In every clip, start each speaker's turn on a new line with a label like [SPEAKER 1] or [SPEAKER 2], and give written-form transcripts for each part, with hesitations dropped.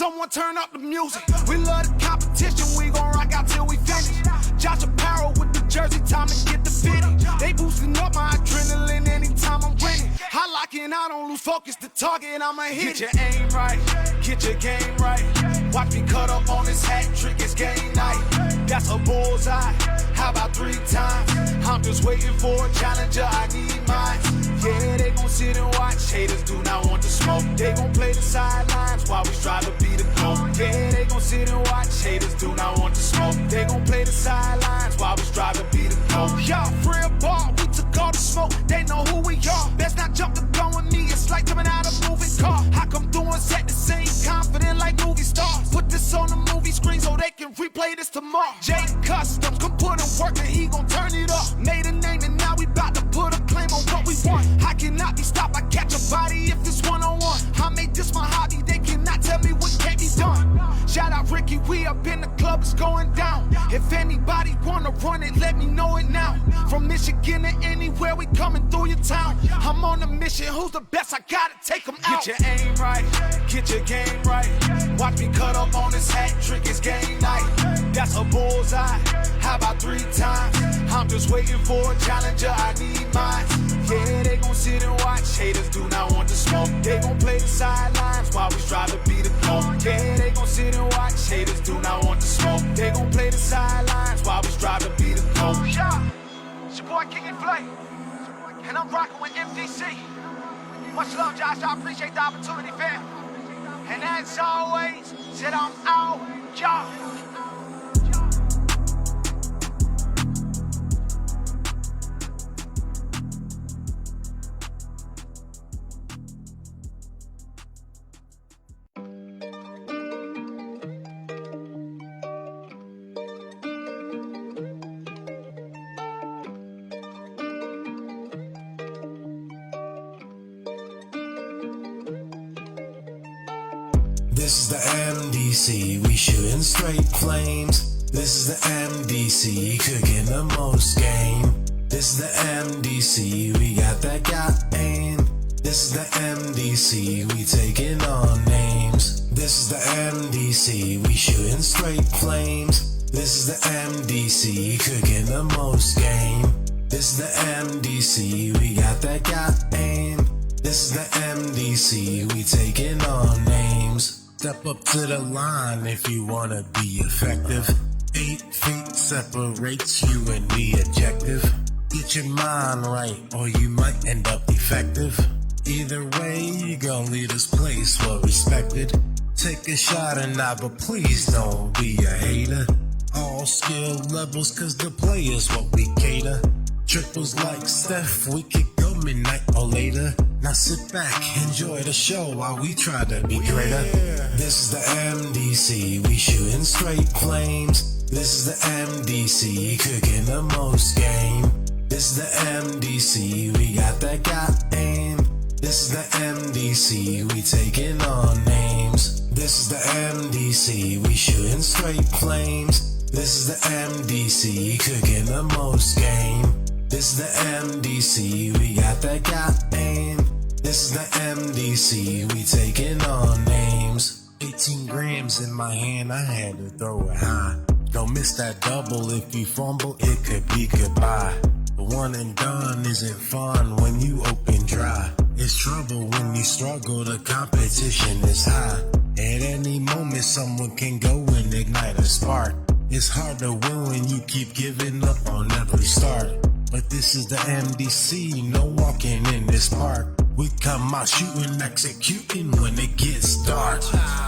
[SPEAKER 1] Someone turn up the music. We love the competition, we gon' rock out till we finish. Josh Apparel with the jersey, time to get the fitting. They boosting up my adrenaline anytime I'm winning. I lock in, I don't lose focus, the target, I'ma hit. Get your aim right, get your game right. Watch me cut up on this hat trick, it's game night. That's a bullseye, how about 3 times? I'm just waiting for a challenger, I need mine. Yeah, they gon' sit and watch, haters do not want to smoke. They gon' play the sidelines while we strive to be the GOAT. Yeah, they gon' sit and watch, haters do not want to smoke. They gon' play the sidelines while we strive to be the GOAT. Y'all free ball, we took all the smoke, they know who we are. Best not jump the gun with me, it's like jumping out a moving car. I come through and set the scene, confident like movie stars. Put this on the movie screen so they can replay this tomorrow. Jay Customs, come put in work and he gon' turn it up. Made a name and now we bout to put a claim on what we want. I cannot be stopped, I catch a body if it's one-on-one. I made this my hobby, they cannot tell me what can't be done. Shout out Ricky, we up in the club, it's going down. If anybody wanna run it, let me know it now. From Michigan to anywhere, we coming through your town. I'm on a mission, who's the best? I gotta take them out. Get your aim right, get your game right. Watch me cut up on this hat trick, it's game night. That's a bullseye, how about 3 times? I'm just waiting for a challenger, I need mine. Yeah, they gon' sit and watch, haters do not want to smoke. They gon' play the sidelines while we strive to be the GOAT. Yeah, they gon' sit and watch, haters do not want to smoke. They gon' play the sidelines while we strive to be the GOAT. Yeah, it's your boy King and Flay, and I'm rocking with MDC. Much love, Josh, I appreciate the opportunity, fam. And as always, said I'm out, y'all.
[SPEAKER 2] This is the MDC, we shooting straight flames. This is the MDC, cooking the most game. This is the MDC, we got that aim. This is the MDC, we taking on names. This is the MDC, we shooting straight flames. This is the MDC, cooking the most game. This is the MDC, we got that aim. This is the MDC, we taking on names. Step up to the line if you wanna be effective. 8 feet separates you and the objective. Get your mind right or you might end up defective. Either way, you gon' leave this place well respected. Take a shot or not, but please don't be a hater. All skill levels cause the play is what we cater. Triples like Steph, we could go midnight or later. Now sit back, enjoy the show while we try to be greater. This is the MDC, we shooting straight flames. This is the MDC, cooking the most game. This is the MDC, we got that aim. This is the MDC, we taking on names. This is the MDC, we shooting straight flames. This is the MDC, cooking the most game. This is the MDC, we got that aim. This is the MDC, we taking on names. 18 grams in my hand, I had to throw it high. Don't miss that double, if you fumble, it could be goodbye. The one and done isn't fun when you open dry. It's trouble when you struggle, the competition is high. At any moment, someone can go and ignite a spark. It's hard to win when you keep giving up on every start. But this is the MDC, no walking in this park. We come out shooting, executing when it gets dark.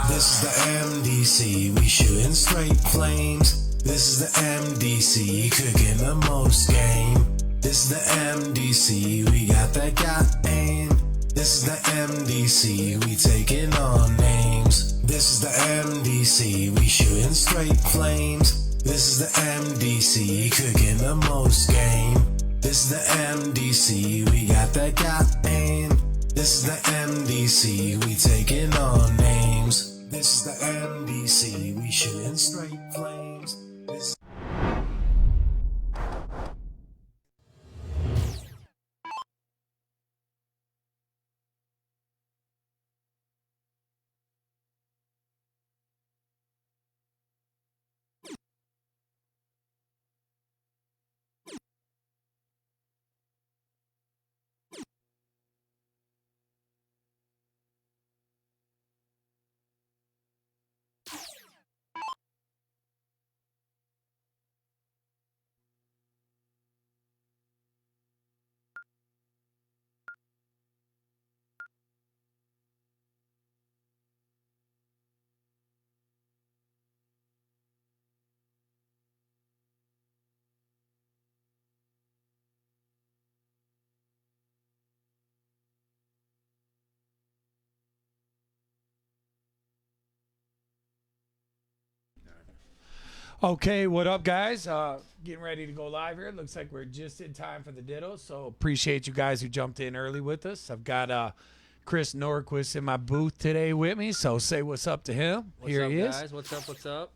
[SPEAKER 2] This is the MDC, we shooting straight flames. This is the MDC, cooking the most game. This is the MDC, we got that aim. This is the MDC, we taking on names. This is the MDC, we shooting straight flames. This is the MDC, cooking the most game. This is the MDC, we got that aim. This is the MDC, we taking on names. This is the MDC, we shooting straight flames.
[SPEAKER 3] Okay, what up, guys? Getting ready to go live here. Looks like we're just in time for the ditto, so appreciate you guys who jumped in early with us. I've got Chris Norquist in my booth today with me, so say what's up to him.
[SPEAKER 4] What's
[SPEAKER 3] Here
[SPEAKER 4] up,
[SPEAKER 3] he is.
[SPEAKER 4] guys? What's up? What's up?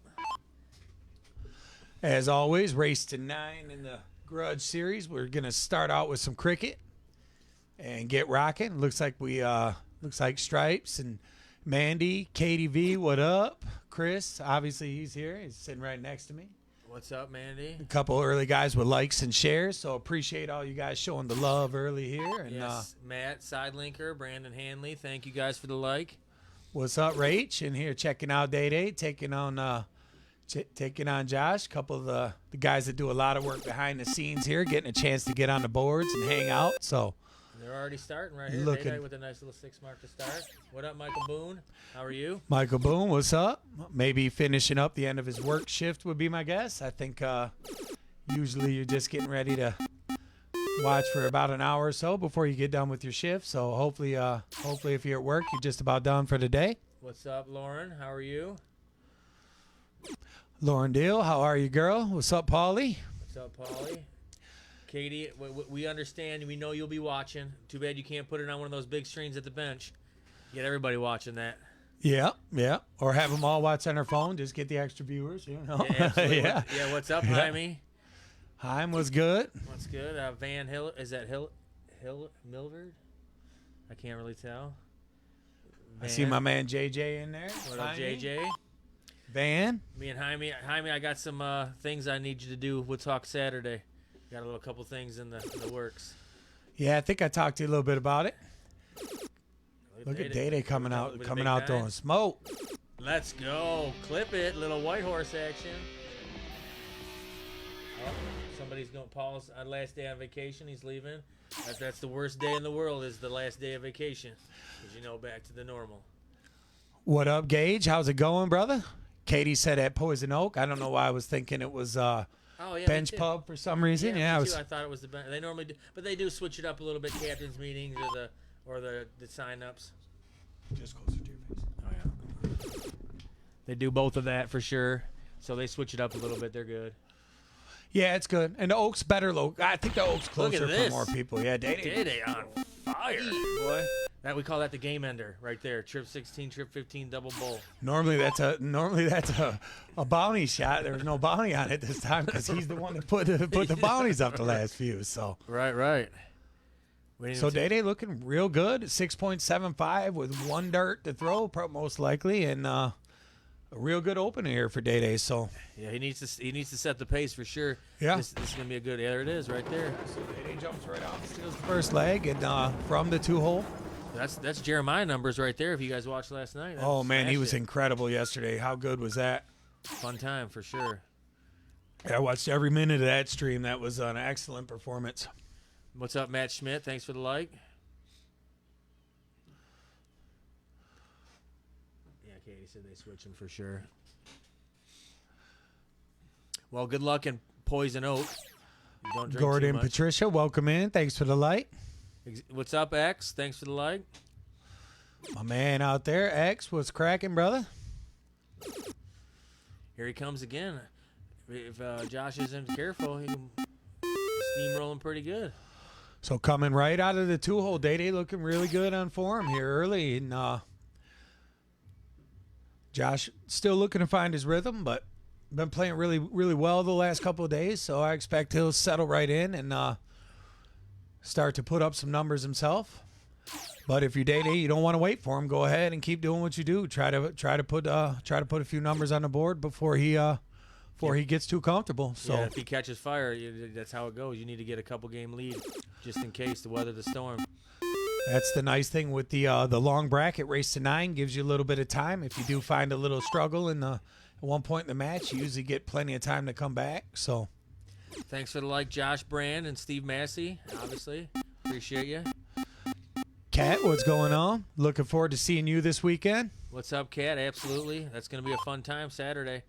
[SPEAKER 3] As always, race to 9 in the Grudge series. We're gonna start out with some cricket and get rocking. Looks like Stripes and Mandy, Katie V. What up? Chris, obviously he's here. He's sitting right next to me.
[SPEAKER 4] What's up, Mandy?
[SPEAKER 3] A couple early guys with likes and shares, so appreciate all you guys showing the love early here. And
[SPEAKER 4] Yes, Matt, Sidelinker, Brandon Hanley, thank you guys for the like.
[SPEAKER 3] what's up, Rach? In here checking out DayDay, taking on Josh. A couple of the guys that do a lot of work behind the scenes here, getting a chance to get on the boards and hang out. So
[SPEAKER 4] They're already starting right here.
[SPEAKER 3] Looking-
[SPEAKER 4] DayDay with a nice little 6 mark to start. What up, Michael Boone? How are you?
[SPEAKER 3] Michael Boone, what's up? Maybe finishing up the end of his work shift would be my guess. I think usually you're just getting ready to watch for about an hour or so before you get done with your shift. So hopefully if you're at work, you're just about done for the day.
[SPEAKER 4] What's up, Lauren? How are you?
[SPEAKER 3] Lauren Deal, how are you, girl? What's up, Paulie?
[SPEAKER 4] What's up, Paulie? Katie, we understand. We know you'll be watching. Too bad you can't put it on one of those big screens at the bench. Get everybody watching that.
[SPEAKER 3] Yeah. Or have them all watch on their phone. Just get the extra viewers, you know.
[SPEAKER 4] Yeah, absolutely.
[SPEAKER 3] Yeah.
[SPEAKER 4] Yeah, what's up,
[SPEAKER 3] Yeah.
[SPEAKER 4] Jaime?
[SPEAKER 3] Heim was good.
[SPEAKER 4] What's good? Van Hill, is that Milvard? I can't really tell.
[SPEAKER 3] I see my man JJ in there.
[SPEAKER 4] What up,
[SPEAKER 3] Jaime.
[SPEAKER 4] JJ?
[SPEAKER 3] Van.
[SPEAKER 4] Me and Jaime, I got some things I need you to do. We'll talk Saturday. Got a couple things in the works.
[SPEAKER 3] Yeah, I think I talked to you a little bit about it. Look at
[SPEAKER 4] DayDay
[SPEAKER 3] DayDay coming out
[SPEAKER 4] with the big
[SPEAKER 3] throwing
[SPEAKER 4] nine.
[SPEAKER 3] smoke.
[SPEAKER 4] Let's go. Clip it. Little white horse action. Oh, somebody's going. Paul's on last day on vacation. He's leaving. That's the worst day in the world is the last day of vacation. Because you know, back to the normal.
[SPEAKER 3] What up, Gage? How's it going, brother? Katie said at Poison Oak. I don't know why I was thinking it was
[SPEAKER 4] Oh yeah,
[SPEAKER 3] Bench
[SPEAKER 4] me too.
[SPEAKER 3] Pub for some reason. Yeah,
[SPEAKER 4] me
[SPEAKER 3] I
[SPEAKER 4] too.
[SPEAKER 3] was.
[SPEAKER 4] I thought it was the bench. They normally do, but they do switch it up a little bit. Captains meetings or the sign ups.
[SPEAKER 3] Just closer to your face.
[SPEAKER 4] Oh yeah. They do both of that for sure. So they switch it up a little bit. They're good.
[SPEAKER 3] Yeah, it's good. And the Oak's better. I think the Oak's
[SPEAKER 4] Look at
[SPEAKER 3] closer for
[SPEAKER 4] this.
[SPEAKER 3] more people. Yeah, DayDay.
[SPEAKER 4] DayDay on fire, boy. That we call that the game ender right there. Trip 16, trip 15, double bowl.
[SPEAKER 3] Normally that's a bounty shot. There was no bounty on it this time because he's the one that put the bounties up the last few. So
[SPEAKER 4] Right.
[SPEAKER 3] So DayDay looking real good. 6.75 with one dirt to throw, most likely, and a real good opener here for DayDay. So
[SPEAKER 4] yeah, he needs to set the pace for sure.
[SPEAKER 3] Yeah.
[SPEAKER 4] This is gonna be a good. Yeah, there it is, right there.
[SPEAKER 3] So DayDay jumps right out, steals the first leg, and from the 2-hole.
[SPEAKER 4] That's Jeremiah numbers right there. If you guys watched last night. That
[SPEAKER 3] Oh man, he
[SPEAKER 4] smashed
[SPEAKER 3] was
[SPEAKER 4] it.
[SPEAKER 3] incredible yesterday. How good was that?
[SPEAKER 4] Fun time for sure.
[SPEAKER 3] Yeah, I watched every minute of that stream. That was an excellent performance.
[SPEAKER 4] What's up, Matt Schmidt? Thanks for the like. Yeah, Katie said they switch him for sure. Well, good luck in Poison Oak. You don't drink too
[SPEAKER 3] Gordon,
[SPEAKER 4] much.
[SPEAKER 3] Patricia, welcome in. Thanks for the light.
[SPEAKER 4] What's up, X? Thanks for the like.
[SPEAKER 3] My man out there, X, what's cracking, brother?
[SPEAKER 4] Here he comes again. If Josh isn't careful, he can steamrolling pretty good.
[SPEAKER 3] So coming right out of the 2-hole, DayDay looking really good on form here early. And Josh still looking to find his rhythm, but been playing really, really well the last couple of days. So I expect he'll settle right in and start to put up some numbers himself. But if you're DayDay, you don't want to wait for him. Go ahead and keep doing what you do. Try to put a few numbers on the board before he gets too comfortable. So
[SPEAKER 4] Yeah, if he catches fire, that's how it goes. You need to get a couple game lead just in case to weather the storm.
[SPEAKER 3] that's the nice thing with the long bracket. Race to 9 gives you a little bit of time. If you do find a little struggle at one point in the match, you usually get plenty of time to come back. So
[SPEAKER 4] Thanks for the like, Josh Brand and Steve Massey, obviously. Appreciate you.
[SPEAKER 3] Kat, what's going on? Looking forward to seeing you this weekend.
[SPEAKER 4] What's up, Kat? Absolutely. That's going to be a fun time Saturday.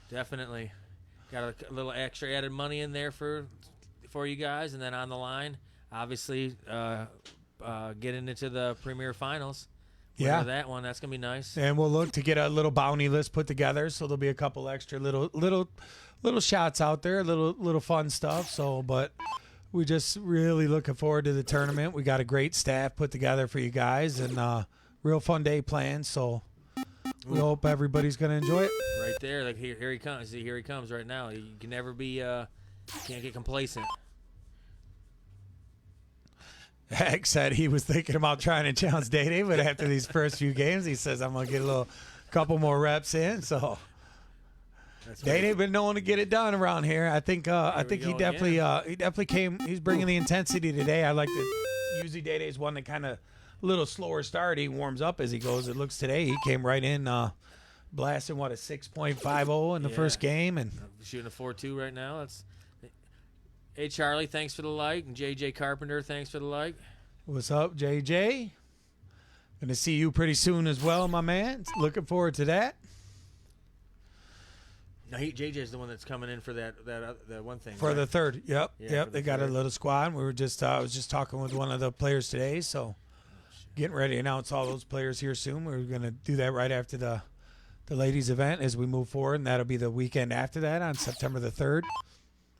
[SPEAKER 4] Definitely. Got a little extra added money in there for you guys. And then on the line, obviously, getting into the Premier Finals
[SPEAKER 3] Yeah.
[SPEAKER 4] For that one, that's gonna be nice.
[SPEAKER 3] And we'll look to get a little bounty list put together, so there'll be a couple extra little shots out there, little fun stuff. So, but we just really looking forward to the tournament. We got a great staff put together for you guys, and real fun day planned. So we hope everybody's gonna enjoy it.
[SPEAKER 4] Right there, like here he comes. See, here he comes right now. You can never be, can't get complacent.
[SPEAKER 3] Heck said he was thinking about trying to challenge DayDay, but after these first few games, he says, I'm going to get a couple more reps in. So DayDay been known to get it done around here. I think he definitely came. He's bringing the intensity today. I like that. Usually DayDay's one that kind of a little slower start. He warms up as he goes. It looks today he came right in, blasting a 6.50 in the first game, and
[SPEAKER 4] shooting a 4.2 right now. That's. Hey, Charlie, thanks for the like. And JJ Carpenter, thanks for the like.
[SPEAKER 3] What's up, JJ? Going to see you pretty soon as well, my man. Looking forward to that.
[SPEAKER 4] No, JJ's the one that's coming in for that one thing.
[SPEAKER 3] For
[SPEAKER 4] right?
[SPEAKER 3] the third. Yep.
[SPEAKER 4] Yeah,
[SPEAKER 3] Yep. They got a little squad. We were just I was just talking with one of the players today, so getting ready to announce all those players here soon. We're going to do that right after the ladies event as we move forward, and that'll be the weekend after that on September the 3rd.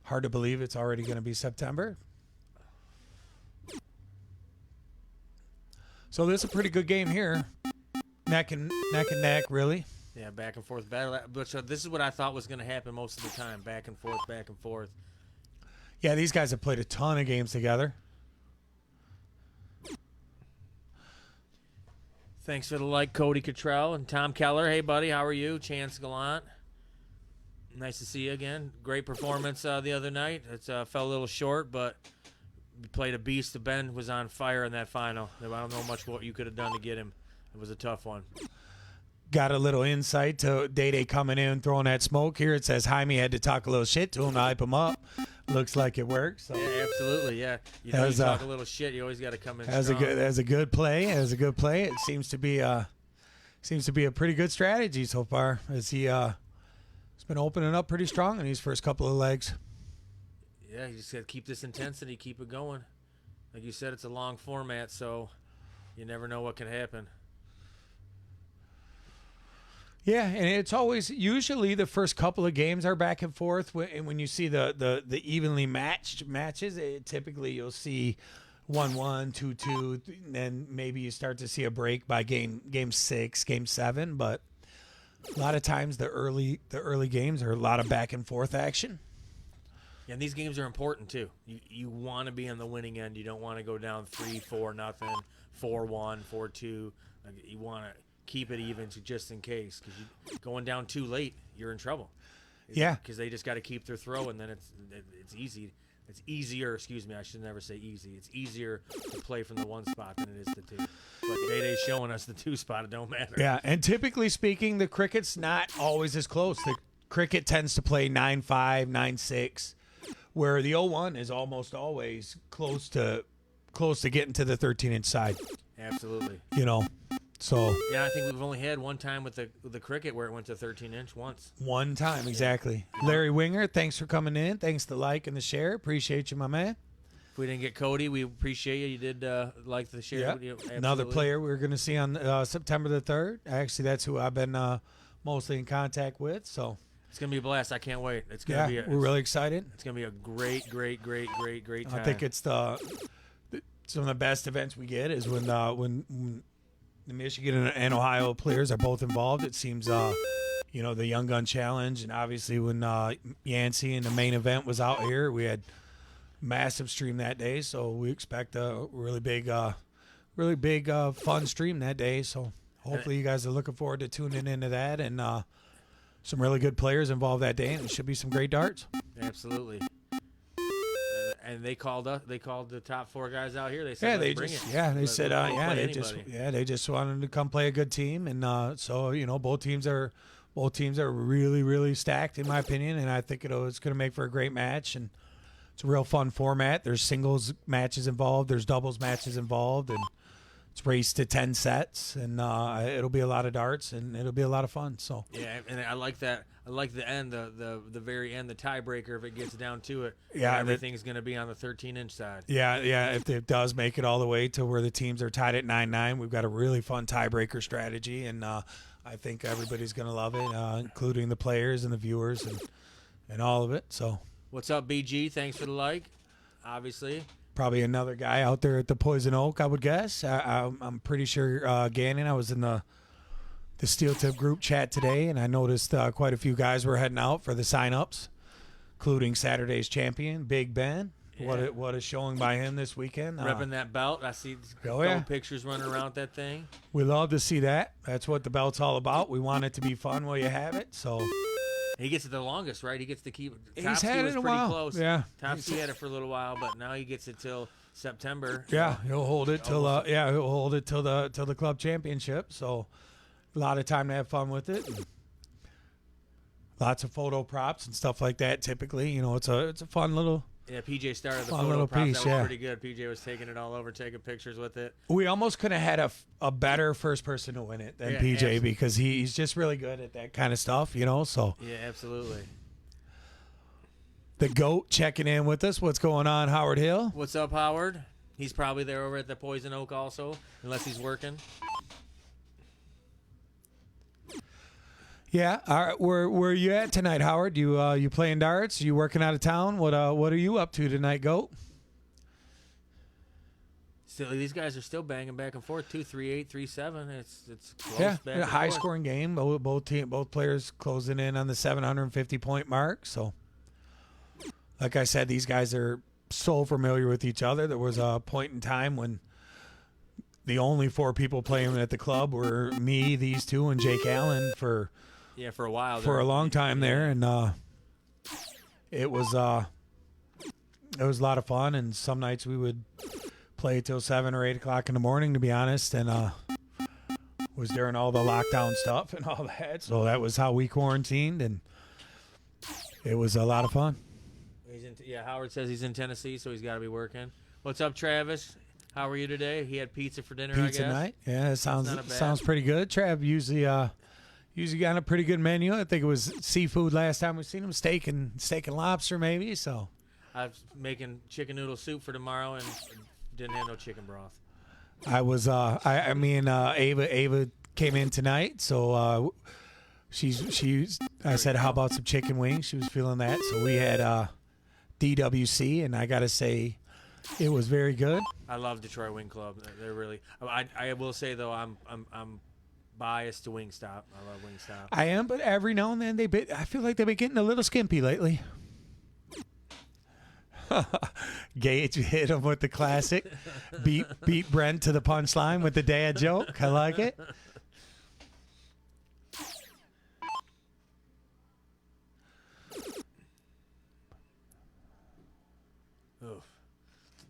[SPEAKER 3] Hard to believe it's already going to be September. So this is a pretty good game here. Neck and neck, really.
[SPEAKER 4] Yeah, back and forth battle. But so this is what I thought was going to happen most of the time. Back and forth, back and forth.
[SPEAKER 3] Yeah, these guys have played a ton of games together.
[SPEAKER 4] Thanks for the like, Cody Cottrell and Tom Keller. Hey, buddy, how are you? Chance Gallant. Nice to see you again. Great performance the other night. It fell a little short, but you played a beast. Ben was on fire in that final. I don't know much what you could have done to get him. It was a tough one.
[SPEAKER 3] Got a little insight to DayDay coming in, throwing that smoke here. It says Jaime had to talk a little shit to him to hype him up. Looks like it worked. So.
[SPEAKER 4] Yeah, absolutely. Yeah, you know, you talk a little shit. You always got to come in.
[SPEAKER 3] That's a good play. As a good play. It seems to be a pretty good strategy so far. As he's been opening up pretty strong in these first couple of legs.
[SPEAKER 4] Yeah, you just got to keep this intensity, keep it going. Like you said, it's a long format, so you never know what can happen.
[SPEAKER 3] Yeah, and it's always usually the first couple of games are back and forth. And when you see the evenly matched matches, typically you'll see 1-1, 2-2, and then maybe you start to see a break by game 6, game 7. But a lot of times the early games are a lot of back and forth action.
[SPEAKER 4] Yeah, and these games are important too. You want to be on the winning end. You don't want to go down 3-4 nothing, 4-1, 4-2. Like, you want to keep it even just in case, because going down too late, you're in trouble.
[SPEAKER 3] Yeah,
[SPEAKER 4] because they just got to keep their throw, and then it's easy. It's easier. Excuse me, I should never say easy. It's easier to play from the one spot than it is the two. But DayDay's showing us the 2 spot. It don't matter.
[SPEAKER 3] Yeah, and typically speaking, the cricket's not always as close. The cricket tends to play 9-5, 9-6, where the 0-1 is almost always close to getting to the 13-inch side.
[SPEAKER 4] Absolutely.
[SPEAKER 3] You know. So
[SPEAKER 4] yeah, I think we've only had one time with the cricket where it went to 13-inch once.
[SPEAKER 3] One time, exactly. Yeah. Larry Winger, thanks for coming in. Thanks to like and the share. Appreciate you, my man.
[SPEAKER 4] If we didn't get Cody, we appreciate you. You did like the share.
[SPEAKER 3] Yep. Another player we're going to see on September the 3rd. Actually, that's who I've been mostly in contact with. So
[SPEAKER 4] it's going to be a blast. I can't wait. It's going to be.
[SPEAKER 3] We're really excited.
[SPEAKER 4] It's going to be a great time.
[SPEAKER 3] I think it's some of the best events we get is when the Michigan and Ohio players are both involved. It seems, the Young Gun Challenge, and obviously when Yancey and the main event was out here, we had massive stream that day. So we expect a really big fun stream that day. So hopefully you guys are looking forward to tuning into that, and some really good players involved that day, and it should be some great darts.
[SPEAKER 4] Absolutely. And they called us. They called the top 4 guys out here. They said, they just wanted to come play a good team, and so both teams are really, really stacked in my opinion, and I think it's going to make for a great match, and it's a real fun format. There's singles matches involved, there's doubles matches involved, and
[SPEAKER 3] it's raced to 10 sets, and it'll be a lot of darts, and it'll be a lot of fun. So
[SPEAKER 4] Yeah, and I like that. I like the end, the very end, the tiebreaker. If it gets down to it,
[SPEAKER 3] Yeah,
[SPEAKER 4] everything's going to be on the 13-inch side.
[SPEAKER 3] yeah, if it does make it all the way to where the teams are tied at 9-9, we've got a really fun tiebreaker strategy, and I think everybody's going to love it, including the players and the viewers and all of it. So
[SPEAKER 4] What's up, BG? Thanks for the like. Obviously.
[SPEAKER 3] probably another guy out there at the Poison Oak, I would guess. I'm pretty sure Gannon. I was in the Steel Tip group chat today, and I noticed quite a few guys were heading out for the sign-ups, including Saturday's champion, Big Ben.
[SPEAKER 4] Yeah.
[SPEAKER 3] What a showing by him this weekend.
[SPEAKER 4] Repping that belt. I see
[SPEAKER 3] Oh, yeah.
[SPEAKER 4] pictures running around with that thing.
[SPEAKER 3] We love to see that. That's what the belt's all about. We want it to be fun while you have it. So
[SPEAKER 4] He gets it the longest, right? He gets to keep
[SPEAKER 3] He's
[SPEAKER 4] Topsy
[SPEAKER 3] had it
[SPEAKER 4] was
[SPEAKER 3] a
[SPEAKER 4] pretty
[SPEAKER 3] while.
[SPEAKER 4] close.
[SPEAKER 3] Yeah.
[SPEAKER 4] Topsy had it for a little while, but now he gets it till September.
[SPEAKER 3] yeah, he'll hold it till the club championship. So a lot of time to have fun with it. And lots of photo props and stuff like that. Typically, it's a fun little.
[SPEAKER 4] Yeah, PJ started the
[SPEAKER 3] Fun
[SPEAKER 4] photo
[SPEAKER 3] little
[SPEAKER 4] prop.
[SPEAKER 3] piece,
[SPEAKER 4] That was
[SPEAKER 3] yeah.
[SPEAKER 4] pretty good. PJ was taking it all over, taking pictures with it.
[SPEAKER 3] We almost could have had a better first person to win it than
[SPEAKER 4] Yeah,
[SPEAKER 3] PJ
[SPEAKER 4] absolutely.
[SPEAKER 3] because he's just really good at that kind of stuff. So
[SPEAKER 4] Yeah, absolutely.
[SPEAKER 3] the GOAT checking in with us. What's going on, Howard Hill?
[SPEAKER 4] What's up, Howard? He's probably there over at the Poison Oak also, unless he's working.
[SPEAKER 3] Yeah. All right. Where are you at tonight, Howard? You playing darts? You working out of town? What are you up to tonight, GOAT?
[SPEAKER 4] Still, these guys are still banging back and forth. 2-3-8, 3-7. It's close.
[SPEAKER 3] Yeah,
[SPEAKER 4] back
[SPEAKER 3] a
[SPEAKER 4] and
[SPEAKER 3] high
[SPEAKER 4] forth.
[SPEAKER 3] scoring game. Both players closing in on the 750 point mark. So, like I said, these guys are so familiar with each other. There was a point in time when the only four people playing at the club were me, these two, and Jake Allen for
[SPEAKER 4] For a while.
[SPEAKER 3] a long time there, and it was a lot of fun. And some nights we would play till 7 or 8 o'clock in the morning, to be honest, and was during all the lockdown stuff and all that. So that was how we quarantined, and it was a lot of fun.
[SPEAKER 4] Howard says he's in Tennessee, so he's got to be working. What's up, Travis? How are you today? He had pizza for dinner, I
[SPEAKER 3] Pizza
[SPEAKER 4] guess.
[SPEAKER 3] night, yeah, it
[SPEAKER 4] not a bad-
[SPEAKER 3] sounds pretty good. Trav usually got a pretty good menu. I think it was seafood last time we seen him, steak and lobster maybe. So
[SPEAKER 4] I was making chicken noodle soup for tomorrow and didn't have no chicken broth.
[SPEAKER 3] I was me and Ava came in tonight, so I said, how about some chicken wings? She was feeling that, so we had DWC, and I gotta say, it was very good.
[SPEAKER 4] I love Detroit Wing Club. They're really. I will say though, I'm biased to Wingstop. I love Wingstop.
[SPEAKER 3] I am, but every now and then I feel like they've been getting a little skimpy lately. Gage hit him with the classic, beat Brent to the punchline with the dad joke. I like it.
[SPEAKER 4] Oof.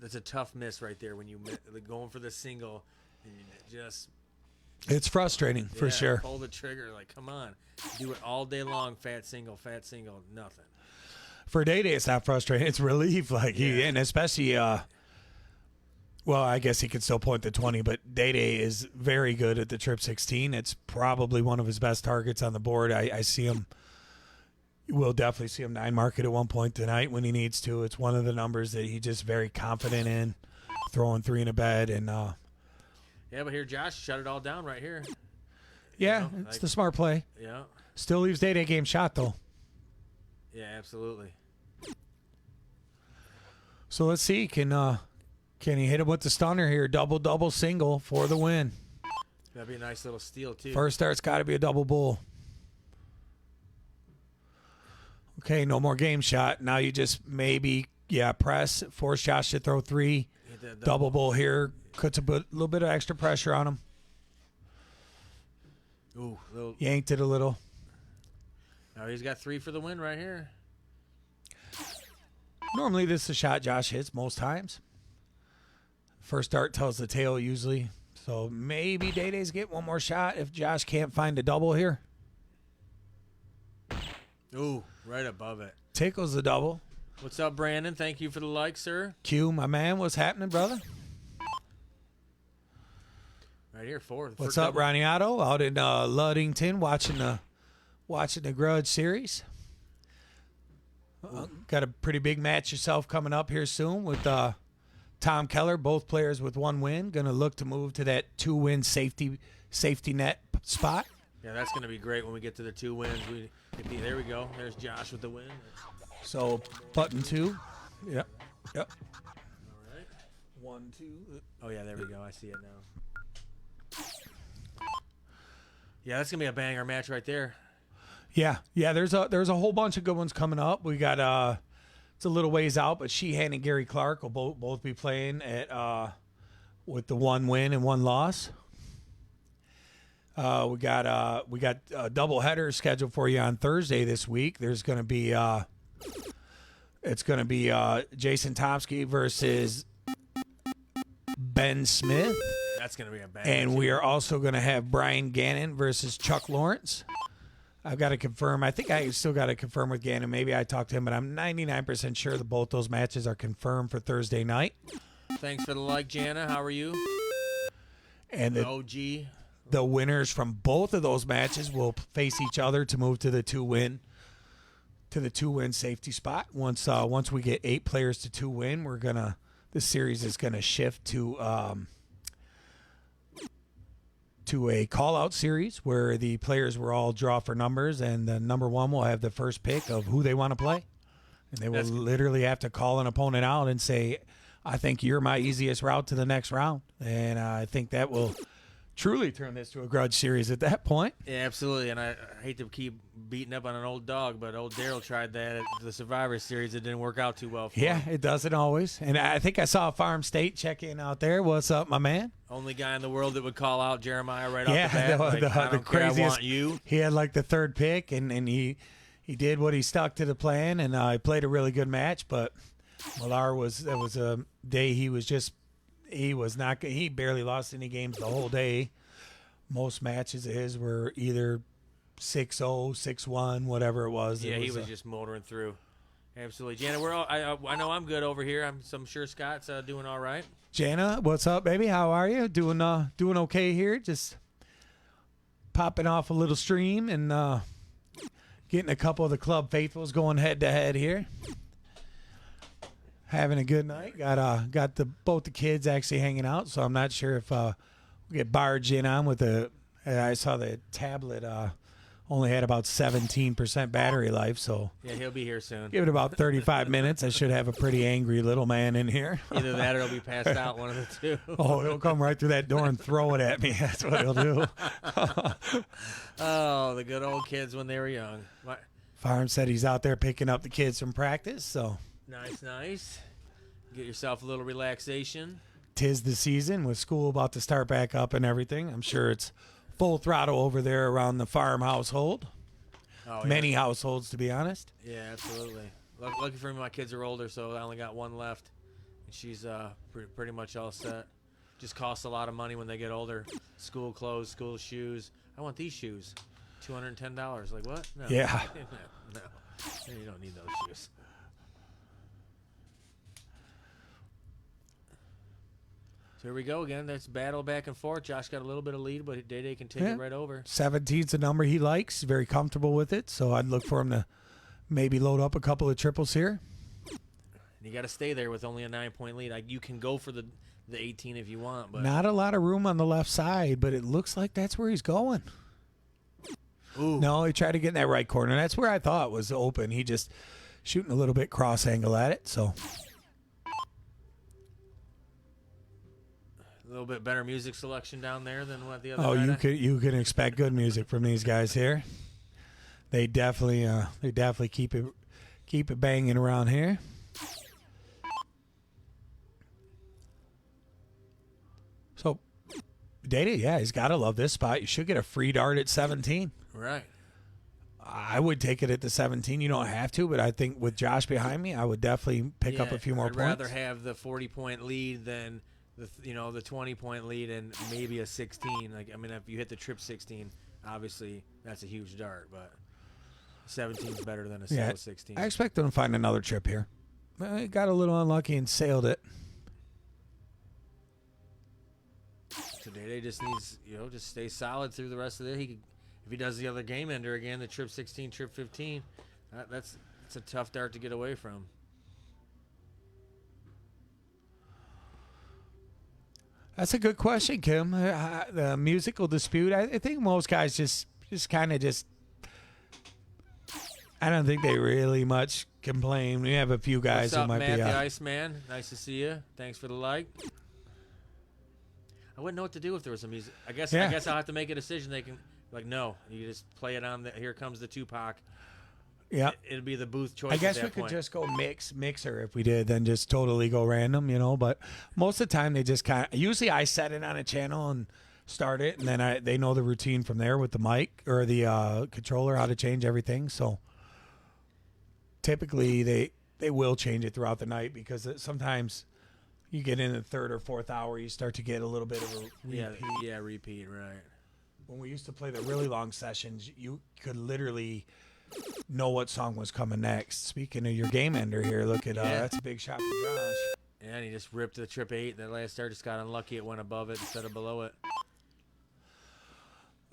[SPEAKER 4] That's a tough miss right there when you going for the single and you just
[SPEAKER 3] It's frustrating for sure.
[SPEAKER 4] pull the trigger. Like, come on, do it all day long. Fat single, nothing.
[SPEAKER 3] For DayDay, it's not frustrating. It's relief. And especially, well, I guess he could still point the 20, but DayDay is very good at the trip 16. It's probably one of his best targets on the board. I see him. We'll definitely see him 9 market at one point tonight when he needs to. It's one of the numbers that he's just very confident in, throwing 3 in a bed. And
[SPEAKER 4] Yeah, but here Josh shut it all down right here.
[SPEAKER 3] yeah,
[SPEAKER 4] You know,
[SPEAKER 3] it's the smart play.
[SPEAKER 4] Yeah,
[SPEAKER 3] Still leaves DayDay game shot, though.
[SPEAKER 4] yeah, absolutely.
[SPEAKER 3] So let's see. Can he hit him with the stunner here? Double, single for the win.
[SPEAKER 4] That'd be a nice little steal too.
[SPEAKER 3] First start's got to be a double bull. Okay, no more game shot. Now you just maybe, press, force Josh to throw 3.
[SPEAKER 4] Hit that
[SPEAKER 3] Double bull here. Puts a little bit of extra pressure on him.
[SPEAKER 4] Ooh, little.
[SPEAKER 3] Yanked it a little.
[SPEAKER 4] Now he's got 3 for the win right here.
[SPEAKER 3] Normally this is a shot Josh hits most times. First dart tells the tail usually. So maybe DayDay's get one more shot if Josh can't find a double here.
[SPEAKER 4] Ooh, right above it.
[SPEAKER 3] Tickles the double.
[SPEAKER 4] What's up, Brandon? Thank you for the like, sir.
[SPEAKER 3] Q, my man, what's happening, brother?
[SPEAKER 4] Right here, fourth.
[SPEAKER 3] What's up, Ronnie Otto? Out in Ludington, watching the Grudge series. Got a pretty big match yourself coming up here soon with Tom Keller, both players with 1 win. Going to look to move to that 2-win safety net spot.
[SPEAKER 4] Yeah, that's going to be great when we get to the 2 wins. There we go. There's Josh with the win.
[SPEAKER 3] So button 2. Yep.
[SPEAKER 4] All right.
[SPEAKER 3] 1, 2.
[SPEAKER 4] Oh yeah, there we go. I see it now. Yeah, that's gonna be a banger match right there.
[SPEAKER 3] Yeah. There's a whole bunch of good ones coming up. We got it's a little ways out, but Sheehan and Gary Clark will both be playing at with the 1 win and 1 loss. We got a double header scheduled for you on Thursday this week. There's gonna be Jason Tomsky versus Ben Smith.
[SPEAKER 4] That's going to be a banger.
[SPEAKER 3] And we are also going to have Brian Gannon versus Chuck Lawrence. I've got to confirm. I think I still got to confirm with Gannon. Maybe I talked to him, but I'm 99% sure that both those matches are confirmed for Thursday night.
[SPEAKER 4] Thanks for the like, Jana. How are you?
[SPEAKER 3] And the
[SPEAKER 4] OG.
[SPEAKER 3] The winners from both of those matches will face each other to move to the 2-win safety spot. Once we get 8 players to 2-win, the series is gonna shift to a call-out series where the players will all draw for numbers, and the number 1 will have the first pick of who they want to play. And they will literally have to call an opponent out and say, I think you're my easiest route to the next round. And I think that will truly turn this to a Grudge series at that point.
[SPEAKER 4] Yeah, absolutely. And I hate to keep beating up on an old dog, but old Daryl tried that at the Survivor Series. It didn't work out too well for him.
[SPEAKER 3] Yeah, it doesn't always. And I think I saw Farm State check in out there. What's up, my man?
[SPEAKER 4] Only guy in the world that would call out Jeremiah right off the bat. I don't care, I want you.
[SPEAKER 3] He had like the 3rd pick, and he did what he stuck to the plan, and he played a really good match. But Millar was a day he barely lost any games the whole day. Most matches of his were either 6-0, 6-1, whatever it was.
[SPEAKER 4] Yeah, he was just motoring through. Absolutely. Jana, I know I'm good over here. I'm sure Scott's doing all right.
[SPEAKER 3] Jana, what's up, baby? How are you? Doing okay here. Just popping off a little stream and getting a couple of the club faithfuls going head to head here. Having a good night. Got both the kids actually hanging out, so I'm not sure if we get barged in on with I saw the tablet only had about 17% battery life, so
[SPEAKER 4] yeah, he'll be here soon.
[SPEAKER 3] Give it about 35 minutes. I should have a pretty angry little man in here.
[SPEAKER 4] Either that or he'll be passed out, one of the two.
[SPEAKER 3] Oh, he'll come right through that door and throw it at me. That's what he'll do.
[SPEAKER 4] Oh, the good old kids when they were young.
[SPEAKER 3] Farm said he's out there picking up the kids from practice, so.
[SPEAKER 4] Nice. Get yourself a little relaxation.
[SPEAKER 3] 'Tis the season with school about to start back up and everything. I'm sure it's full throttle over there around the farm household.
[SPEAKER 4] Oh, yeah.
[SPEAKER 3] Many households, to be honest.
[SPEAKER 4] Yeah, absolutely. Lucky for me, my kids are older, so I only got 1 left. She's pretty much all set. Just costs a lot of money when they get older. School clothes, school shoes. I want these shoes. $210. Like what? No.
[SPEAKER 3] Yeah.
[SPEAKER 4] No. You don't need those shoes. So here we go again. That's battle back and forth. Josh got a little bit of lead, but DayDay can take it right over.
[SPEAKER 3] 17's a number he likes. Very comfortable with it. So I'd look for him to maybe load up a couple of triples here.
[SPEAKER 4] And you got to stay there with only a 9-point lead. You can go for the 18 if you want, but
[SPEAKER 3] not a lot of room on the left side, but it looks like that's where he's going.
[SPEAKER 4] Ooh.
[SPEAKER 3] No, he tried to get in that right corner. That's where I thought was open. He just shooting a little bit cross angle at it. So
[SPEAKER 4] a little bit better music selection down there than what the other.
[SPEAKER 3] Oh,
[SPEAKER 4] night.
[SPEAKER 3] you can expect good music from these guys here. They definitely keep it banging around here. So, DayDay, yeah, he's got to love this spot. You should get a free dart at 17.
[SPEAKER 4] Right.
[SPEAKER 3] I would take it at the 17. You don't have to, but I think with Josh behind me, I would definitely pick up a few more
[SPEAKER 4] I'd
[SPEAKER 3] points.
[SPEAKER 4] rather have the 40-point lead than the 20-point lead and maybe a 16. Like, I mean, if you hit the trip 16, obviously that's a huge dart, but 17 is better than a solo 16.
[SPEAKER 3] I expect them to find another trip here. I got a little unlucky and sailed it.
[SPEAKER 4] To DayDay just needs, just stay solid through the rest of it. If he does the other game ender again, the trip 16, trip 15, that's a tough dart to get away from.
[SPEAKER 3] That's a good question, Kim. The musical dispute. I think most guys just kind of just. I don't think they really much complain. We have a few guys
[SPEAKER 4] What's up,
[SPEAKER 3] who might
[SPEAKER 4] Matt
[SPEAKER 3] be.
[SPEAKER 4] The Iceman? Nice to see you. Thanks for the like. I wouldn't know what to do if there was some music. I guess I'll have to make a decision. They can no. You just play it on. Here comes the Tupac.
[SPEAKER 3] Yeah,
[SPEAKER 4] it'll be the booth choice.
[SPEAKER 3] I guess
[SPEAKER 4] at
[SPEAKER 3] we
[SPEAKER 4] that
[SPEAKER 3] could
[SPEAKER 4] point.
[SPEAKER 3] just go mixer if we did, then just totally go random, But most of the time they just kind of. Usually I set it on a channel and start it, and then they know the routine from there with the mic or the controller how to change everything. So typically they will change it throughout the night because sometimes you get in the third or fourth hour, you start to get a little bit of a repeat.
[SPEAKER 4] Repeat, right.
[SPEAKER 3] When we used to play the really long sessions, you could literally know what song was coming next. Speaking of your game ender here, look at that's a big shot for Josh.
[SPEAKER 4] Yeah, and he just ripped the trip 8. That last dart just got unlucky. It went above it instead of below it.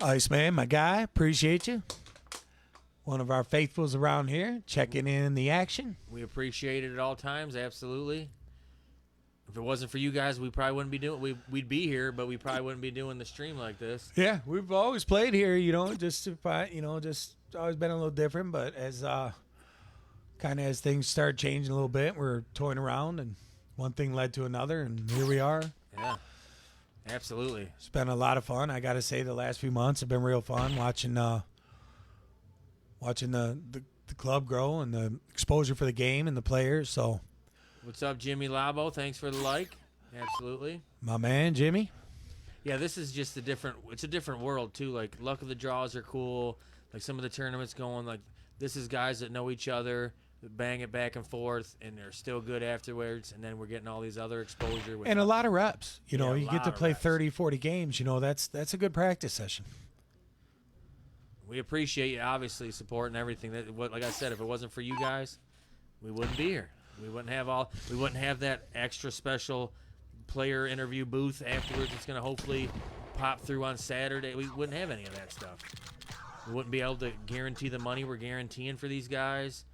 [SPEAKER 3] Iceman, my guy, appreciate you. One of our faithfuls around here, checking in the action.
[SPEAKER 4] We appreciate it at all times, absolutely. If it wasn't for you guys, we probably wouldn't be doing. We'd be here, but we probably wouldn't be doing the stream like this.
[SPEAKER 3] Yeah, we've always played here, just to find, just always been a little different. But as as things start changing a little bit, we're toying around, and one thing led to another, and here we are.
[SPEAKER 4] Yeah, absolutely.
[SPEAKER 3] It's been a lot of fun. I got to say, the last few months have been real fun watching the club grow and the exposure for the game and the players. So.
[SPEAKER 4] What's up, Jimmy Labo? Thanks for the like. Absolutely.
[SPEAKER 3] My man, Jimmy.
[SPEAKER 4] Yeah, this is just it's a different world, too. Like, luck of the draws are cool. Like, some of the tournaments going, like, this is guys that know each other, bang it back and forth, and they're still good afterwards. And then we're getting all these other exposure.
[SPEAKER 3] And a lot of reps. You get to play
[SPEAKER 4] reps.
[SPEAKER 3] 30, 40 games. That's a good practice session.
[SPEAKER 4] We appreciate you, obviously, supporting everything. Like I said, if it wasn't for you guys, we wouldn't be here. We wouldn't have that extra special player interview booth afterwards. It's going to hopefully pop through on Saturday. We wouldn't have any of that stuff. We wouldn't be able to guarantee the money we're guaranteeing for these guys.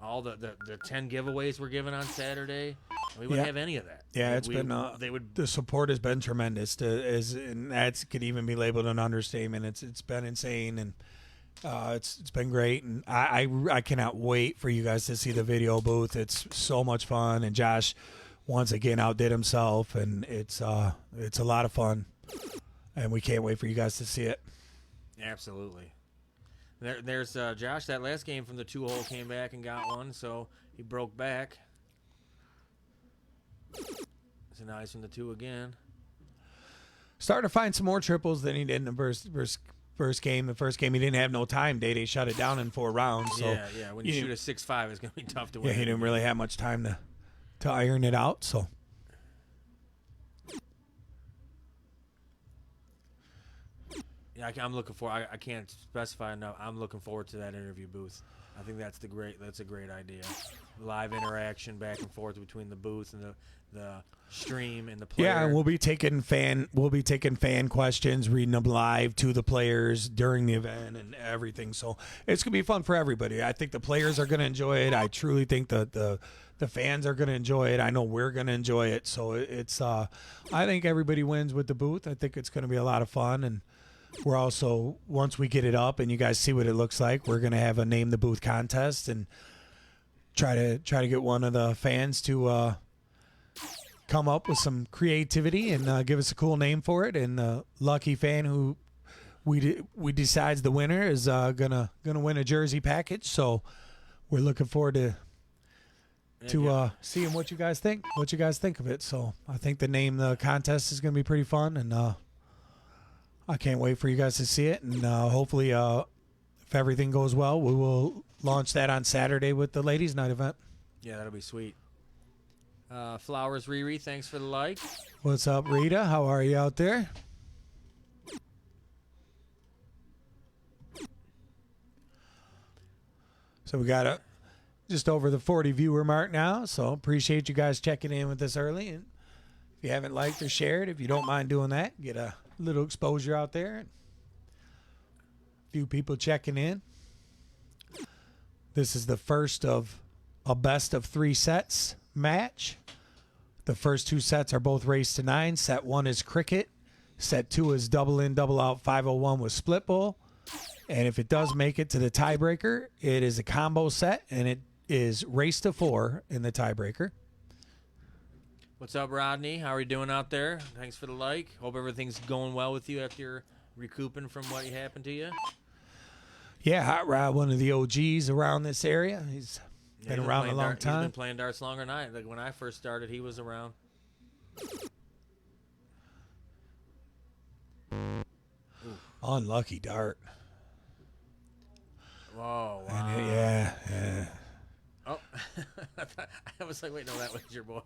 [SPEAKER 4] All the 10 giveaways we're giving on Saturday. We wouldn't have any of that.
[SPEAKER 3] Yeah, the support has been tremendous. And that could even be labeled an understatement. It's been insane, and it's been great, and I cannot wait for you guys to see the video booth. It's so much fun, and Josh once again outdid himself, and it's a lot of fun, and we can't wait for you guys to see it.
[SPEAKER 4] Absolutely. There's Josh. That last game from the 2-hole came back and got one, so he broke back. It's a nice from the 2 again.
[SPEAKER 3] Starting to find some more triples than he did in the first game. The first game he didn't have no time. DayDay shut it down in 4 rounds. So
[SPEAKER 4] yeah. When you shoot a 6.5, it's gonna be tough to win.
[SPEAKER 3] Yeah, he didn't really have much time to iron it out. So.
[SPEAKER 4] Yeah, I'm looking for. I can't specify enough. I'm looking forward to that interview booth. I think that's a great idea. Live interaction back and forth between the booth and the stream and the player.
[SPEAKER 3] Yeah, and we'll be taking fan questions, reading them live to the players during the event and everything. So it's gonna be fun for everybody. I think the players are gonna enjoy it. I truly think the fans are gonna enjoy it. I know we're gonna enjoy it. So it's I think everybody wins with the booth. I think it's gonna be a lot of fun, and we're also, once we get it up and you guys see what it looks like, we're gonna have a name the booth contest and try to get one of the fans to come up with some creativity and give us a cool name for it. And the lucky fan who we decides the winner is gonna win a jersey package. So we're looking forward to seeing what you guys think of it. So I think the contest is gonna be pretty fun, and I can't wait for you guys to see it. And hopefully if everything goes well, we will launch that on Saturday with the ladies' night event.
[SPEAKER 4] Yeah, that'll be sweet. Flowers Riri, thanks for the like.
[SPEAKER 3] What's up, Rita? How are you out there? So we got just over the 40 viewer mark now. So appreciate you guys checking in with us early. And if you haven't liked or shared, if you don't mind doing that, get a little exposure out there. Few people checking in. This is the first of a best of 3 sets match. The first 2 sets are both race to 9. Set 1 is cricket. Set 2 is double in, double out 501 with split bowl. And if it does make it to the tiebreaker, it is a combo set, and it is race to 4 in the tiebreaker.
[SPEAKER 4] What's up, Rodney? How are you doing out there? Thanks for the like. Hope everything's going well with you after you're recouping from what happened to you.
[SPEAKER 3] Yeah, Hot Rod, one of the OGs around this area. He's been around a long time.
[SPEAKER 4] He's been playing darts longer than I. Like when I first started, he was around.
[SPEAKER 3] Unlucky dart.
[SPEAKER 4] Whoa, wow.
[SPEAKER 3] And yeah.
[SPEAKER 4] Oh, I was like, wait, no, that was your boy.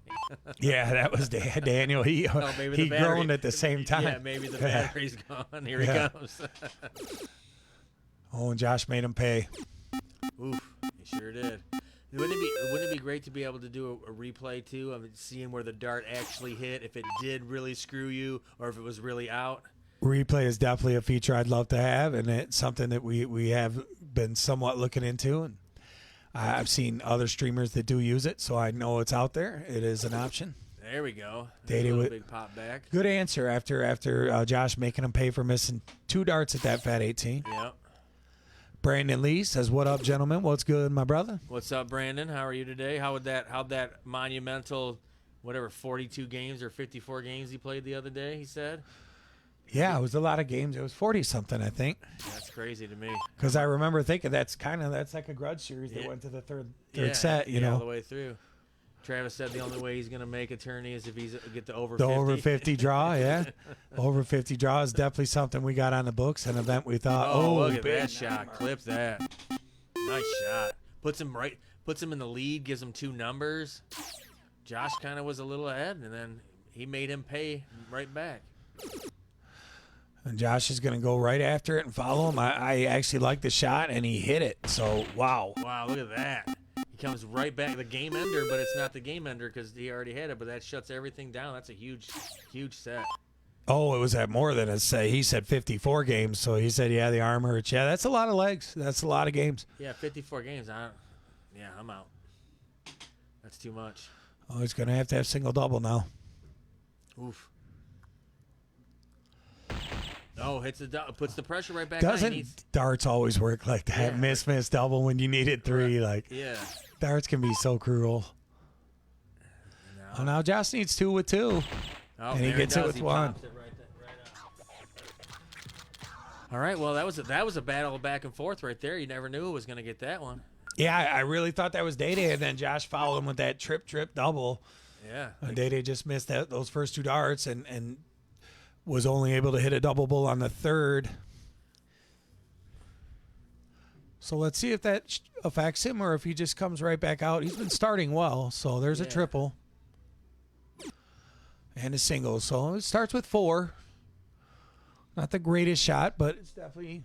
[SPEAKER 3] Yeah, that was Daniel. He
[SPEAKER 4] maybe
[SPEAKER 3] he
[SPEAKER 4] the battery,
[SPEAKER 3] groaned at the same time.
[SPEAKER 4] Yeah, maybe the battery's gone. Here he comes.
[SPEAKER 3] Oh, and Josh made him pay.
[SPEAKER 4] Oof, he sure did. Wouldn't it be great to be able to do a replay too of seeing where the dart actually hit, if it did really screw you or if it was really out?
[SPEAKER 3] Replay is definitely a feature I'd love to have, and it's something that we have been somewhat looking into, and I've seen other streamers that do use it, so I know it's out there. It is an option.
[SPEAKER 4] There we go.
[SPEAKER 3] DayDay with
[SPEAKER 4] big pop back.
[SPEAKER 3] Good answer after Josh making him pay for missing 2 darts at that Fat 18.
[SPEAKER 4] Yep.
[SPEAKER 3] Brandon Lee says, "What up, gentlemen? What's good, my brother?"
[SPEAKER 4] What's up, Brandon? How are you today? How'd that monumental, whatever, 42 games or 54 games he played the other day? He said.
[SPEAKER 3] Yeah, it was a lot of games. It was 40-something, I think.
[SPEAKER 4] That's crazy to me.
[SPEAKER 3] Because I remember thinking that's like a Grudge series that went to the third set, you know.
[SPEAKER 4] all the way through. Travis said the only way he's going to make a tourney is if he's get the over
[SPEAKER 3] The
[SPEAKER 4] 50.
[SPEAKER 3] over 50 draw, yeah. Over 50 draw is definitely something we got on the books, an event we thought,
[SPEAKER 4] look at
[SPEAKER 3] big
[SPEAKER 4] that shot. Clip that. Nice shot. Puts him in the lead, gives him 2 numbers. Josh kind of was a little ahead, and then he made him pay right back.
[SPEAKER 3] And Josh is going to go right after it and follow him. I actually like the shot, and he hit it. So, wow.
[SPEAKER 4] Wow, look at that. He comes right back. The game ender, but it's not the game ender because he already had it, but that shuts everything down. That's a huge, huge set.
[SPEAKER 3] Oh, it was at more than a say. He said 54 games, so he said, yeah, the arm hurts. Yeah, that's a lot of legs. That's a lot of games.
[SPEAKER 4] Yeah, 54 games. I'm out. That's too much.
[SPEAKER 3] Oh, he's going to have single-double now.
[SPEAKER 4] Oof. No, puts the pressure right back.
[SPEAKER 3] Doesn't darts always work like that?
[SPEAKER 4] Yeah.
[SPEAKER 3] Miss, double when you needed 3. Like,
[SPEAKER 4] yeah.
[SPEAKER 3] darts can be so cruel.
[SPEAKER 4] No.
[SPEAKER 3] Oh, now Josh needs 2 with 2.
[SPEAKER 4] Oh,
[SPEAKER 3] and he gets it with 1.
[SPEAKER 4] Pops it right up. All right, well, that was a battle back and forth right there. You never knew who was going to get that one.
[SPEAKER 3] Yeah, I really thought that was DayDay, and then Josh followed him with that trip double.
[SPEAKER 4] Yeah.
[SPEAKER 3] And DayDay just missed those first 2 darts and was only able to hit a double bull on the 3rd. So let's see if that affects him or if he just comes right back out. He's been starting well, so there's a triple. And a single. So it starts with 4. Not the greatest shot, but it's definitely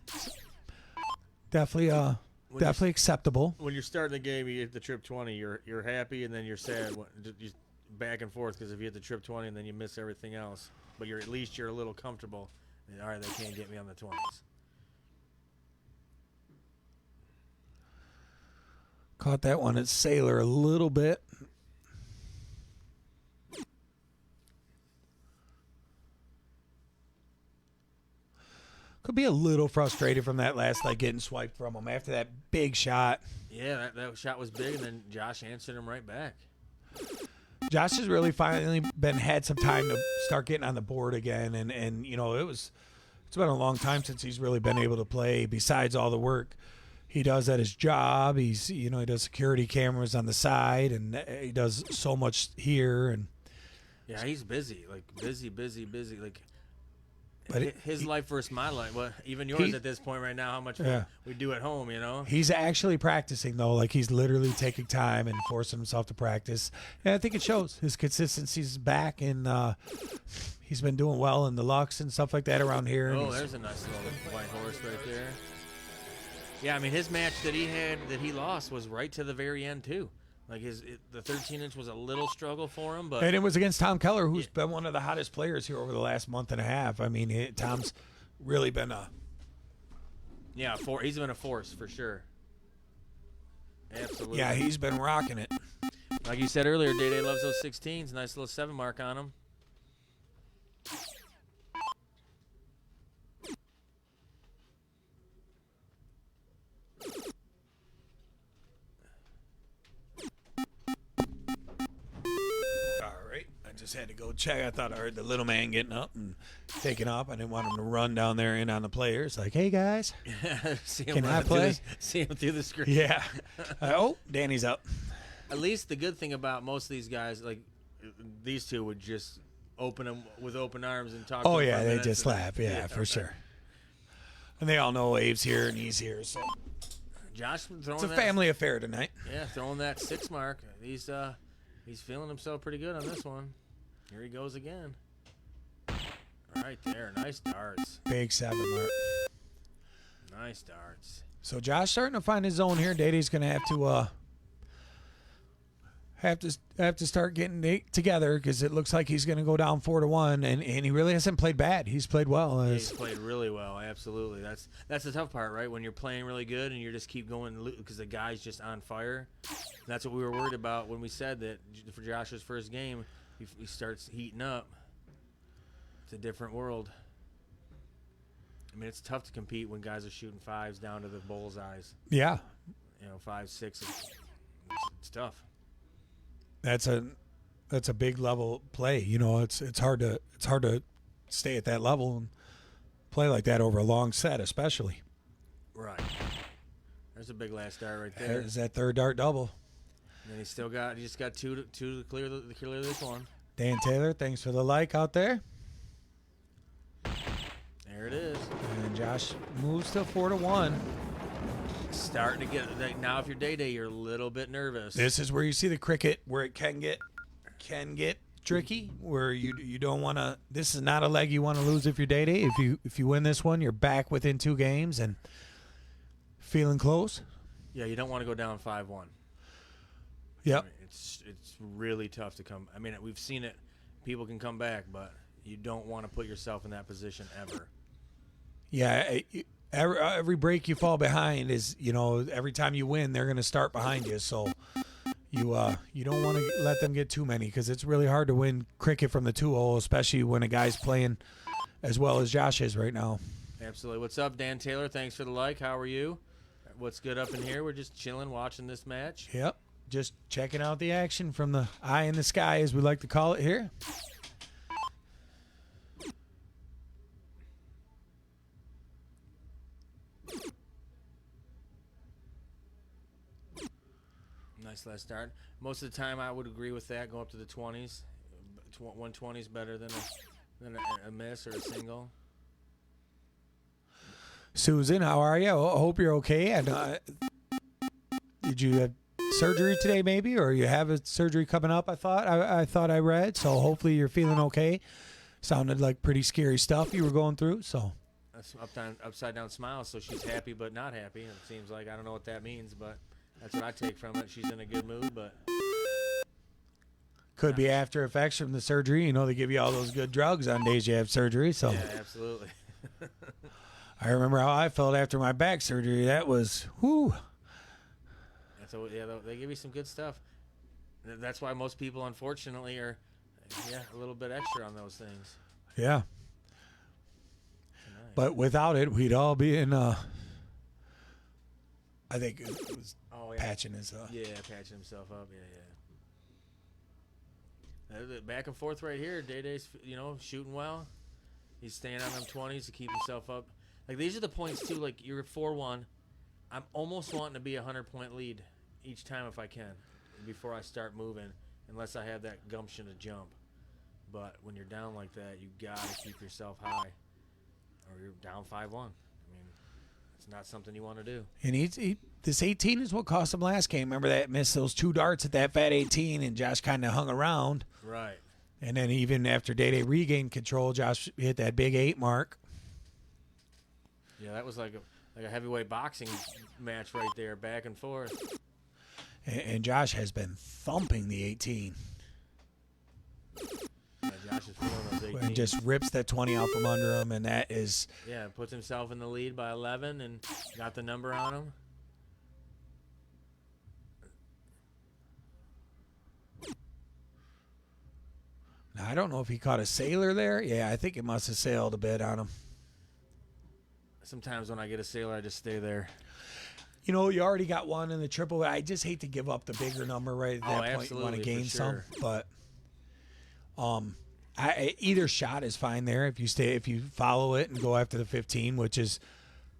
[SPEAKER 3] acceptable.
[SPEAKER 4] When you're starting the game, you hit the trip 20. You're happy, and then you're sad. You back and forth because if you hit the trip 20 and then you miss everything else, but at least you're a little comfortable. All right, they can't get me on the 20s.
[SPEAKER 3] Caught that one at Sailor a little bit. Could be a little frustrated from that last leg getting swiped from him after that big shot.
[SPEAKER 4] Yeah, that shot was big, and then Josh answered him right back.
[SPEAKER 3] Josh has really finally had some time to start getting on the board again, and you know it's been a long time since he's really been able to play. Besides all the work he does at his job, he does security cameras on the side, and he does so much here. And
[SPEAKER 4] yeah, he's busy, like busy, like.
[SPEAKER 3] But
[SPEAKER 4] his life versus my life. Well, even yours at this point right now, how much we do at home, you know?
[SPEAKER 3] He's actually practicing, though. Like, he's literally taking time and forcing himself to practice. And I think it shows. His consistency's back, and he's been doing well in the Lux and stuff like that around here.
[SPEAKER 4] Oh, there's a nice little white horse right there. Yeah, I mean, his match that he lost was right to the very end, too. Like the 13-inch was a little struggle for him, but
[SPEAKER 3] And it was against Tom Keller, who's been one of the hottest players here over the last month and a half. I mean, Tom's really been a...
[SPEAKER 4] yeah, he's been a force for sure. Absolutely.
[SPEAKER 3] Yeah, he's been rocking it.
[SPEAKER 4] Like you said earlier, DayDay loves those 16s. Nice little 7 mark on him.
[SPEAKER 3] All right. I just had to go check. I thought I heard the little man getting up and taking off. I didn't want him to run down there in on the players. Like, hey, guys.
[SPEAKER 4] See him
[SPEAKER 3] Can I
[SPEAKER 4] running
[SPEAKER 3] play?
[SPEAKER 4] see him through the screen.
[SPEAKER 3] Yeah. Oh, Danny's up.
[SPEAKER 4] At least the good thing about most of these guys, like these two, would just open them with open arms and talk.
[SPEAKER 3] Oh,
[SPEAKER 4] to him
[SPEAKER 3] yeah,
[SPEAKER 4] for
[SPEAKER 3] they
[SPEAKER 4] minutes
[SPEAKER 3] just
[SPEAKER 4] and-
[SPEAKER 3] laugh. Yeah, for sure. And they all know Abe's here and he's here. So
[SPEAKER 4] Josh throwing
[SPEAKER 3] it's a
[SPEAKER 4] that,
[SPEAKER 3] family affair tonight.
[SPEAKER 4] Yeah, throwing that 6 mark. He's feeling himself pretty good on this one. Here he goes again. Right there, nice darts.
[SPEAKER 3] Big 7 mark.
[SPEAKER 4] Nice darts.
[SPEAKER 3] So Josh starting to find his zone here. DayDay's going to have to start getting it together because it looks like he's going to go down 4-1, and he really hasn't played bad. He's played well.
[SPEAKER 4] Yeah, he's played really well, absolutely. That's the tough part, right? When you're playing really good and you just keep going because the guy's just on fire. That's what we were worried about when we said that for Josh's first game, he starts heating up. It's a different world. I mean, it's tough to compete when guys are shooting 5s down to the bullseyes.
[SPEAKER 3] Yeah,
[SPEAKER 4] 5, 6. It's tough.
[SPEAKER 3] that's a big level play. It's hard to stay at that level and play like that over a long set, especially.
[SPEAKER 4] Right. There's a big last dart right there.
[SPEAKER 3] There's that third dart double.
[SPEAKER 4] And he just got two to clear this one.
[SPEAKER 3] Dan Taylor, thanks for the like out there.
[SPEAKER 4] There it is.
[SPEAKER 3] And Josh moves to 4-1.
[SPEAKER 4] Starting to get like, now. If you're DayDay, you're a little bit nervous.
[SPEAKER 3] This is where you see the cricket, where it can get tricky, where you don't want to. This is not a leg you want to lose if you're DayDay. If you win this one, you're back within 2 games and feeling close.
[SPEAKER 4] Yeah, you don't want to go down 5-1.
[SPEAKER 3] Yep.
[SPEAKER 4] I mean, it's really tough to come. I mean, we've seen it. People can come back, but you don't want to put yourself in that position ever.
[SPEAKER 3] Yeah. Every break you fall behind is, every time you win, they're going to start behind you. So you don't want to let them get too many because it's really hard to win cricket from the 2-hole, especially when a guy's playing as well as Josh is right now.
[SPEAKER 4] Absolutely. What's up, Dan Taylor? Thanks for the like. How are you? What's good up in here? We're just chilling, watching this match.
[SPEAKER 3] Yep. Just checking out the action from the eye in the sky, as we like to call it here.
[SPEAKER 4] Nice last start. Most of the time, I would agree with that. Go up to the 20s. 120 is better than a miss or a single.
[SPEAKER 3] Susan, how are you? I hope you're okay. And did you have surgery today, maybe, or you have a surgery coming up? I thought I read. So hopefully you're feeling okay. Sounded like pretty scary stuff you were going through. So
[SPEAKER 4] That's upside down smile. So she's happy but not happy. It seems like I don't know what that means, but that's what I take from it. She's in a good mood, but
[SPEAKER 3] could be after effects from the surgery. They give you all those good drugs on days you have surgery. So
[SPEAKER 4] yeah, absolutely.
[SPEAKER 3] I remember how I felt after my back surgery. That was whoo.
[SPEAKER 4] So yeah, they give you some good stuff. That's why most people, unfortunately, are a little bit extra on those things.
[SPEAKER 3] Yeah.
[SPEAKER 4] Nice.
[SPEAKER 3] But without it, we'd all be in. I think it was patching his.
[SPEAKER 4] Yeah, patching himself up. Yeah. Back and forth right here. DayDay's, shooting well. He's staying on them 20s to keep himself up. Like, these are the points, too. Like, you're 4-1. I'm almost wanting to be a 100-point lead each time if I can before I start moving, unless I have that gumption to jump. But when you're down like that, you got to keep yourself high, or you're down 5-1. I mean, it's not something you want to do.
[SPEAKER 3] And this 18 is what cost him last game. Remember that missed those 2 darts at that fat 18, and Josh kind of hung around.
[SPEAKER 4] Right.
[SPEAKER 3] And then even after DayDay regained control, Josh hit that big 8 mark.
[SPEAKER 4] Yeah, that was like a heavyweight boxing match right there, back and forth.
[SPEAKER 3] And Josh has been thumping the 18.
[SPEAKER 4] Yeah, Josh is feeling those 18.
[SPEAKER 3] And just rips that 20 out from under him, and that is...
[SPEAKER 4] Yeah, puts himself in the lead by 11 and got the number on him.
[SPEAKER 3] Now, I don't know if he caught a sailor there. Yeah, I think it must have sailed a bit on him.
[SPEAKER 4] Sometimes when I get a sailor, I just stay there.
[SPEAKER 3] You know, you already got one in the triple. I just hate to give up the bigger number right at that point. You want to gain some, but either shot is fine there if you follow it and go after the 15, which is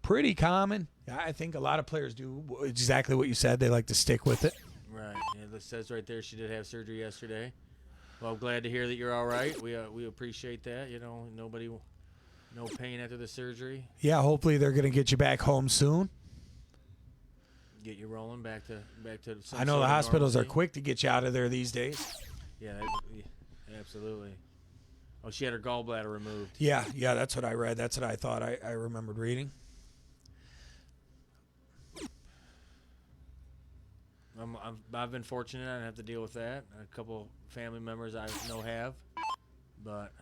[SPEAKER 3] pretty common. I think a lot of players do exactly what you said. They like to stick with it.
[SPEAKER 4] Right. Yeah, it says right there she did have surgery yesterday. Well, glad to hear that you're all right. We appreciate that. You know, no pain after the surgery.
[SPEAKER 3] Yeah, hopefully they're going to get you back home soon.
[SPEAKER 4] Get you rolling back to.
[SPEAKER 3] I know the hospitals are quick to get you out of there these days.
[SPEAKER 4] Yeah, absolutely. Oh, she had her gallbladder removed.
[SPEAKER 3] Yeah, that's what I read. That's what I thought I remembered reading.
[SPEAKER 4] I've been fortunate. I didn't have to deal with that. A couple family members I know have, but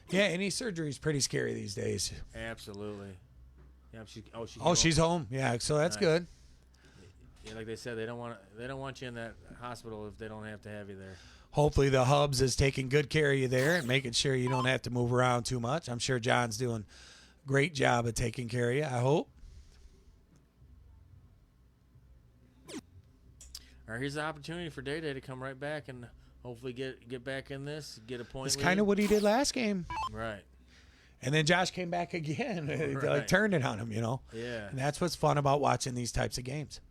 [SPEAKER 3] yeah, any surgery is pretty scary these days.
[SPEAKER 4] Absolutely. Yeah,
[SPEAKER 3] she's home. Yeah, so that's
[SPEAKER 4] nice.
[SPEAKER 3] good.
[SPEAKER 4] Yeah, like they said, they don't want you in that hospital if they don't have to have you there.
[SPEAKER 3] Hopefully the Hubs is taking good care of you there and making sure you don't have to move around too much. I'm sure John's doing a great job of taking care of you, I hope.
[SPEAKER 4] All right, here's the opportunity for DayDay to come right back and hopefully get back in this, get a point.
[SPEAKER 3] It's kind of what he did last game.
[SPEAKER 4] Right.
[SPEAKER 3] And then Josh came back again. Right. Like turned it on him, you know.
[SPEAKER 4] Yeah.
[SPEAKER 3] And that's what's fun about watching these types of games.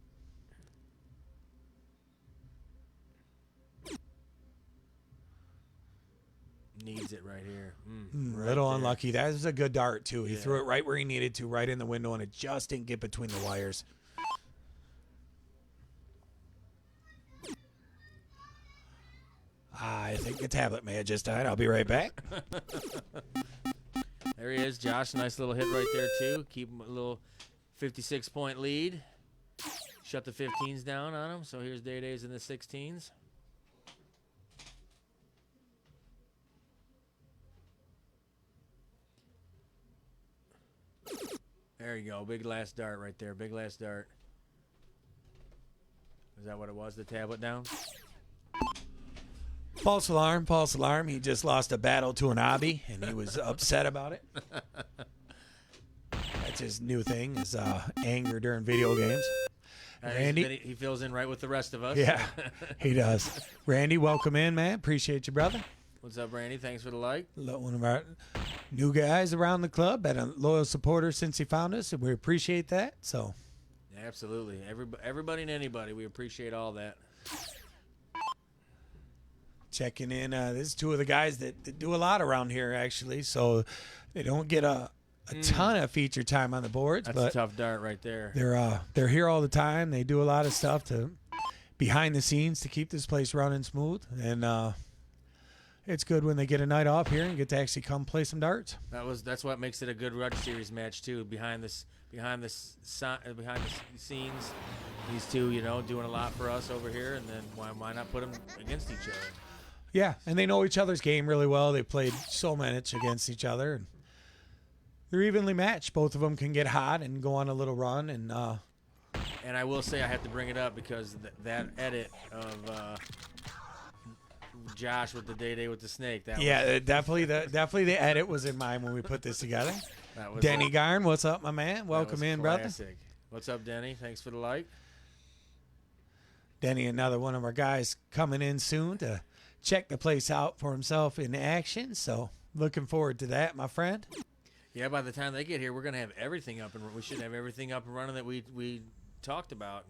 [SPEAKER 4] Needs it right here.
[SPEAKER 3] Right little there. Unlucky. That was a good dart, too. He threw it right where he needed to, right in the window, and it just didn't get between the wires. I think the tablet may have just died. I'll be right back.
[SPEAKER 4] There he is, Josh. Nice little hit right there, too. Keep him a little 56-point lead. Shut the 15s down on him. So here's DayDay's in the 16s. There you go. Big last dart right there. Big last dart. Is that what it was? The tablet down?
[SPEAKER 3] False alarm, false alarm. He just lost a battle to an obby, and he was upset about it. That's his new thing, is anger during video games. Randy,
[SPEAKER 4] he fills in right with the rest of us.
[SPEAKER 3] Yeah, he does. Randy, welcome in, man. Appreciate you, brother.
[SPEAKER 4] What's up, Randy? Thanks for the like.
[SPEAKER 3] One of our new guys around the club, been a loyal supporter since he found us, and we appreciate that. So,
[SPEAKER 4] absolutely. Everybody and anybody, we appreciate all that.
[SPEAKER 3] Checking in. This is two of the guys that do a lot around here, actually. So they don't get a ton of feature time on the boards.
[SPEAKER 4] That's
[SPEAKER 3] but
[SPEAKER 4] a tough dart right there.
[SPEAKER 3] They're here all the time. They do a lot of stuff behind the scenes to keep this place running smooth. And it's good when they get a night off here and get to actually come play some darts.
[SPEAKER 4] That's what makes it a good Grudge Series match too. Behind the scenes, these two, doing a lot for us over here. And then why not put them against each other?
[SPEAKER 3] Yeah, and they know each other's game really well. They played so much against each other, and they're evenly matched. Both of them can get hot and go on a little run. And
[SPEAKER 4] I will say I have to bring it up because that edit of Josh with the DayDay with the snake.
[SPEAKER 3] Definitely the edit was in mind when we put this together. Denny Garn, what's up, my man? Welcome in,
[SPEAKER 4] classic.
[SPEAKER 3] Brother.
[SPEAKER 4] What's up, Denny? Thanks for the like.
[SPEAKER 3] Denny, another one of our guys coming in soon to check the place out for himself in action. So looking forward to that, my friend.
[SPEAKER 4] Yeah, by the time they get here, we're gonna have everything up, and we should have everything up and running that we talked about.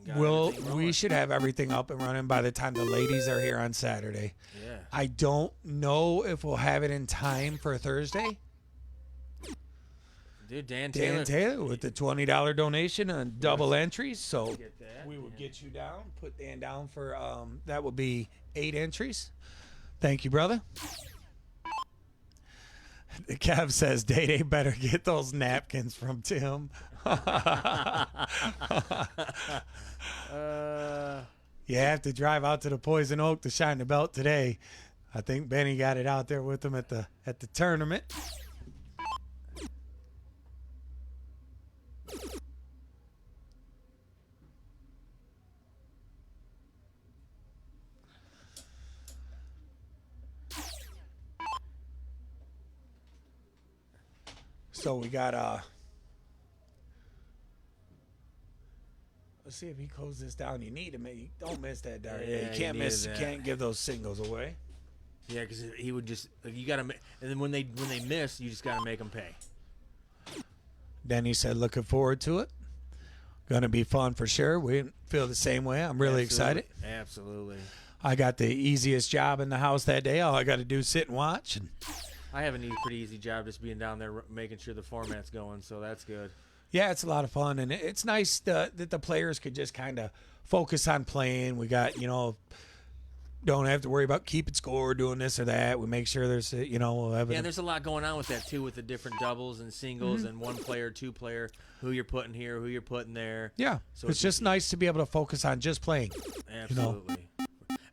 [SPEAKER 3] We should have everything up and running by the time the ladies are here on Saturday.
[SPEAKER 4] Yeah.
[SPEAKER 3] I don't know if we'll have it in time for Thursday.
[SPEAKER 4] Dude,
[SPEAKER 3] Dan Taylor with the $20 donation on double entries. So we will get you down. Put Dan down for that will be 8 entries. Thank you, brother. Kev says DayDay better get those napkins from Tim. You have to drive out to the Poison Oak to shine the belt today. I think Benny got it out there with him at the tournament. So we got let's see if he closes this down. You need to make. Don't miss that dart. Yeah, you can't miss. You can't give those singles away.
[SPEAKER 4] Yeah, because he would just you gotta. And then when they miss, you just gotta make them pay.
[SPEAKER 3] Then he said, "Looking forward to it. Gonna be fun for sure. We feel the same way. I'm really excited.
[SPEAKER 4] Absolutely.
[SPEAKER 3] I got the easiest job in the house that day. All I got to do is sit and watch. And
[SPEAKER 4] I have a pretty easy job just being down there making sure the format's going, so that's good.
[SPEAKER 3] Yeah, it's a lot of fun, and it's nice that the players could just kind of focus on playing. We got, don't have to worry about keeping score, doing this or that. We make sure there's, we'll have
[SPEAKER 4] yeah, there's a lot going on with that, too, with the different doubles and singles and one player, two player, who you're putting here, who you're putting there.
[SPEAKER 3] Yeah, so it's just nice to be able to focus on just playing.
[SPEAKER 4] Absolutely.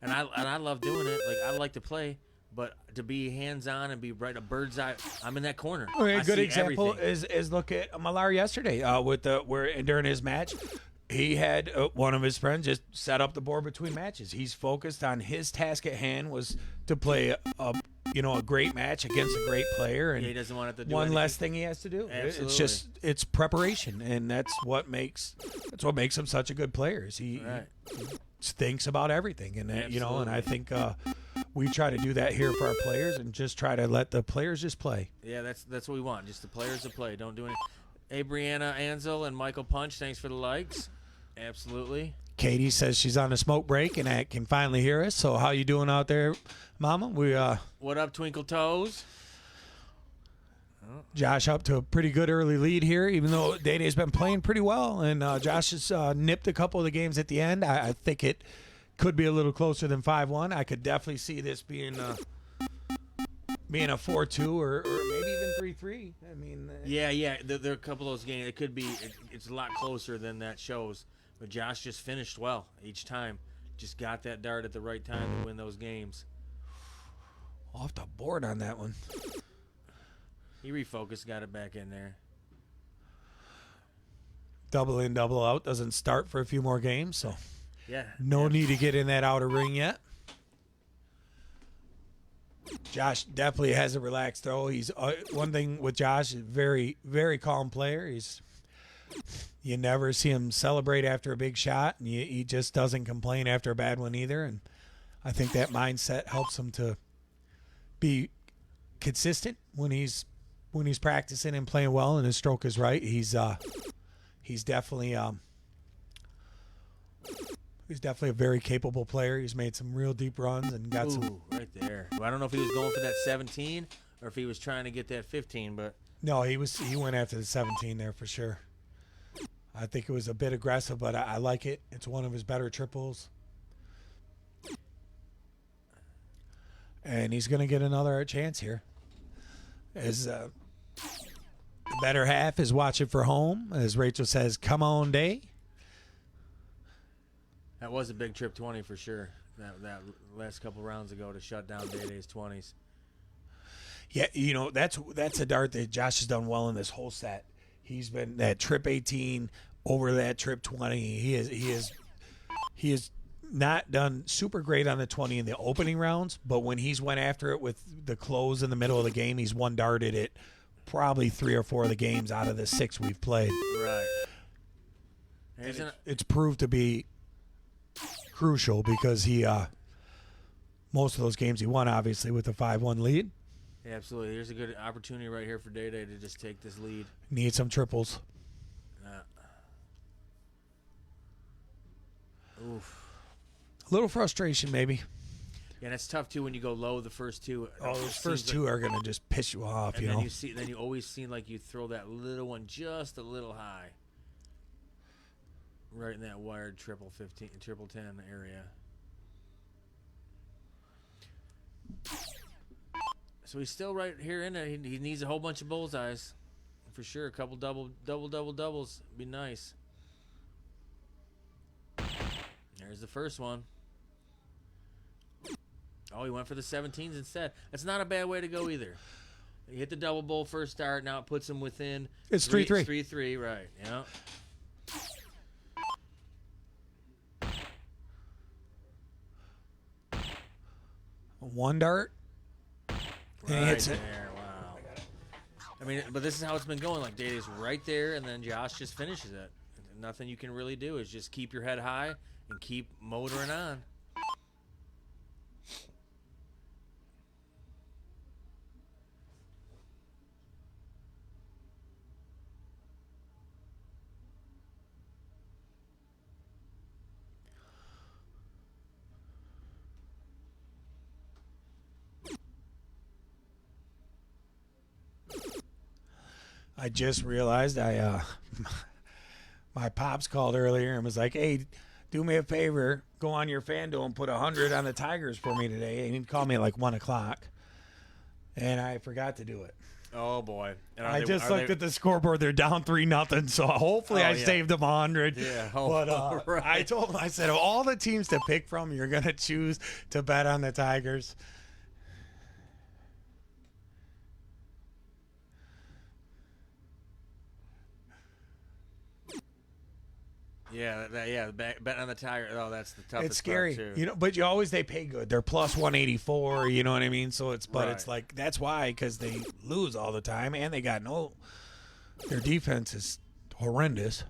[SPEAKER 4] And I love doing it. Like, I like to play. But to be hands-on and be right a bird's eye, I'm in that corner.
[SPEAKER 3] A good example is look at Millar yesterday during his match, he had one of his friends just set up the board between matches. He's focused on his task at hand was to play a great match against a great player, and
[SPEAKER 4] he doesn't want it to do
[SPEAKER 3] one
[SPEAKER 4] anything.
[SPEAKER 3] less thing he has to do.
[SPEAKER 4] Absolutely.
[SPEAKER 3] It's preparation, and that's what makes him such a good player. Is he thinks about everything, and and I think we try to do that here for our players, and just try to let the players just play.
[SPEAKER 4] Yeah, that's what we want. Just the players to play. Don't do any. Hey, Brianna Ansel and Michael Punch, thanks for the likes. Absolutely.
[SPEAKER 3] Katie says she's on a smoke break and can finally hear us. So how you doing out there, Mama?
[SPEAKER 4] What up, Twinkle Toes?
[SPEAKER 3] Josh up to a pretty good early lead here, even though DayDay's been playing pretty well, and Josh has nipped a couple of the games at the end. I think it could be a little closer than 5-1. I could definitely see this being a 4-2 or maybe even 3-3. I mean,
[SPEAKER 4] yeah. There are a couple of those games. It could be. It's a lot closer than that shows. But Josh just finished well each time. Just got that dart at the right time to win those games.
[SPEAKER 3] Off the board on that one.
[SPEAKER 4] He refocused, got it back in there.
[SPEAKER 3] Double in, double out doesn't start for a few more games, so
[SPEAKER 4] yeah,
[SPEAKER 3] no need to get in that outer ring yet. Josh definitely has a relaxed throw. He's one thing with Josh, is very, very calm player. You never see him celebrate after a big shot, and he just doesn't complain after a bad one either. And I think that mindset helps him to be consistent when he's practicing and playing well, and his stroke is right. He's definitely a very capable player. He's made some real deep runs and got some
[SPEAKER 4] right there. Well, I don't know if he was going for that 17 or if he was trying to get that 15, but
[SPEAKER 3] no, he went after the 17 there for sure. I think it was a bit aggressive, but I like it. It's one of his better triples. And he's going to get another chance here. As the better half is watching for home. As Rachel says, come on, Day.
[SPEAKER 4] that was a big trip 20 for sure. That last couple rounds ago to shut down DayDay's 20s.
[SPEAKER 3] Yeah, that's a dart that Josh has done well in this whole set. He's been that trip 18 over that trip 20. He has not done super great on the 20 in the opening rounds, but when he's went after it with the close in the middle of the game, he's one darted it probably 3 or 4 of the games out of the 6 we've played.
[SPEAKER 4] Right.
[SPEAKER 3] It's proved to be crucial because he most of those games he won obviously with a 5-1 lead.
[SPEAKER 4] Absolutely. Here's a good opportunity right here for DayDay to just take this lead.
[SPEAKER 3] Need some triples.
[SPEAKER 4] Oof.
[SPEAKER 3] A little frustration maybe.
[SPEAKER 4] Yeah, and it's tough too when you go low the first two.
[SPEAKER 3] Oh, those first two are gonna just piss you off,
[SPEAKER 4] and then you always seem like you throw that little one just a little high. Right in that wired triple 10 area. So he's still right here in it. He needs a whole bunch of bullseyes. For sure. A couple doubles. Be nice. There's the first one. Oh, he went for the 17s instead. That's not a bad way to go either. He hit the double bowl first start. Now it puts him within.
[SPEAKER 3] It's 3-3.
[SPEAKER 4] 3-3, right. Yeah.
[SPEAKER 3] One dart. And he hits it.
[SPEAKER 4] There, wow. I mean, but this is how it's been going. Like, DayDay's right there, and then Josh just finishes it. Nothing you can really do is just keep your head high and keep motoring on.
[SPEAKER 3] I just realized my pops called earlier and was like, "Hey, do me a favor, go on your FanDuel and put 100 on the Tigers for me today." And he called me at like 1:00, and I forgot to do it.
[SPEAKER 4] Oh boy! And
[SPEAKER 3] I just looked at the scoreboard; they're down 3-0. So hopefully, I saved them 100.
[SPEAKER 4] Yeah,
[SPEAKER 3] but
[SPEAKER 4] right.
[SPEAKER 3] I told him, I said, of all the teams to pick from, you're gonna choose to bet on the Tigers.
[SPEAKER 4] Yeah, betting on the Tiger. Oh, that's the toughest.
[SPEAKER 3] It's scary,
[SPEAKER 4] part too.
[SPEAKER 3] you know. But they pay good. They're plus 184. You know what I mean? So it's
[SPEAKER 4] Right.
[SPEAKER 3] it's like that's why, because they lose all the time and they got their defense is horrendous.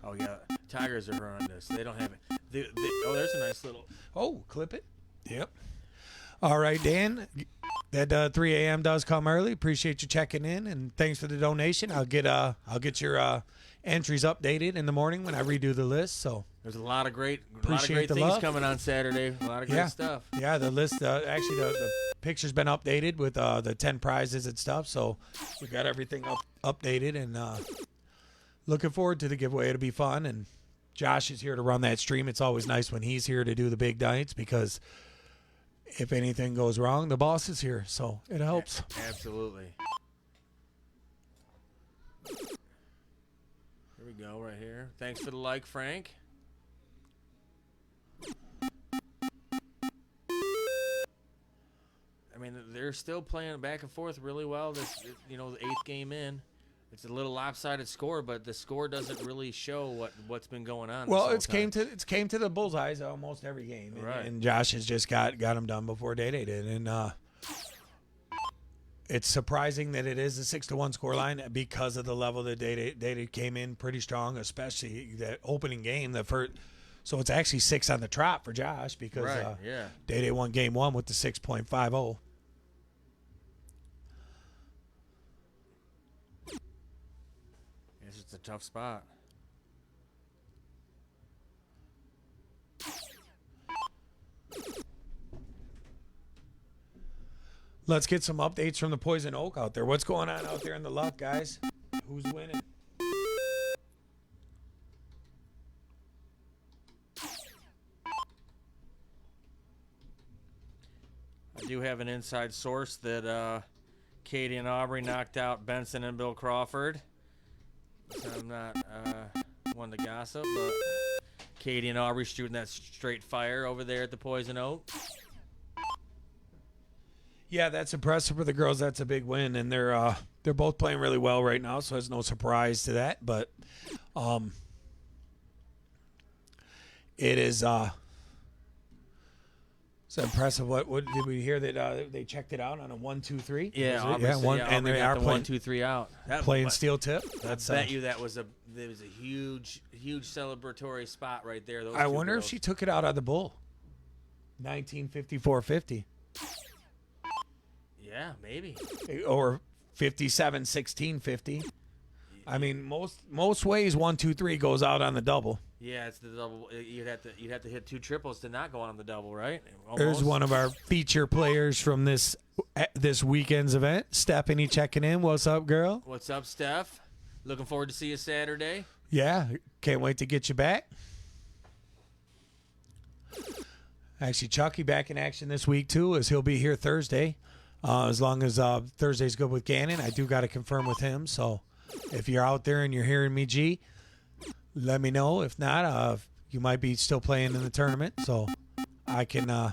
[SPEAKER 4] Oh yeah, Tigers are horrendous. They don't have it. Oh, there's a nice little.
[SPEAKER 3] Oh, clip it. Yep. All right, Dan. That 3 a.m. does come early. Appreciate you checking in, and thanks for the donation. I'll get your entries updated in the morning when I redo the list. So
[SPEAKER 4] There's a lot of great
[SPEAKER 3] Appreciate the
[SPEAKER 4] things
[SPEAKER 3] love.
[SPEAKER 4] coming on Saturday. A lot of great stuff.
[SPEAKER 3] Yeah, the list. Actually, the picture's been updated with the 10 prizes and stuff. So we got everything updated, and looking forward to the giveaway. It'll be fun, and Josh is here to run that stream. It's always nice when he's here to do the big nights, because if anything goes wrong, the boss is here, so it helps.
[SPEAKER 4] Absolutely. Here we go, right here. Thanks for the like, Frank. I mean, they're still playing back and forth really well. The 8th game in. It's a little lopsided score, but the score doesn't really show what's been going on.
[SPEAKER 3] Well, it's came to the bullseyes almost every game,
[SPEAKER 4] Right.
[SPEAKER 3] and Josh has just got them done before DayDay did, and it's surprising that it is a 6-1 scoreline because of the level that DayDay came in pretty strong, especially that opening game. So it's actually 6 on the trot for Josh, because DayDay won game 1 with the 6.50.
[SPEAKER 4] It's a tough spot.
[SPEAKER 3] Let's get some updates from the Poison Oak out there. What's going on out there in the luck, guys? Who's winning?
[SPEAKER 4] I do have an inside source that Katie and Aubrey knocked out Benson and Bill Crawford. So I'm not one to gossip, but Katie and Aubrey shooting that straight fire over there at the Poison Oak.
[SPEAKER 3] Yeah, that's impressive for the girls. That's a big win, and they're both playing really well right now, so it's no surprise to that. But it is it's impressive. What did we hear that they checked it out on a 1-2-3?
[SPEAKER 4] Yeah,
[SPEAKER 3] Aubrey
[SPEAKER 4] and they are playing 1-2-3 out.
[SPEAKER 3] Playing steel tip. That's
[SPEAKER 4] I bet you there was a huge celebratory spot right there.
[SPEAKER 3] I wonder if she took it out on the bull. 1954-50.
[SPEAKER 4] Yeah, maybe.
[SPEAKER 3] Or 57-16-50. I mean, most ways 1-2-3 goes out on the double.
[SPEAKER 4] Yeah, it's the double. You'd have to hit 2 triples to not go on the double, right? Almost.
[SPEAKER 3] There's one of our feature players from this weekend's event, Stephanie, checking in. What's up, girl?
[SPEAKER 4] What's up, Steph? Looking forward to see you Saturday.
[SPEAKER 3] Yeah, can't wait to get you back. Actually, Chucky back in action this week, too, as he'll be here Thursday. As long as Thursday's good with Gannon. I do got to confirm with him. So if you're out there and you're hearing me, G, let me know. If not, you might be still playing in the tournament. So I can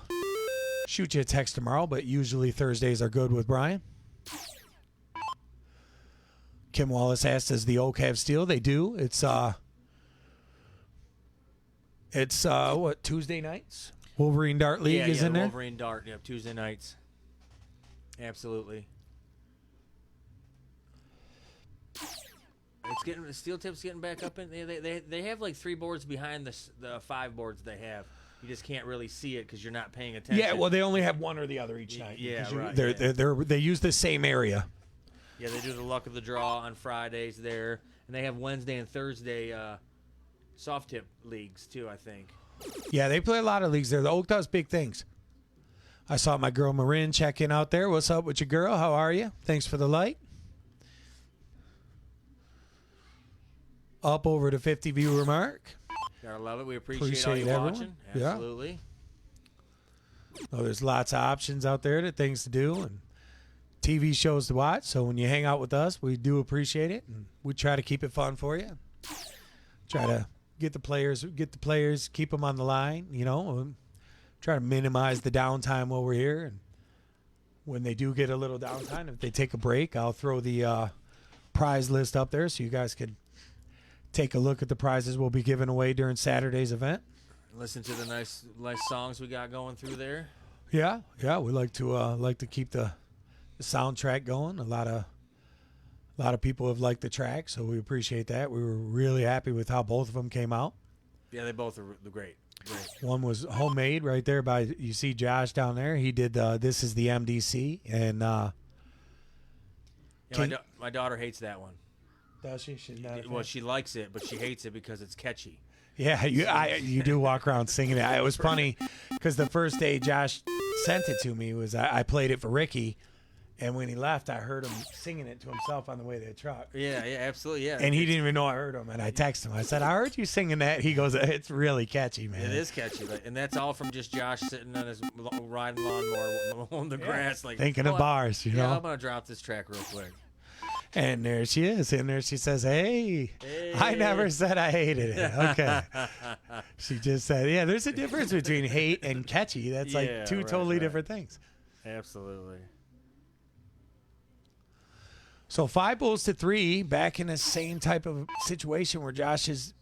[SPEAKER 3] shoot you a text tomorrow, but usually Thursdays are good with Brian. Kim Wallace asked, does the Oak have steel? They do. It's what, Tuesday nights? Wolverine Dart League is in there?
[SPEAKER 4] Wolverine Dart, yep, Tuesday nights. Absolutely. It's getting, the steel tip's getting back up in. They have like 3 boards behind the 5 boards they have. You just can't really see it because you're not paying attention.
[SPEAKER 3] Yeah, well, they only have one or the other each night.
[SPEAKER 4] Yeah, right.
[SPEAKER 3] They use the same area.
[SPEAKER 4] Yeah, they do the luck of the draw on Fridays there, and they have Wednesday and Thursday soft tip leagues too, I think.
[SPEAKER 3] Yeah, they play a lot of leagues there. The Oak does big things. I saw my girl Marin check in out there. What's up with your girl? How are you? Thanks for the like. Up over the 50 viewer mark.
[SPEAKER 4] Gotta love it. We appreciate all you
[SPEAKER 3] everyone.
[SPEAKER 4] watching.
[SPEAKER 3] Yeah.
[SPEAKER 4] Absolutely.
[SPEAKER 3] Oh, there's lots of options out there, things to do, and TV shows to watch. So when you hang out with us, we do appreciate it, and we try to keep it fun for you. Try to get the players, keep them on the line. Try to minimize the downtime while we're here, and when they do get a little downtime, if they take a break, I'll throw the prize list up there so you guys could take a look at the prizes we'll be giving away during Saturday's event.
[SPEAKER 4] Listen to the nice songs we got going through there.
[SPEAKER 3] Yeah, we like to keep the soundtrack going. A lot of people have liked the track, so we appreciate that. We were really happy with how both of them came out.
[SPEAKER 4] Yeah, they both are great.
[SPEAKER 3] One was homemade right there by, you see Josh down there. He did This Is the MDC, and
[SPEAKER 4] my daughter hates that one.
[SPEAKER 3] does she? She's not a fan.
[SPEAKER 4] Well, she likes it, but she hates it because it's catchy.
[SPEAKER 3] Yeah, you do walk around singing it. It was funny because the first day Josh sent it to me was I played it for Ricky, and when he left, I heard him singing it to himself on the way to the truck.
[SPEAKER 4] Yeah, absolutely, yeah.
[SPEAKER 3] And he didn't even know I heard him, and I texted him. I said, I heard you singing that. He goes, it's really catchy, man.
[SPEAKER 4] It is catchy, and that's all from just Josh sitting on his riding lawnmower on the grass, like
[SPEAKER 3] thinking of bars,
[SPEAKER 4] Yeah, I'm gonna drop this track real quick.
[SPEAKER 3] And there she is. And there she says, hey, I never said I hated it. Okay. She just said, yeah, there's a difference between hate and catchy. That's like two totally different things.
[SPEAKER 4] Absolutely.
[SPEAKER 3] So 5 bulls to 3, back in the same type of situation where Josh is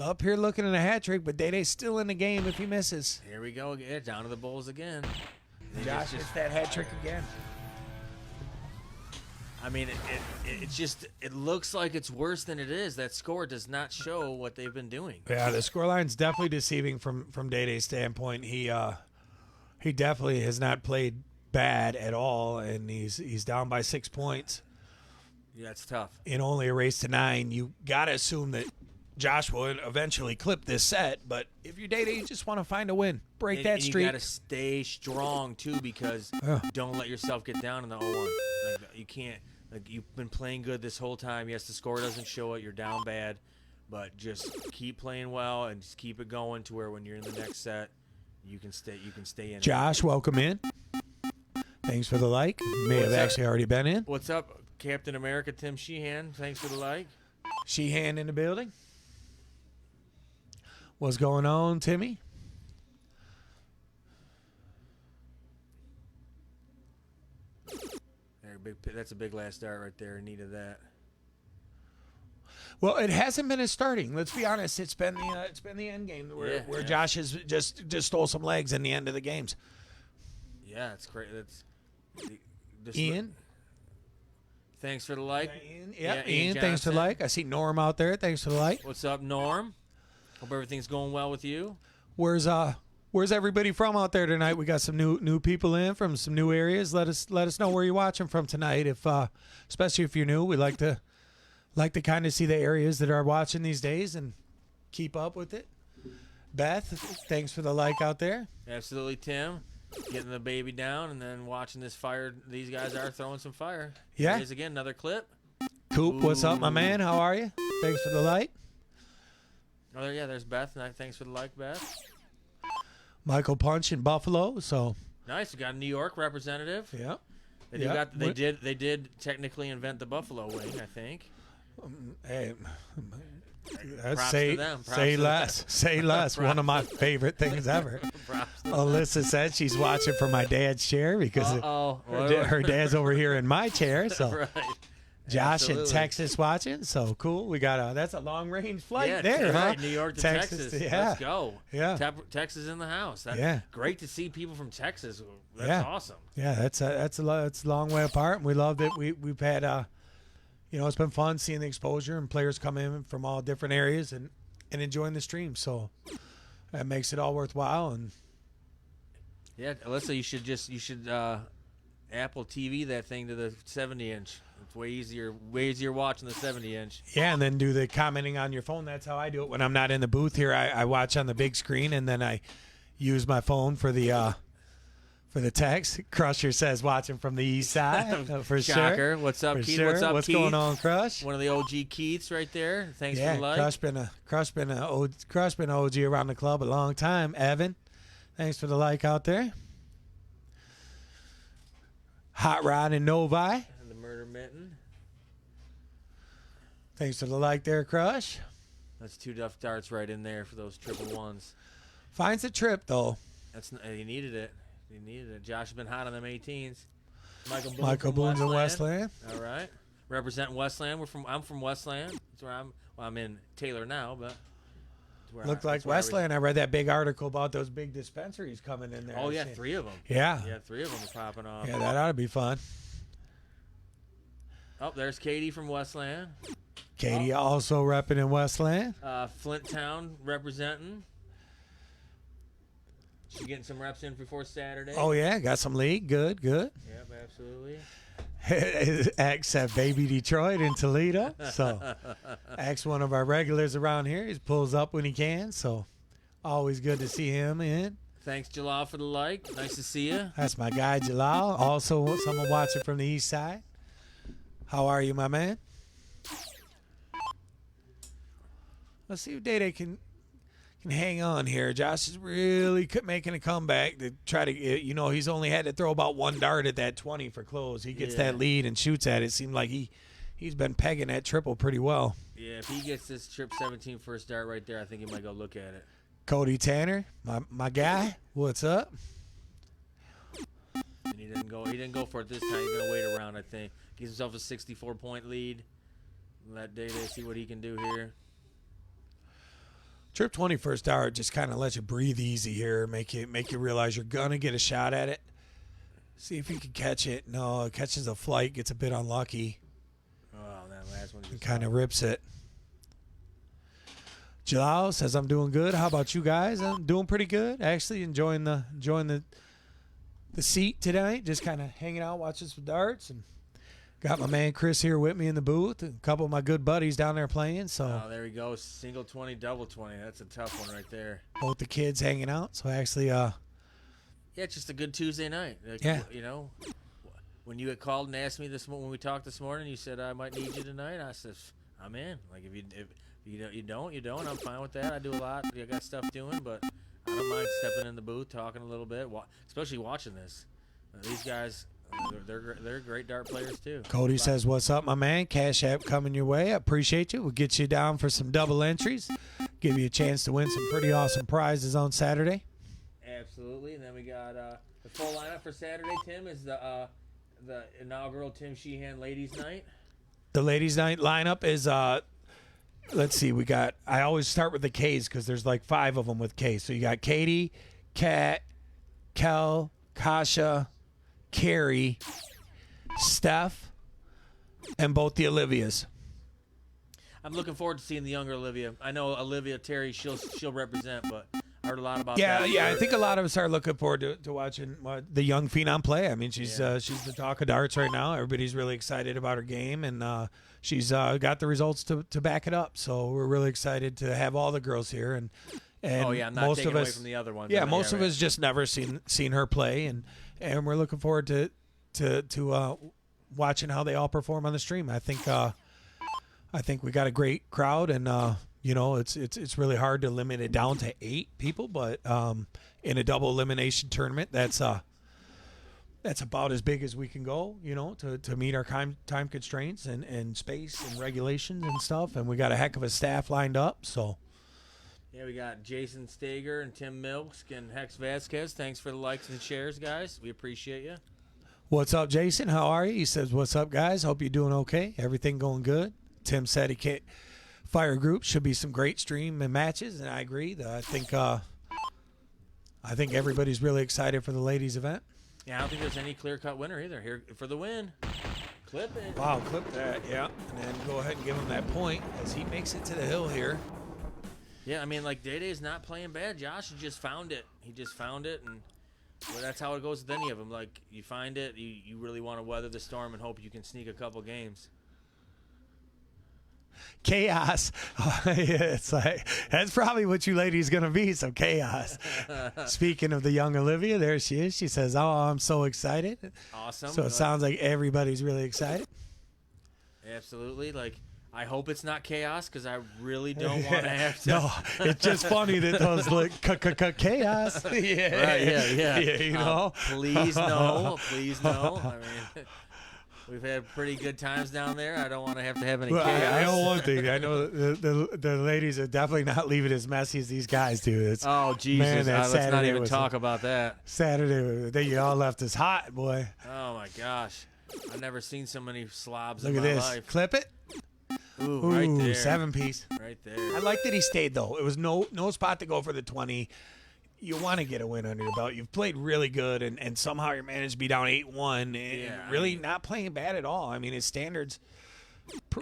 [SPEAKER 3] up here looking at a hat trick, but DayDay's still in the game if he misses.
[SPEAKER 4] Here we go again. Down to the bulls again.
[SPEAKER 3] Josh hits that hat trick again.
[SPEAKER 4] I mean, it looks like it's worse than it is. That score does not show what they've been doing.
[SPEAKER 3] Yeah, the scoreline's definitely deceiving from DayDay's standpoint. He definitely has not played bad at all, and he's down by 6 points.
[SPEAKER 4] Yeah, it's tough.
[SPEAKER 3] In only a race to 9, you got to assume that Josh will eventually clip this set. But if you're DayDay, you just want to find a win. Break that streak.
[SPEAKER 4] You got to stay strong, too, because don't let yourself get down in the 0-1. Like, you can't. Like, you've been playing good this whole time. Yes, the score doesn't show it. You're down bad. But just keep playing well and just keep it going to where when you're in the next set, you can stay in.
[SPEAKER 3] Josh, welcome in. Thanks for the like. May have actually already been in.
[SPEAKER 4] What's up, Captain America Tim Sheehan? Thanks for the like.
[SPEAKER 3] Sheehan in the building. What's going on, Timmy?
[SPEAKER 4] That's a big last start right there. Needed that.
[SPEAKER 3] Well, it hasn't been his starting. Let's be honest. It's been the end game where Josh has just stole some legs in the end of the games.
[SPEAKER 4] Yeah, it's great. That's
[SPEAKER 3] Ian.
[SPEAKER 4] Thanks for the like.
[SPEAKER 3] Ian, thanks for the like. I see Norm out there. Thanks for the like.
[SPEAKER 4] What's up, Norm? Hope everything's going well with you.
[SPEAKER 3] Where's everybody from out there tonight? We got some new people in from some new areas. Let us know where you're watching from tonight. If especially if you're new, we like to kind of see the areas that are watching these days and keep up with it. Beth, thanks for the like out there.
[SPEAKER 4] Absolutely, Tim. Getting the baby down and then watching this fire. These guys are throwing some fire.
[SPEAKER 3] Yeah.
[SPEAKER 4] Here's again another clip.
[SPEAKER 3] Coop, what's up, my man? How are you? Thanks for the like.
[SPEAKER 4] Oh, yeah, there's Beth. Thanks for the like, Beth.
[SPEAKER 3] Michael Punch in Buffalo. So
[SPEAKER 4] Nice. We got a New York representative.
[SPEAKER 3] yeah.
[SPEAKER 4] They did technically invent the buffalo wing, I think.
[SPEAKER 3] Hey,
[SPEAKER 4] Props to them. Props
[SPEAKER 3] say
[SPEAKER 4] to
[SPEAKER 3] less.
[SPEAKER 4] them.
[SPEAKER 3] Say less. One of my favorite things ever.
[SPEAKER 4] Props to
[SPEAKER 3] Alyssa said she's watching from my dad's chair because her dad's over here in my chair. So
[SPEAKER 4] Right.
[SPEAKER 3] Josh
[SPEAKER 4] Absolutely.
[SPEAKER 3] in Texas watching. So cool. We got that's a long range flight
[SPEAKER 4] Yeah,
[SPEAKER 3] there,
[SPEAKER 4] right.
[SPEAKER 3] huh?
[SPEAKER 4] New York to Texas.
[SPEAKER 3] Yeah.
[SPEAKER 4] Let's go.
[SPEAKER 3] Yeah.
[SPEAKER 4] Texas in the house.
[SPEAKER 3] Yeah.
[SPEAKER 4] Great to see people from Texas. That's
[SPEAKER 3] Yeah.
[SPEAKER 4] awesome.
[SPEAKER 3] Yeah, that's a long way apart, and we loved it. We've had it's been fun seeing the exposure and players come in from all different areas and enjoying the stream. So that makes it all worthwhile. And
[SPEAKER 4] Yeah, Alyssa, you should Apple TV that thing to the 70-inch. It's way easier watching the 70-inch.
[SPEAKER 3] yeah, and then do the commenting on your phone. That's how I do it when I'm not in the booth here. I watch on the big screen, and then I use my phone for the text. Crusher says watching from the east side for
[SPEAKER 4] Shocker.
[SPEAKER 3] sure.
[SPEAKER 4] What's up,
[SPEAKER 3] For
[SPEAKER 4] Keith?
[SPEAKER 3] sure.
[SPEAKER 4] What's up,
[SPEAKER 3] What's
[SPEAKER 4] Keith?
[SPEAKER 3] going on, Crush?
[SPEAKER 4] One of the OG Keiths right there. Thanks
[SPEAKER 3] Yeah,
[SPEAKER 4] for the like.
[SPEAKER 3] Crush been a OG around the club a long time. Evan, thanks for the like out there. Hot Rod and Novi,
[SPEAKER 4] And the murder mitten.
[SPEAKER 3] thanks for the like there, Crush.
[SPEAKER 4] That's 2 duff darts right in there for those triple ones.
[SPEAKER 3] Finds a trip though.
[SPEAKER 4] You needed it. You needed it. Josh has been hot on them 18s. Michael Boone
[SPEAKER 3] Michael
[SPEAKER 4] from
[SPEAKER 3] Boone's in
[SPEAKER 4] Westland.
[SPEAKER 3] Westland.
[SPEAKER 4] All right. Representing Westland. I'm from Westland. That's where I'm in Taylor now, but that's where
[SPEAKER 3] Looked like
[SPEAKER 4] that's where I was-
[SPEAKER 3] Westland. I read that big article about those big dispensaries coming in there.
[SPEAKER 4] Oh
[SPEAKER 3] I
[SPEAKER 4] yeah,
[SPEAKER 3] seen.
[SPEAKER 4] 3 of them.
[SPEAKER 3] Yeah.
[SPEAKER 4] Yeah, 3 of them are popping off.
[SPEAKER 3] Yeah, that ought to be fun.
[SPEAKER 4] Oh, there's Katie from Westland.
[SPEAKER 3] Katie also repping in Westland.
[SPEAKER 4] Flint Town representing. She getting some reps in before Saturday.
[SPEAKER 3] Oh yeah, got some league. Good.
[SPEAKER 4] Yep, absolutely.
[SPEAKER 3] X at Baby Detroit in Toledo. So X, one of our regulars around here, he pulls up when he can. So always good to see him in.
[SPEAKER 4] Thanks, Jalal, for the like. Nice to see you.
[SPEAKER 3] That's my guy Jalal. Also someone watching from the east side. How are you, my man? Let's see if DayDay can hang on here. Josh is really making a comeback to try to get, he's only had to throw about 1 dart at that 20 for close. He gets that lead and shoots at it. It seemed like he's been pegging that triple pretty well.
[SPEAKER 4] Yeah, if he gets this trip 17 first dart right there, I think he might go look at it.
[SPEAKER 3] Cody Tanner, my guy, what's up?
[SPEAKER 4] And he didn't go for it this time. He's gonna wait around, I think. Gives himself a 64-point lead. Let DayDay see what he can do here.
[SPEAKER 3] Trip 20 first dart just kind of lets you breathe easy here, make you realize you're gonna get a shot at it. See if you can catch it. No, it catches a flight, gets a bit unlucky,
[SPEAKER 4] Oh, that last one
[SPEAKER 3] and
[SPEAKER 4] just
[SPEAKER 3] kind of rips it. Jalal says I'm doing good. How about you guys? I'm doing pretty good. Actually enjoying the seat tonight. Just kind of hanging out, watching some darts, and got my man Chris here with me in the booth. And a couple of my good buddies down there playing. So
[SPEAKER 4] Oh, there we go. Single 20, double 20. That's a tough one right there.
[SPEAKER 3] both the kids hanging out. So actually,
[SPEAKER 4] Yeah, it's just a good Tuesday night. Like,
[SPEAKER 3] Yeah.
[SPEAKER 4] When you had called and asked me when we talked this morning, you said I might need you tonight. I said I'm in. Like if you don't. I'm fine with that. I do a lot. I got stuff doing, but I don't mind stepping in the booth, talking a little bit, especially watching this. These guys, they're great dart players too.
[SPEAKER 3] Cody says, "What's up, my man? Cash App coming your way. I appreciate you. We'll get you down for some double entries, give you a chance to win some pretty awesome prizes on Saturday."
[SPEAKER 4] Absolutely. And then we got the full lineup for Saturday. Tim is the inaugural Tim Sheehan Ladies Night.
[SPEAKER 3] The ladies' night lineup is let's see. We got. I always start with the K's because there's like 5 of them with K's. So you got Katie, Kat, Kel, Kasha, Carrie, Steph, and both the Olivias.
[SPEAKER 4] I'm looking forward to seeing the younger Olivia. I know Olivia Terry, she'll represent, but I heard a lot about
[SPEAKER 3] Yeah,
[SPEAKER 4] that.
[SPEAKER 3] yeah. I think a lot of us are looking forward to watching the young phenom play. I mean, she's the talk of darts right now. Everybody's really excited about her game, and she's got the results to back it up. So we're really excited to have all the girls here, and
[SPEAKER 4] Oh yeah, not
[SPEAKER 3] most
[SPEAKER 4] taking
[SPEAKER 3] of
[SPEAKER 4] away
[SPEAKER 3] us,
[SPEAKER 4] from the other ones.
[SPEAKER 3] yeah, most of us just never seen her play, and we're looking forward to watching how they all perform on the stream. I think we got a great crowd, and it's really hard to limit it down to 8 people, but in a double elimination tournament. That's about as big as we can go, to meet our time constraints and space and regulations and stuff. And we got a heck of a staff lined up. So,
[SPEAKER 4] yeah, we got Jason Stager and Tim Milsk and Hex Vasquez. Thanks for the likes and shares, guys. We appreciate you.
[SPEAKER 3] What's up, Jason? How are you? He says, what's up, guys? Hope you're doing okay. Everything going good. Tim said he can't. Fire group should be some great stream and matches, and I agree. I think everybody's really excited for the ladies' event.
[SPEAKER 4] Yeah, I don't think there's any clear-cut winner either. Here for the win. Clip it.
[SPEAKER 3] Wow, clip that, yeah. And then go ahead and give him that point as he makes it to the hill here.
[SPEAKER 4] Yeah, I mean, like, DayDay's not playing bad. Josh just found it. He just found it, and well, that's how it goes with any of them. Like, you find it, you really want to weather the storm and hope you can sneak a couple games.
[SPEAKER 3] Chaos. Yeah, it's like, that's probably what you ladies going to be, some chaos. Speaking of the young Olivia, there she is. She says, oh, I'm so excited.
[SPEAKER 4] Awesome.
[SPEAKER 3] So it sounds like everybody's really excited.
[SPEAKER 4] Absolutely. Like, I hope it's not chaos because I really don't want to have to.
[SPEAKER 3] No, it's just funny that those look chaos. Yeah.
[SPEAKER 4] Right, yeah.
[SPEAKER 3] You know?
[SPEAKER 4] Please no. Please no. I mean, we've had pretty good times down there. I don't want to have any
[SPEAKER 3] Well,
[SPEAKER 4] chaos.
[SPEAKER 3] I know one thing. I know the ladies are definitely not leaving as messy as these guys do. It's,
[SPEAKER 4] oh, Jesus.
[SPEAKER 3] Man, that
[SPEAKER 4] Let's not
[SPEAKER 3] Saturday
[SPEAKER 4] even
[SPEAKER 3] was
[SPEAKER 4] talk about that.
[SPEAKER 3] Saturday, they all left us hot, boy.
[SPEAKER 4] Oh, my gosh. I've never seen so many slobs
[SPEAKER 3] Look
[SPEAKER 4] in
[SPEAKER 3] at
[SPEAKER 4] my
[SPEAKER 3] this.
[SPEAKER 4] life.
[SPEAKER 3] Clip it.
[SPEAKER 4] Ooh, right there.
[SPEAKER 3] 7-piece.
[SPEAKER 4] Right there.
[SPEAKER 3] I like that he stayed, though. It was no spot to go for the 20. You want to get a win under your belt. You've played really good, and somehow you managed to be down 8-1 and really not playing bad at all. I mean, his standards.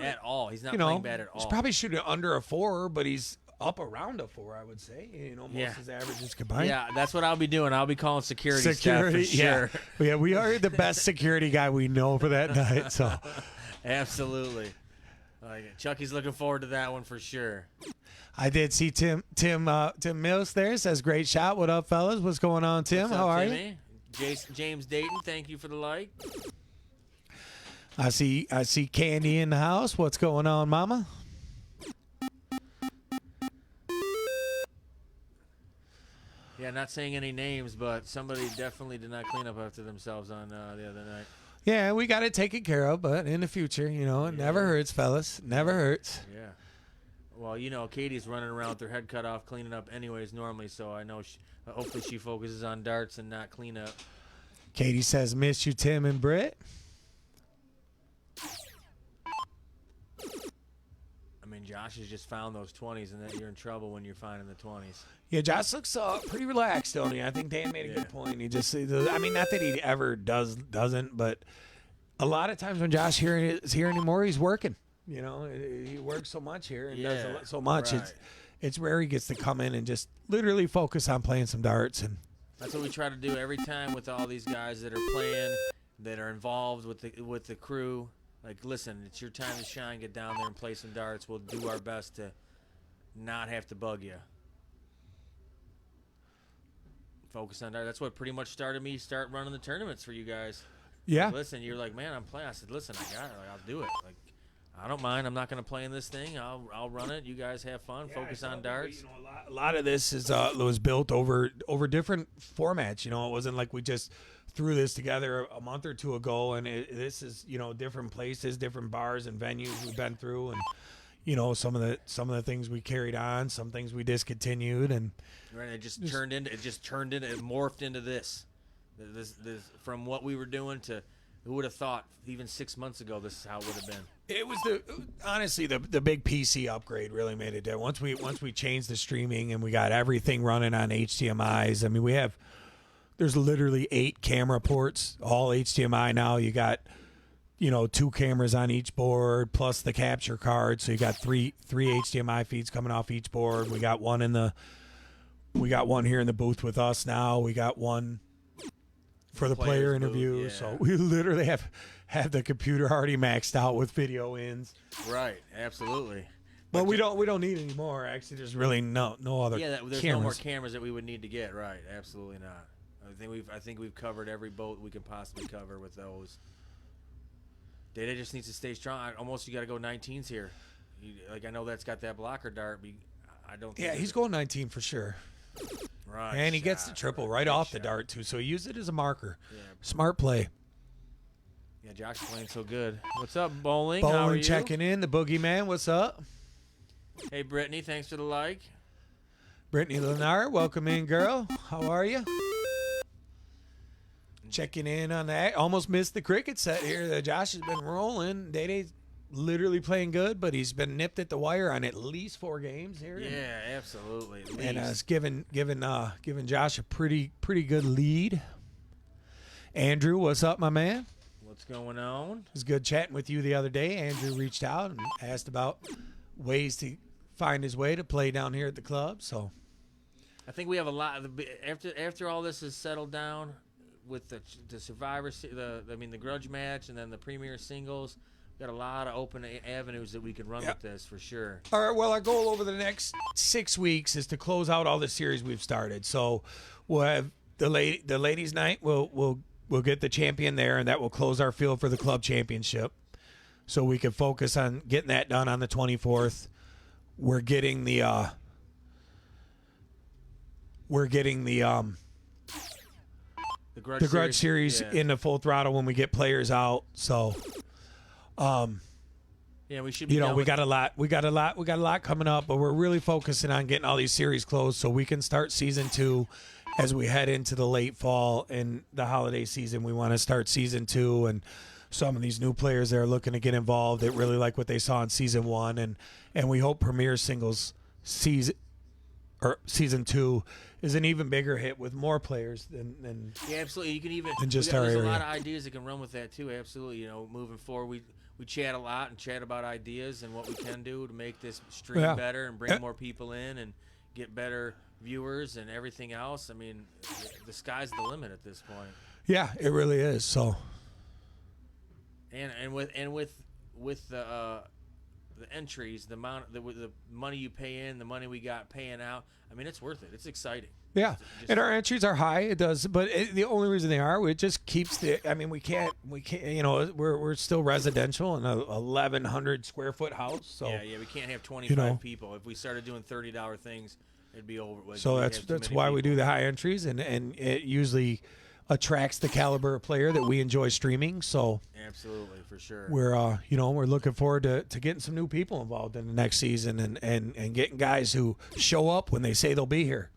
[SPEAKER 4] At all. He's not playing bad at all.
[SPEAKER 3] He's probably shooting under a 4, but he's up around a 4, I would say. Most his averages combined.
[SPEAKER 4] Yeah, that's what I'll be doing. I'll be calling security staff for sure.
[SPEAKER 3] Yeah, we are the best security guy we know for that night. So,
[SPEAKER 4] absolutely. Like, Chucky's looking forward to that one for sure.
[SPEAKER 3] I did see Tim Mills there. Says great shot. What up, fellas? What's going on, Tim?
[SPEAKER 4] What's up,
[SPEAKER 3] How are
[SPEAKER 4] Timmy? you? James Dayton, thank you for the like.
[SPEAKER 3] I see Candy in the house. What's going on, Mama?
[SPEAKER 4] Yeah, not saying any names, but somebody definitely did not clean up after themselves on the other night.
[SPEAKER 3] Yeah, we got it taken care of, but in the future, it never hurts, fellas. Never hurts.
[SPEAKER 4] Yeah. Well, Katie's running around with her head cut off, cleaning up anyways normally, so I know hopefully she focuses on darts and not cleanup.
[SPEAKER 3] Katie says, miss you, Tim and Britt.
[SPEAKER 4] I mean, Josh has just found those 20s, and that you're in trouble when you're finding the 20s.
[SPEAKER 3] Yeah, Josh looks pretty relaxed, don't he? I think Dan made a good point. He just, not that he ever doesn't, but a lot of times when Josh is here anymore, he's working. He works so much here and does so much.
[SPEAKER 4] Right.
[SPEAKER 3] It's rare he gets to come in and just literally focus on playing some darts. And
[SPEAKER 4] that's what we try to do every time with all these guys that are playing, that are involved with the crew. Like, listen, it's your time to shine. Get down there and play some darts. We'll do our best to not have to bug you. Focus on darts. That's what pretty much started me start running the tournaments for you guys.
[SPEAKER 3] yeah,
[SPEAKER 4] Like, listen, you're like, man, I'm playing. I said, listen, I got it. Like, I'll do it. Like, I don't mind. I'm not going to play in this thing. I'll run it. You guys have fun. Focus on darts.
[SPEAKER 3] a lot of this was built over different formats. It wasn't like we just threw this together a month or two ago, and this is different places, different bars and venues we've been through, and some of the things we carried on, some things we discontinued, and
[SPEAKER 4] Right, it morphed into this. This from what we were doing to who would have thought even 6 months ago this is how it would have been.
[SPEAKER 3] it was honestly the big PC upgrade really made it there. Once we changed the streaming and we got everything running on HDMI's. I mean, there's literally 8 camera ports, all HDMI now. You got 2 cameras on each board plus the capture card, so you got three HDMI feeds coming off each board. We got one here in the booth with us now. We got one for the player interview.
[SPEAKER 4] Booth, yeah.
[SPEAKER 3] So we literally have the computer already maxed out with video ins.
[SPEAKER 4] Right, absolutely.
[SPEAKER 3] But we don't need any more. Actually, there's really no other.
[SPEAKER 4] Yeah, there's
[SPEAKER 3] cameras.
[SPEAKER 4] no more cameras that we would need to get. Right, absolutely not. I think we've covered every boat we can possibly cover with those. DayDay just needs to stay strong. You got to go 19s here. I know that's got that blocker dart. But I don't.
[SPEAKER 3] Yeah, he's going 19 for sure.
[SPEAKER 4] Right.
[SPEAKER 3] And he gets the triple right off the dart, too. So he used it as a marker. Smart play.
[SPEAKER 4] Yeah, Josh is playing so good. What's up, Bowling? How are
[SPEAKER 3] Bowling
[SPEAKER 4] you?
[SPEAKER 3] checking in. The boogeyman, what's up?
[SPEAKER 4] Hey, Brittany, thanks for the like.
[SPEAKER 3] Brittany Lennar, welcome in, girl. How are you? Checking in on that. Almost missed the cricket set here. Josh has been rolling. DayDay's literally playing good, but he's been nipped at the wire on at least 4 games here.
[SPEAKER 4] Yeah, absolutely. At
[SPEAKER 3] And
[SPEAKER 4] least.
[SPEAKER 3] it's giving Josh a pretty good lead. Andrew, what's up, my man?
[SPEAKER 4] What's going on?
[SPEAKER 3] It was good chatting with you the other day. Andrew reached out and asked about ways to find his way to play down here at the club. So
[SPEAKER 4] I think we have a lot. After all this is settled down with the Survivor, the Grudge match, and then the Premier Singles, we got a lot of open avenues that we can run with this for sure.
[SPEAKER 3] all right, well, our goal over the next 6 weeks is to close out all the series we've started. So we'll have the ladies' night. We'll get the champion there, and that will close our field for the club championship. So we can focus on getting that done on the 24th. We're getting the Grudge series
[SPEAKER 4] yeah.
[SPEAKER 3] into full throttle when we get players out. So
[SPEAKER 4] Yeah, we should be.
[SPEAKER 3] we got a lot coming up, but we're really focusing on getting all these series closed so we can start season 2 as we head into the late fall and the holiday season. We want to start season 2, and some of these new players that are looking to get involved, they really like what they saw in season 1, and we hope Premier Singles season 2 is an even bigger hit with more players than
[SPEAKER 4] Yeah, absolutely. You can even
[SPEAKER 3] than just
[SPEAKER 4] there's
[SPEAKER 3] our
[SPEAKER 4] a lot
[SPEAKER 3] area.
[SPEAKER 4] of ideas that can run with that too. Absolutely. Moving forward, we chat a lot and chat about ideas and what we can do to make this stream
[SPEAKER 3] Yeah.
[SPEAKER 4] better and bring more people in and get better viewers and everything else. I mean, the sky's the limit at this point.
[SPEAKER 3] Yeah, it really is. So
[SPEAKER 4] And with the entries, the amount the money you pay in, the money we got paying out. I mean, it's worth it. It's exciting.
[SPEAKER 3] yeah,
[SPEAKER 4] Just-
[SPEAKER 3] and our entries are high. It does, but the only reason they are, it just keeps the. I mean, we can't. We're still residential in a 1,100 square foot house. So
[SPEAKER 4] yeah, we can't have 25
[SPEAKER 3] know.
[SPEAKER 4] people. If we started doing $30 things, it'd be over. Like,
[SPEAKER 3] So
[SPEAKER 4] we'd
[SPEAKER 3] that's
[SPEAKER 4] have too many
[SPEAKER 3] why we
[SPEAKER 4] people.
[SPEAKER 3] do the high entries, and it usually attracts the caliber of player that we enjoy streaming. So
[SPEAKER 4] Absolutely, for sure.
[SPEAKER 3] we're we're looking forward to getting some new people involved in the next season, and getting guys who show up when they say they'll be here.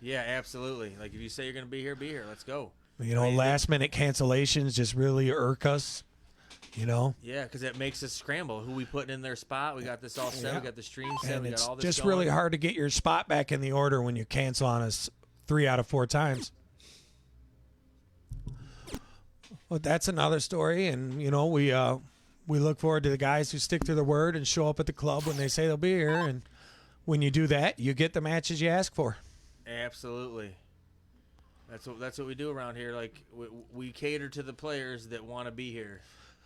[SPEAKER 4] Yeah, absolutely. Like if you say you're going to be here, be here. Let's go.
[SPEAKER 3] Last minute cancellations just really irk us.
[SPEAKER 4] Yeah, because it makes us scramble. Who we putting in their spot? We got this all set.
[SPEAKER 3] Yeah.
[SPEAKER 4] We got the stream set.
[SPEAKER 3] And
[SPEAKER 4] We
[SPEAKER 3] it's
[SPEAKER 4] got all this
[SPEAKER 3] just
[SPEAKER 4] going.
[SPEAKER 3] really hard to get your spot back in the order when you cancel on us 3 out of 4 times. But that's another story, and we look forward to the guys who stick to their word and show up at the club when they say they'll be here. And when you do that, you get the matches you ask for.
[SPEAKER 4] Absolutely. That's what we do around here. Like we cater to the players that want to be here.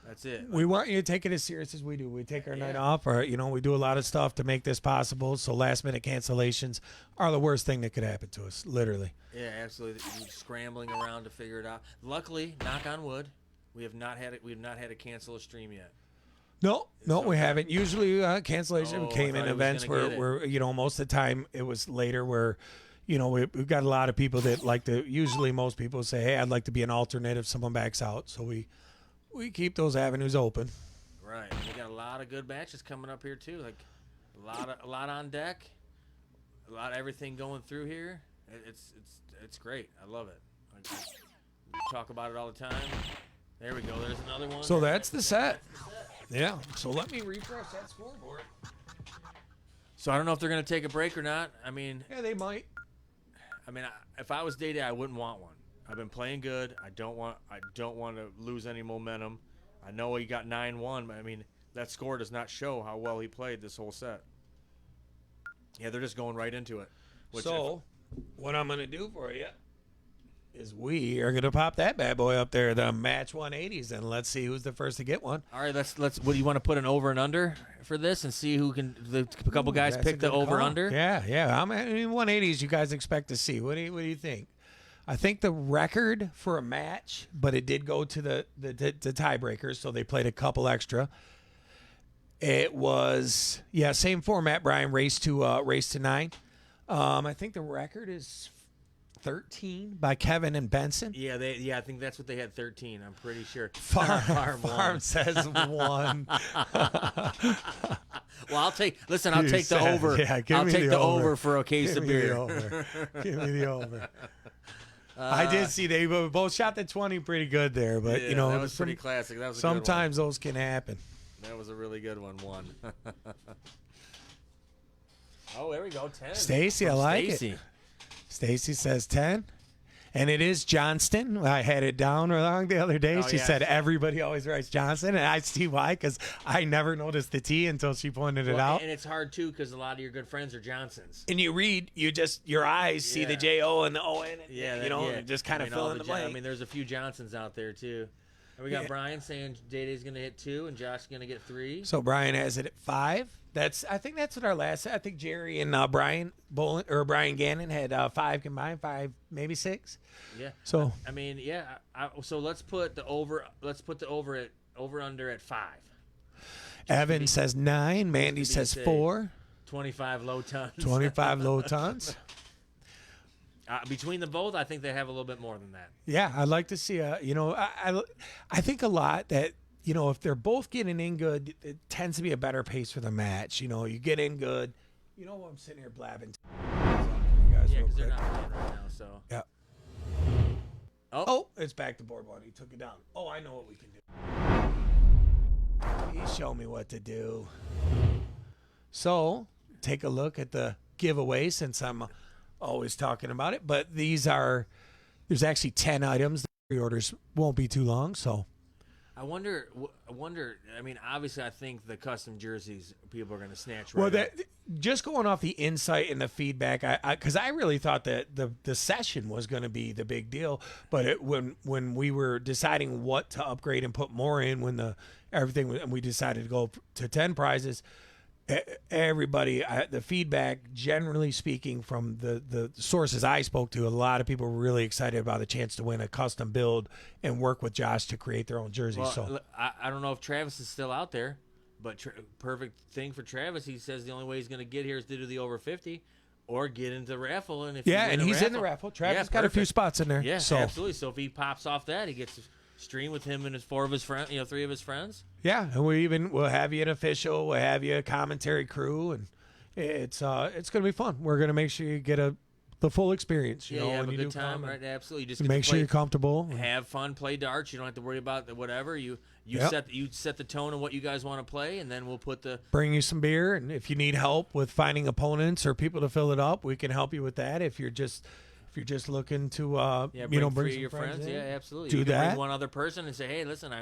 [SPEAKER 4] That's it.
[SPEAKER 3] We want you to take it as serious as we do. We take our night
[SPEAKER 4] Yeah.
[SPEAKER 3] off, or we do a lot of stuff to make this possible. So last minute cancellations are the worst thing that could happen to us, literally.
[SPEAKER 4] Yeah, absolutely. We're scrambling around to figure it out. Luckily, knock on wood, we have not had to cancel a stream yet.
[SPEAKER 3] No, we
[SPEAKER 4] okay.
[SPEAKER 3] haven't. Usually cancellation
[SPEAKER 4] Oh, I
[SPEAKER 3] came
[SPEAKER 4] thought
[SPEAKER 3] in
[SPEAKER 4] he was
[SPEAKER 3] events
[SPEAKER 4] gonna get
[SPEAKER 3] where most of the time it was later where, we've got a lot of people that like to, usually most people say, hey, I'd like to be an alternate if someone backs out. So we keep those avenues open.
[SPEAKER 4] Right. We got a lot of good matches coming up here too. Like a lot on deck. A lot of everything going through here. It's great. I love it. We talk about it all the time. There we go. There's another one.
[SPEAKER 3] So that's the set. Yeah. So let me refresh that scoreboard.
[SPEAKER 4] So I don't know if they're going to take a break or not. I mean,
[SPEAKER 3] Yeah, they might.
[SPEAKER 4] if I was DayDay, I wouldn't want one. I've been playing good. I don't want to lose any momentum. I know he got 9-1, but I mean that score does not show how well he played this whole set. Yeah, they're just going right into it.
[SPEAKER 3] So what I'm going to do for you is we are going to pop that bad boy up there, the match 180s, and let's see who's the first to get one.
[SPEAKER 4] All right, let's. What do you want to put an over and under for this and see who can? A couple guys
[SPEAKER 3] That's a
[SPEAKER 4] pick the
[SPEAKER 3] good
[SPEAKER 4] over
[SPEAKER 3] call.
[SPEAKER 4] under.
[SPEAKER 3] Yeah. How many 180s you guys expect to see? What do you think? I think the record for a match, but it did go to the tiebreakers, so they played a couple extra. It was same format, Brian. Race to 9. I think the record is 13 by Kevin and Benson.
[SPEAKER 4] Yeah, I think that's what they had 13. I'm pretty sure.
[SPEAKER 3] Farm says 1.
[SPEAKER 4] Well, I'll take the over.
[SPEAKER 3] Yeah,
[SPEAKER 4] I'll take the over for a case of beer.
[SPEAKER 3] Give me the over. I did see they both shot the 20 pretty good there, but
[SPEAKER 4] Yeah,
[SPEAKER 3] you know
[SPEAKER 4] that was pretty classic. That was a
[SPEAKER 3] sometimes those can happen.
[SPEAKER 4] good one. That was a really good one. Oh, there we go. 10.
[SPEAKER 3] Stacy, I like it. Stacy says 10. And it is Johnston. I had it down wrong the other day. She said everybody always writes Johnston, and I see why, because I never noticed the T until she pointed it out.
[SPEAKER 4] And it's hard, too, because a lot of your good friends are Johnsons.
[SPEAKER 3] And you read, your eyes see the J-O and the O-N, and, just kind of fill in the blank.
[SPEAKER 4] I mean, there's a few Johnsons out there, too. And we got Brian saying DayDay's going to hit 2 and Josh is going to get 3.
[SPEAKER 3] So Brian has it at 5. I think that's what our last. I think Jerry and Brian Gannon had 5 combined, 5 maybe 6.
[SPEAKER 4] Yeah.
[SPEAKER 3] So
[SPEAKER 4] I mean, yeah. So let's put the over. Let's put the over under at 5.
[SPEAKER 3] Evan says 9. Mandy says 4.
[SPEAKER 4] 25 low tons.
[SPEAKER 3] 25 low tons.
[SPEAKER 4] Between them both, I think they have a little bit more than that.
[SPEAKER 3] Yeah, I'd like to see I think a lot that. If they're both getting in good, it tends to be a better pace for the match. You get in good. I'm sitting here blabbing.
[SPEAKER 4] Yeah, because they're not playing right now, so.
[SPEAKER 3] Yeah.
[SPEAKER 4] Oh,
[SPEAKER 3] it's back to board 1. He took it down. Oh, I know what we can do. He showed me what to do. So, take a look at the giveaway since I'm always talking about it. But there's actually 10 items. The pre-orders won't be too long, so.
[SPEAKER 4] I wonder. I mean, obviously, I think the custom jerseys people are going to snatch. Right up.
[SPEAKER 3] Just going off the insight and the feedback, because I really thought that the session was going to be the big deal, but when we were deciding what to upgrade and put more in, and we decided to go to 10 prizes. Everybody, the feedback, generally speaking, from the sources I spoke to, a lot of people were really excited about the chance to win a custom build and work with Josh to create their own jersey.
[SPEAKER 4] Well,
[SPEAKER 3] so
[SPEAKER 4] I don't know if Travis is still out there, but perfect thing for Travis. He says the only way he's going to get here is to do the over 50 or get into the raffle. And
[SPEAKER 3] he's in the raffle. Travis got a few spots in there.
[SPEAKER 4] Yeah, absolutely. So if he pops off that, he gets to stream with him and his 4 of his friends, 3 of his friends.
[SPEAKER 3] Yeah, and we'll have you an official, we'll have you a commentary crew, and it's going to be fun. We're going to make sure you get the full experience.
[SPEAKER 4] You have a good time, right? Absolutely. You just
[SPEAKER 3] make sure you're comfortable,
[SPEAKER 4] have fun, play darts. You don't have to worry about whatever you set the tone of what you guys want to play, and then we'll bring
[SPEAKER 3] you some beer, and if you need help with finding opponents or people to fill it up, we can help you with that. If you're just looking to
[SPEAKER 4] bring
[SPEAKER 3] 3
[SPEAKER 4] of your friends
[SPEAKER 3] in,
[SPEAKER 4] absolutely.
[SPEAKER 3] Do
[SPEAKER 4] you can
[SPEAKER 3] that.
[SPEAKER 4] Bring one other person and say, hey, listen,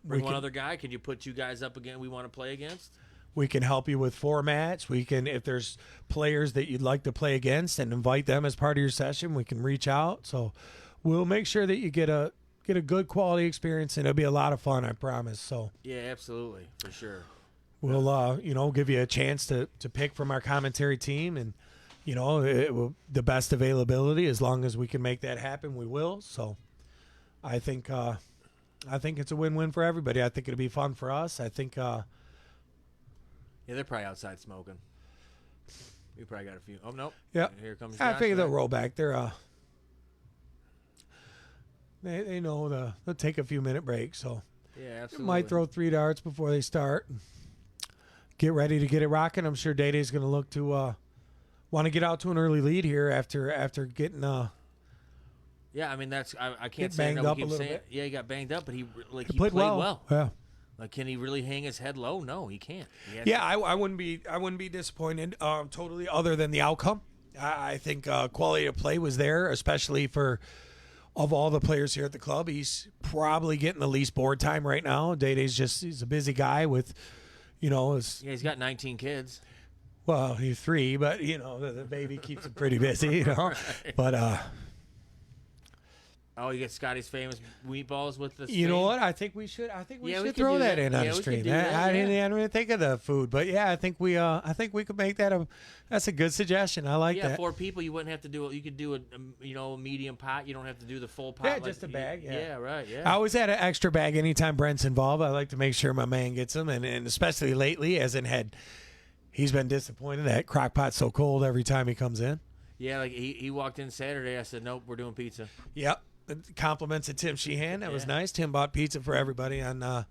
[SPEAKER 4] bring one other guy. Could you put 2 guys up again we want to play against?
[SPEAKER 3] We can help you with formats. We can, if there's players that you'd like to play against and invite them as part of your session, we can reach out. So we'll make sure that you get a good quality experience, and it'll be a lot of fun, I promise. So
[SPEAKER 4] yeah, absolutely, for sure.
[SPEAKER 3] We'll give you a chance to pick from our commentary team, and the best availability. As long as we can make that happen, we will. So I think it's a win-win for everybody. I think it'll be fun for us. I think
[SPEAKER 4] they're probably outside smoking. We probably got a few. Oh, nope.
[SPEAKER 3] Yeah.
[SPEAKER 4] Here comes
[SPEAKER 3] I
[SPEAKER 4] Josh,
[SPEAKER 3] figure they'll roll back. They're they know they'll take a few minute break, so
[SPEAKER 4] yeah, absolutely.
[SPEAKER 3] Might throw 3 darts before they start. Get ready to get it rocking. I'm sure DayDay's going to look to want to get out to an early lead here after getting
[SPEAKER 4] yeah, I mean I can't
[SPEAKER 3] get
[SPEAKER 4] say
[SPEAKER 3] banged up a little bit.
[SPEAKER 4] Yeah, he got banged up, but he
[SPEAKER 3] played well. Yeah.
[SPEAKER 4] Like, can he really hang his head low? No, he can't.
[SPEAKER 3] I wouldn't be disappointed totally, other than the outcome. I think quality of play was there, especially of all the players here at the club. He's probably getting the least board time right now. DayDay's he's a busy guy with,
[SPEAKER 4] he's got 19 kids.
[SPEAKER 3] Well, he's 3, but the baby keeps him pretty busy,
[SPEAKER 4] Right.
[SPEAKER 3] But
[SPEAKER 4] oh, you get Scotty's famous meatballs with the.
[SPEAKER 3] You know what? I think we should
[SPEAKER 4] we
[SPEAKER 3] throw that in on
[SPEAKER 4] the
[SPEAKER 3] the stream.
[SPEAKER 4] I
[SPEAKER 3] didn't even think of the food, but yeah, I think we could make that that's a good suggestion. I like that.
[SPEAKER 4] Yeah, 4 people, you wouldn't have to do it. You could do a medium pot. You don't have to do the full pot.
[SPEAKER 3] Yeah, just a bag.
[SPEAKER 4] Yeah, right. Yeah.
[SPEAKER 3] I always had an extra bag anytime Brent's involved. I like to make sure my man gets them, and especially lately, he's been disappointed that crock pot's so cold every time he comes in.
[SPEAKER 4] Yeah, like he walked in Saturday. I said, nope, we're doing pizza.
[SPEAKER 3] Yep. Compliments of Tim Sheehan. That was
[SPEAKER 4] Yeah.
[SPEAKER 3] nice. Tim bought pizza for everybody on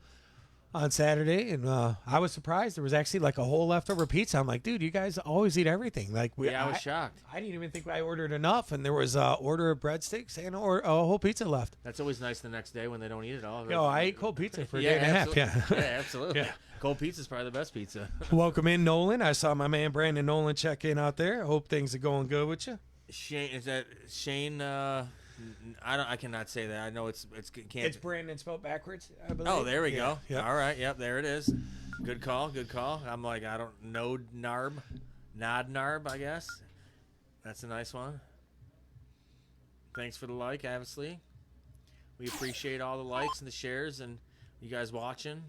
[SPEAKER 3] Saturday, and I was surprised there was actually like a whole leftover pizza. I'm like, dude, you guys always eat everything. Like,
[SPEAKER 4] I was shocked.
[SPEAKER 3] I didn't even think I ordered enough, and there was a order of breadsticks and a whole pizza left.
[SPEAKER 4] That's always nice the next day when they don't eat it all.
[SPEAKER 3] Yo, I ate cold pizza for a day and a half. Yeah,
[SPEAKER 4] absolutely.
[SPEAKER 3] Yeah.
[SPEAKER 4] Cold pizza's probably the best pizza.
[SPEAKER 3] Welcome in, Nolan. I saw my man Brandon Nolan check in out there. Hope things are going good with you.
[SPEAKER 4] Shane, is that Shane? I cannot say that. I know it's can't.
[SPEAKER 3] It's Brandon spelled backwards, I believe.
[SPEAKER 4] Oh, there we go.
[SPEAKER 3] Yep.
[SPEAKER 4] All right. Yep, there it is. Good call. I'm like, I don't know Nod Narb, I guess. That's a nice one. Thanks for the like, obviously. We appreciate all the likes and the shares and you guys watching.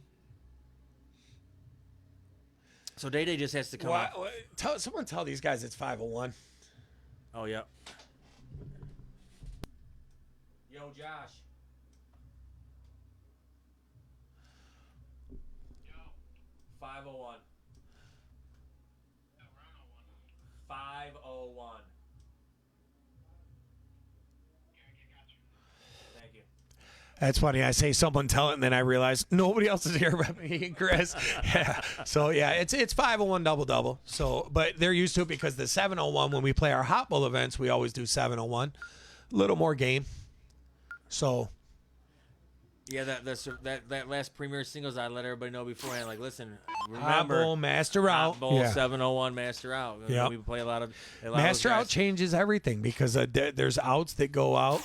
[SPEAKER 4] So DayDay just has to come up.
[SPEAKER 3] Someone tell these guys it's 501.
[SPEAKER 4] Oh, yep. Yo, Josh. Yo. 501. 501. Thank you.
[SPEAKER 3] That's funny. I say someone tell it, and then I realize nobody else is here but me and Chris. Yeah. So yeah, it's 501 double. So, but they're used to it because the 701 when we play our Hot Bowl events, we always do 701. A little more game. So.
[SPEAKER 4] Yeah, that last Premier Singles, I let everybody know beforehand. Like, listen, remember,
[SPEAKER 3] Hot Bowl, Master Out.
[SPEAKER 4] Hot Bowl,
[SPEAKER 3] Yeah.
[SPEAKER 4] 701 Master Out.
[SPEAKER 3] Yep.
[SPEAKER 4] We play a lot of
[SPEAKER 3] Master
[SPEAKER 4] those
[SPEAKER 3] Out
[SPEAKER 4] guys.
[SPEAKER 3] changes everything because there's outs that go out.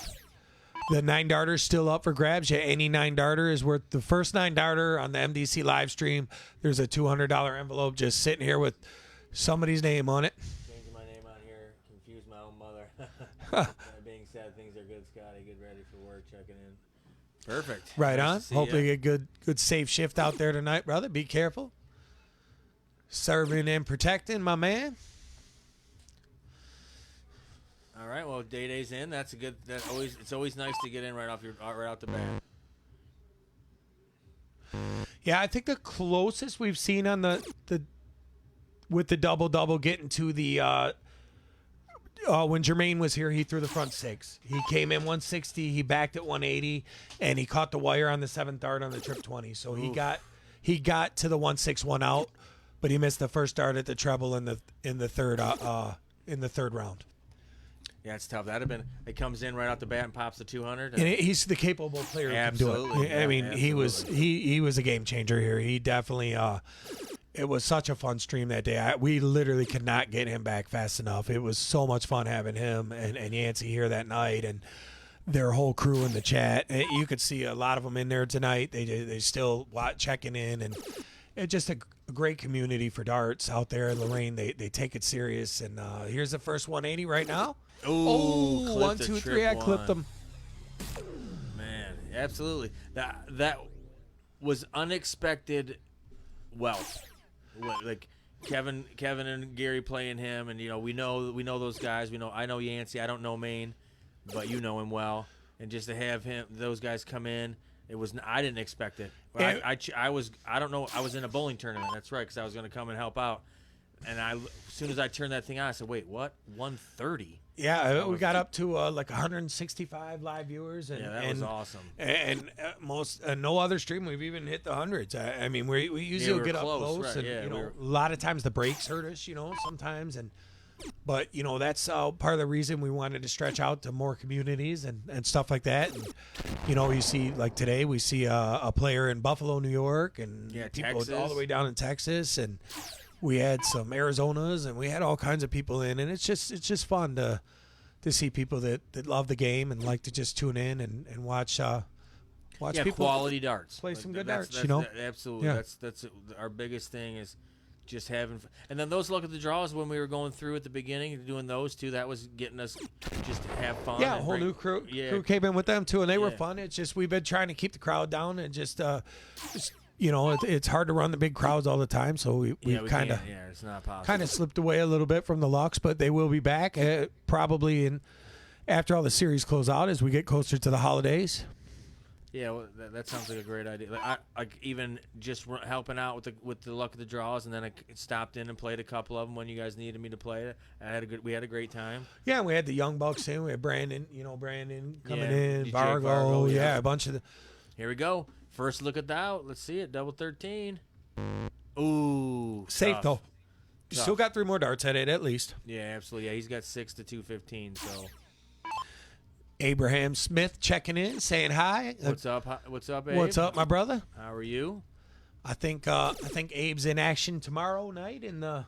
[SPEAKER 3] The 9-darter's still up for grabs. Yeah, any 9-darter is worth the first 9-darter on the MDC live stream. There's a $200 envelope just sitting here with somebody's name on it.
[SPEAKER 4] Changing my name on here, confused my own mother. That being said, things are good, Scotty. Get ready for work, checking in. Perfect.
[SPEAKER 3] Right
[SPEAKER 4] Nice
[SPEAKER 3] on.
[SPEAKER 4] to see
[SPEAKER 3] Hopefully
[SPEAKER 4] ya.
[SPEAKER 3] you get good safe shift out there tonight, brother. Be careful. Serving and protecting, my man.
[SPEAKER 4] All right. Well, DayDay's in. That's a good. It's always nice to get in right out the bat.
[SPEAKER 3] Yeah, I think the closest we've seen on the with the double getting to the when Jermaine was here, he threw the front six. He came in 160, he backed at 180, and he caught the wire on the 7th dart on the trip 20. So he got to the 161 out, but he missed the first dart at the treble in the third round.
[SPEAKER 4] Yeah, it's tough. That'd have been. It comes in right out the bat and pops the 200.
[SPEAKER 3] And he's the capable player who can do it.
[SPEAKER 4] Absolutely.
[SPEAKER 3] I mean,
[SPEAKER 4] Yeah,
[SPEAKER 3] he was a game changer here. He definitely. It was such a fun stream that day. We literally could not get him back fast enough. It was so much fun having him and Yancey here that night and their whole crew in the chat. And you could see a lot of them in there tonight. They still checking in and it's just a great community for darts out there in Lorraine. They take it serious. And here's the first 180 right now.
[SPEAKER 4] Ooh, clipped
[SPEAKER 3] 1,
[SPEAKER 4] the
[SPEAKER 3] 2, 3.
[SPEAKER 4] trip
[SPEAKER 3] I clipped
[SPEAKER 4] one.
[SPEAKER 3] them.
[SPEAKER 4] Man, absolutely. That was unexpected wealth. Like Kevin and Gary playing him, and we know those guys. I know Yancey. I don't know Maine, but you know him well. And just to have those guys come in, I didn't expect it. I was in a bowling tournament. That's right, because I was going to come and help out. And as soon as I turned that thing on, I said, "Wait, what? 130?"
[SPEAKER 3] Yeah, we got up to like 165 live viewers, and
[SPEAKER 4] Yeah, that was awesome.
[SPEAKER 3] And most no other stream we've even hit the hundreds. I mean, we usually
[SPEAKER 4] we were
[SPEAKER 3] get up
[SPEAKER 4] close,
[SPEAKER 3] close,
[SPEAKER 4] right,
[SPEAKER 3] and
[SPEAKER 4] yeah, we were-
[SPEAKER 3] a lot of times the breaks hurt us, sometimes, but that's part of the reason we wanted to stretch out to more communities and stuff like that. And you see like today we see a player in Buffalo, New York, and people
[SPEAKER 4] Texas.
[SPEAKER 3] all the way down in Texas, and we had some Arizonas, and we had all kinds of people in, and it's just fun to see people that love the game and like to just tune in and watch people
[SPEAKER 4] quality darts.
[SPEAKER 3] play some good
[SPEAKER 4] That's-
[SPEAKER 3] darts.
[SPEAKER 4] that's- Absolutely.
[SPEAKER 3] Yeah.
[SPEAKER 4] That's our biggest thing is just having. And then those look at the draws when we were going through at the beginning, doing those two. That was getting us just to have fun.
[SPEAKER 3] Yeah, a
[SPEAKER 4] and
[SPEAKER 3] whole
[SPEAKER 4] bring-
[SPEAKER 3] new crew
[SPEAKER 4] Yeah.
[SPEAKER 3] came in with them too, and they were
[SPEAKER 4] Yeah.
[SPEAKER 3] fun. It's just we've been trying to keep the crowd down and just it's hard to run the big crowds all the time, so we
[SPEAKER 4] Yeah, we
[SPEAKER 3] kind of
[SPEAKER 4] can't. Yeah, it's not possible.
[SPEAKER 3] kind of slipped away a little bit from the Lux, but they will be back probably after all the series close out as we get closer to the holidays.
[SPEAKER 4] Yeah, well, that sounds like a great idea. Like even just helping out with the luck of the draws, and then I stopped in and played a couple of them when you guys needed me to play. We had a great time.
[SPEAKER 3] Yeah, we had the Young Bucks in. We had Brandon coming in,
[SPEAKER 4] DJ
[SPEAKER 3] Vargo, yeah, a bunch of the.
[SPEAKER 4] Here we go. First look at the out. Let's see it. Double 13. Ooh,
[SPEAKER 3] Safe
[SPEAKER 4] tough.
[SPEAKER 3] though. You still got 3 more darts at it at least.
[SPEAKER 4] Yeah, absolutely. Yeah, he's got 6 to 215. So
[SPEAKER 3] Abraham Smith checking in, saying hi.
[SPEAKER 4] what's up? What's up, Abe?
[SPEAKER 3] What's up, my brother?
[SPEAKER 4] How are you?
[SPEAKER 3] I think Abe's in action tomorrow night in the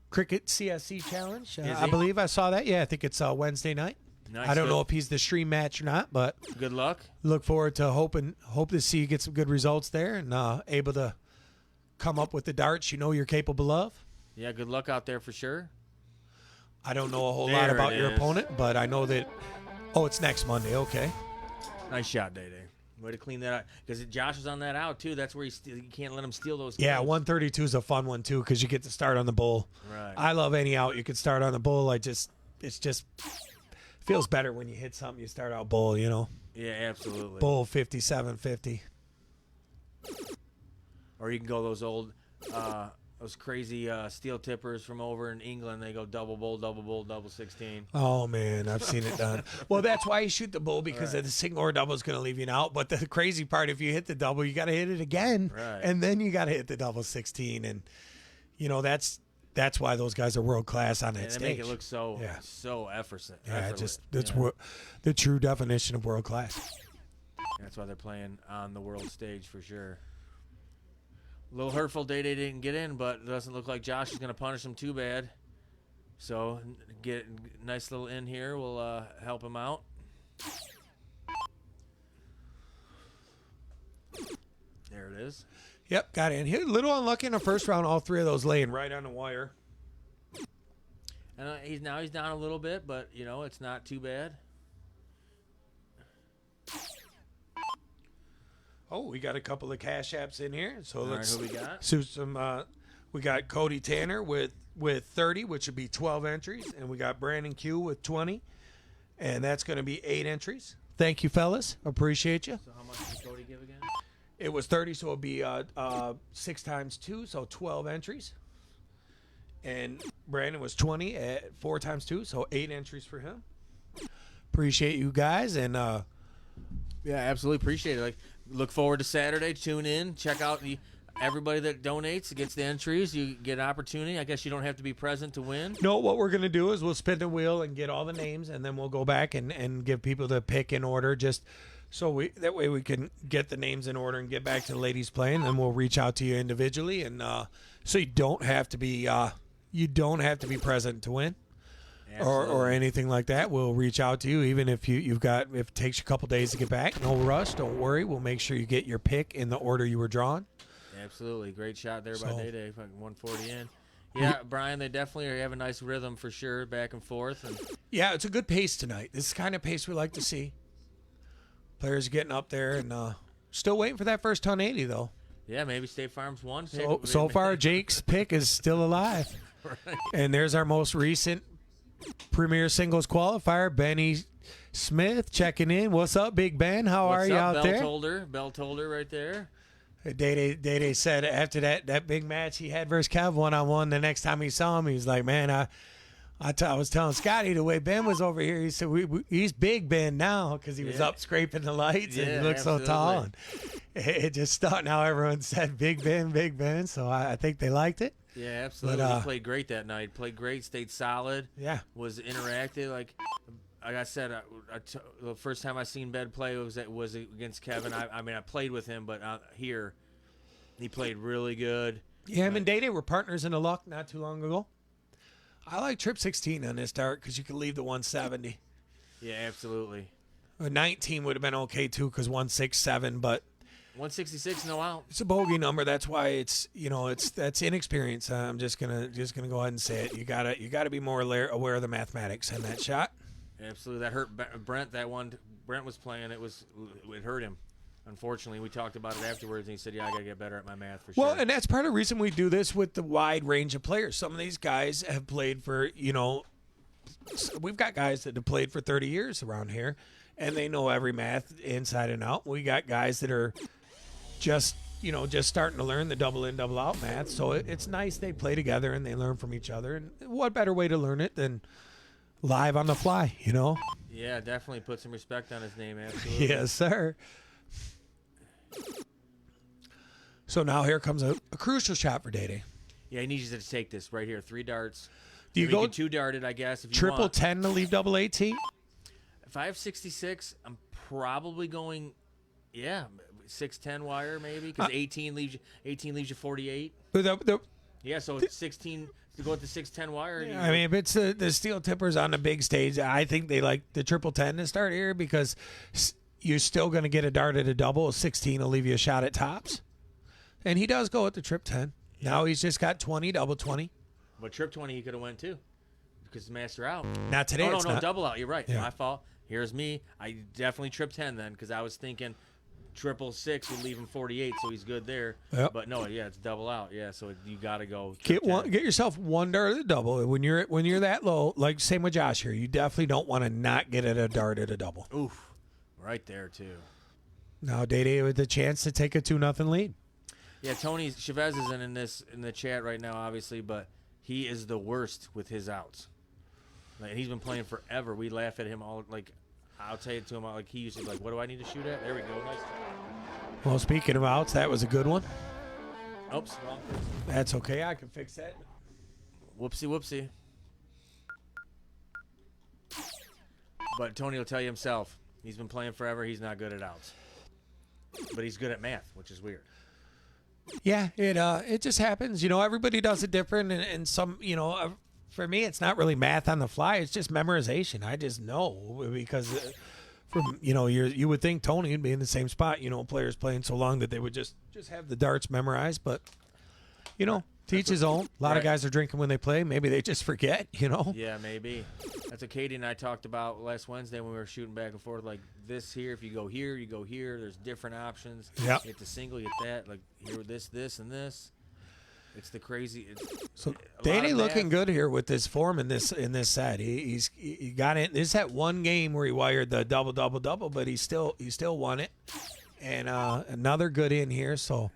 [SPEAKER 3] cricket CSC challenge. I
[SPEAKER 4] he?
[SPEAKER 3] believe I saw that. Yeah, I think it's Wednesday night.
[SPEAKER 4] Nice.
[SPEAKER 3] I don't
[SPEAKER 4] good.
[SPEAKER 3] know if he's the stream match or not, but
[SPEAKER 4] Good luck.
[SPEAKER 3] look forward to hope to see you get some good results there and able to come up with the darts you know you're capable of.
[SPEAKER 4] Yeah, good luck out there for sure.
[SPEAKER 3] I don't know a whole lot
[SPEAKER 4] There
[SPEAKER 3] about
[SPEAKER 4] it
[SPEAKER 3] your
[SPEAKER 4] is.
[SPEAKER 3] opponent, but I know that. Oh, it's next Monday. Okay.
[SPEAKER 4] Nice shot, DayDay. Way to clean that out. Because Josh was on that out, too. That's where you can't let him steal those
[SPEAKER 3] Yeah,
[SPEAKER 4] games.
[SPEAKER 3] 132 is a fun one too because you get to start on the bull.
[SPEAKER 4] Right.
[SPEAKER 3] I love any out you can start on the bull. It's just feels better when you hit something you start out bull.
[SPEAKER 4] Yeah, absolutely.
[SPEAKER 3] Bull 57.50.
[SPEAKER 4] Or you can go those crazy steel tippers from over in England. They go double bull, double 16.
[SPEAKER 3] Oh man, I've seen it done. Well, that's why you shoot the bull because the single or double is going to leave you out. But the crazy part, if you hit the double, you got to hit it again,
[SPEAKER 4] Right.
[SPEAKER 3] and then you got to hit the double 16, and that's why those guys are world class on that
[SPEAKER 4] And they
[SPEAKER 3] stage.
[SPEAKER 4] make it look so effortless.
[SPEAKER 3] Yeah, that's what the true definition of world class.
[SPEAKER 4] That's why they're playing on the world stage for sure. A little hurtful DayDay didn't get in, but it doesn't look like Josh is going to punish him too bad. So get nice little in here. We'll help him out. There it is.
[SPEAKER 3] Yep, got in here. A little unlucky in the first round. All 3 of those laying right on the wire.
[SPEAKER 4] And he's down a little bit, but it's not too bad.
[SPEAKER 3] Oh, we got a couple of cash apps in here. So
[SPEAKER 4] All right,
[SPEAKER 3] let's
[SPEAKER 4] who we got?
[SPEAKER 3] see some. We got Cody Tanner with 30, which would be 12 entries, and we got Brandon Q with 20, and that's going to be 8 entries. Thank you, fellas. Appreciate you.
[SPEAKER 4] So how much did Cody give again?
[SPEAKER 3] It was 30, so it'll be 6 times 2, so 12 entries. And Brandon was 20 at 4 times 2, so 8 entries for him. Appreciate you guys, and
[SPEAKER 4] Yeah, absolutely appreciate it. Like, look forward to Saturday. Tune in. Check out everybody that donates gets the entries. You get an opportunity. I guess you don't have to be present to win.
[SPEAKER 3] no, what we're going to do is we'll spin the wheel and get all the names, and then we'll go back and give people the pick in order, just so that way we can get the names in order and get back to the ladies playing, and we'll reach out to you individually, and so you don't have to be present to win. Or anything like that. We'll reach out to you, even if if it takes you a couple days to get back. No rush. Don't worry. We'll make sure you get your pick in the order you were drawn.
[SPEAKER 4] Absolutely. Great shot there by DayDay. Fucking 140 in. Yeah, Brian, they definitely have a nice rhythm for sure, back and forth. And
[SPEAKER 3] Yeah, it's a good pace tonight. This is the kind of pace we like to see. Players getting up there and still waiting for that first 180 though.
[SPEAKER 4] yeah, maybe State Farm's one pick.
[SPEAKER 3] So far, Jake's pick is still alive.
[SPEAKER 4] Right.
[SPEAKER 3] And there's our most recent Premier Singles qualifier, Benny Smith, checking in. What's up, Big Ben? How are
[SPEAKER 4] What's
[SPEAKER 3] you
[SPEAKER 4] up,
[SPEAKER 3] out there?
[SPEAKER 4] Bell Tolder right there.
[SPEAKER 3] DayDay said after that big match he had versus Kev 1-on-1, the next time he saw him, he's like, man, I was telling Scotty the way Ben was over here. He said he's Big Ben now because he was up scraping the lights and he looked so tall. And it just stuck. Now everyone said Big Ben. So I think they liked it.
[SPEAKER 4] Yeah, absolutely.
[SPEAKER 3] But,
[SPEAKER 4] he played great that night. Played great. Stayed solid.
[SPEAKER 3] Yeah.
[SPEAKER 4] Was interactive. Like I said, the first time I seen Ben play was against Kevin. I mean, I played with him, but here he played really good.
[SPEAKER 3] Yeah, him and DayDay were partners in the luck not too long ago. I like trip 16 on this dart because you can leave the 170.
[SPEAKER 4] Yeah, absolutely.
[SPEAKER 3] A 19 would have been okay too because 167, but
[SPEAKER 4] 166, no out.
[SPEAKER 3] it's a bogey number. That's why that's inexperience. I'm just gonna go ahead and say it. You gotta be more aware of the mathematics in that shot.
[SPEAKER 4] Absolutely, that hurt Brent. That one Brent was playing. It hurt him. Unfortunately, we talked about it afterwards, and he said, "Yeah, I gotta get better at my math for sure."
[SPEAKER 3] Well, and that's part of the reason we do this with the wide range of players. Some of these guys have played for we've got guys that have played for 30 years around here, and they know every math inside and out. We got guys that are just starting to learn the double in, double out math. So it's nice they play together and they learn from each other. And what better way to learn it than live on the fly,
[SPEAKER 4] Yeah, definitely put some respect on his name. Absolutely.
[SPEAKER 3] Yes, sir. So now here comes a crucial shot for DayDay.
[SPEAKER 4] Yeah, he needs you to take this right here. 3 darts.
[SPEAKER 3] Do you
[SPEAKER 4] We
[SPEAKER 3] go
[SPEAKER 4] can 2-dart it, I guess, if you
[SPEAKER 3] triple
[SPEAKER 4] want.
[SPEAKER 3] 10 to leave double 18?
[SPEAKER 4] If I have 66, I'm probably going, 6-10 wire maybe, because 18 leaves you 48. Yeah, so 16 to go with the 6-10 wire.
[SPEAKER 3] I mean, if it's the steel tippers on the big stage, I think they like the triple 10 to start here because you're still going to get a dart at a double. 16 will leave you a shot at tops. And he does go with the trip 10. Yeah. Now he's just got 20, double 20.
[SPEAKER 4] But trip 20 he could have went too because the master out.
[SPEAKER 3] Not today.
[SPEAKER 4] Oh,
[SPEAKER 3] it's
[SPEAKER 4] no,
[SPEAKER 3] not.
[SPEAKER 4] double out. You're right.
[SPEAKER 3] Yeah.
[SPEAKER 4] My fault. Here's me. I definitely trip 10 then because I was thinking triple 6 would leave him 48, so he's good there.
[SPEAKER 3] Yep.
[SPEAKER 4] But no, it's double out. Yeah, so you got to go.
[SPEAKER 3] Get yourself one dart at a double. When you're that low, like same with Josh here, you definitely don't want to not get at a dart at a double.
[SPEAKER 4] Oof, right there too.
[SPEAKER 3] Now DayDay with the chance to take a 2-0 lead.
[SPEAKER 4] Yeah, Tony Chavez isn't in the chat right now, obviously, but he is the worst with his outs. Like, he's been playing forever. We laugh at him all like. I'll tell it to him like he used to be like, what do I need to shoot at? There we go. Nice.
[SPEAKER 3] Well, speaking of outs, that was a good one.
[SPEAKER 4] Oops, wrong.
[SPEAKER 3] That's okay. I can fix that.
[SPEAKER 4] Whoopsie. But Tony will tell you himself. He's been playing forever. He's not good at outs. But he's good at math, which is weird.
[SPEAKER 3] Yeah, it just happens. Everybody does it different, and some, for me, it's not really math on the fly. It's just memorization. I just know because from you would think Tony would be in the same spot. Players playing so long that they would just have the darts memorized, but teach his own. A lot of guys are drinking when they play. Maybe they just forget.
[SPEAKER 4] Yeah, maybe. That's what Katie and I talked about last Wednesday when we were shooting back and forth. Like this here, if you go here, you go here. There's different options.
[SPEAKER 3] Yeah.
[SPEAKER 4] You hit the single, you hit that. Like here, this, and this. It's the crazy.
[SPEAKER 3] So DayDay looking good here with this form in this set. He got it. There's that one game where he wired the double, but he still won it. And another good in here. So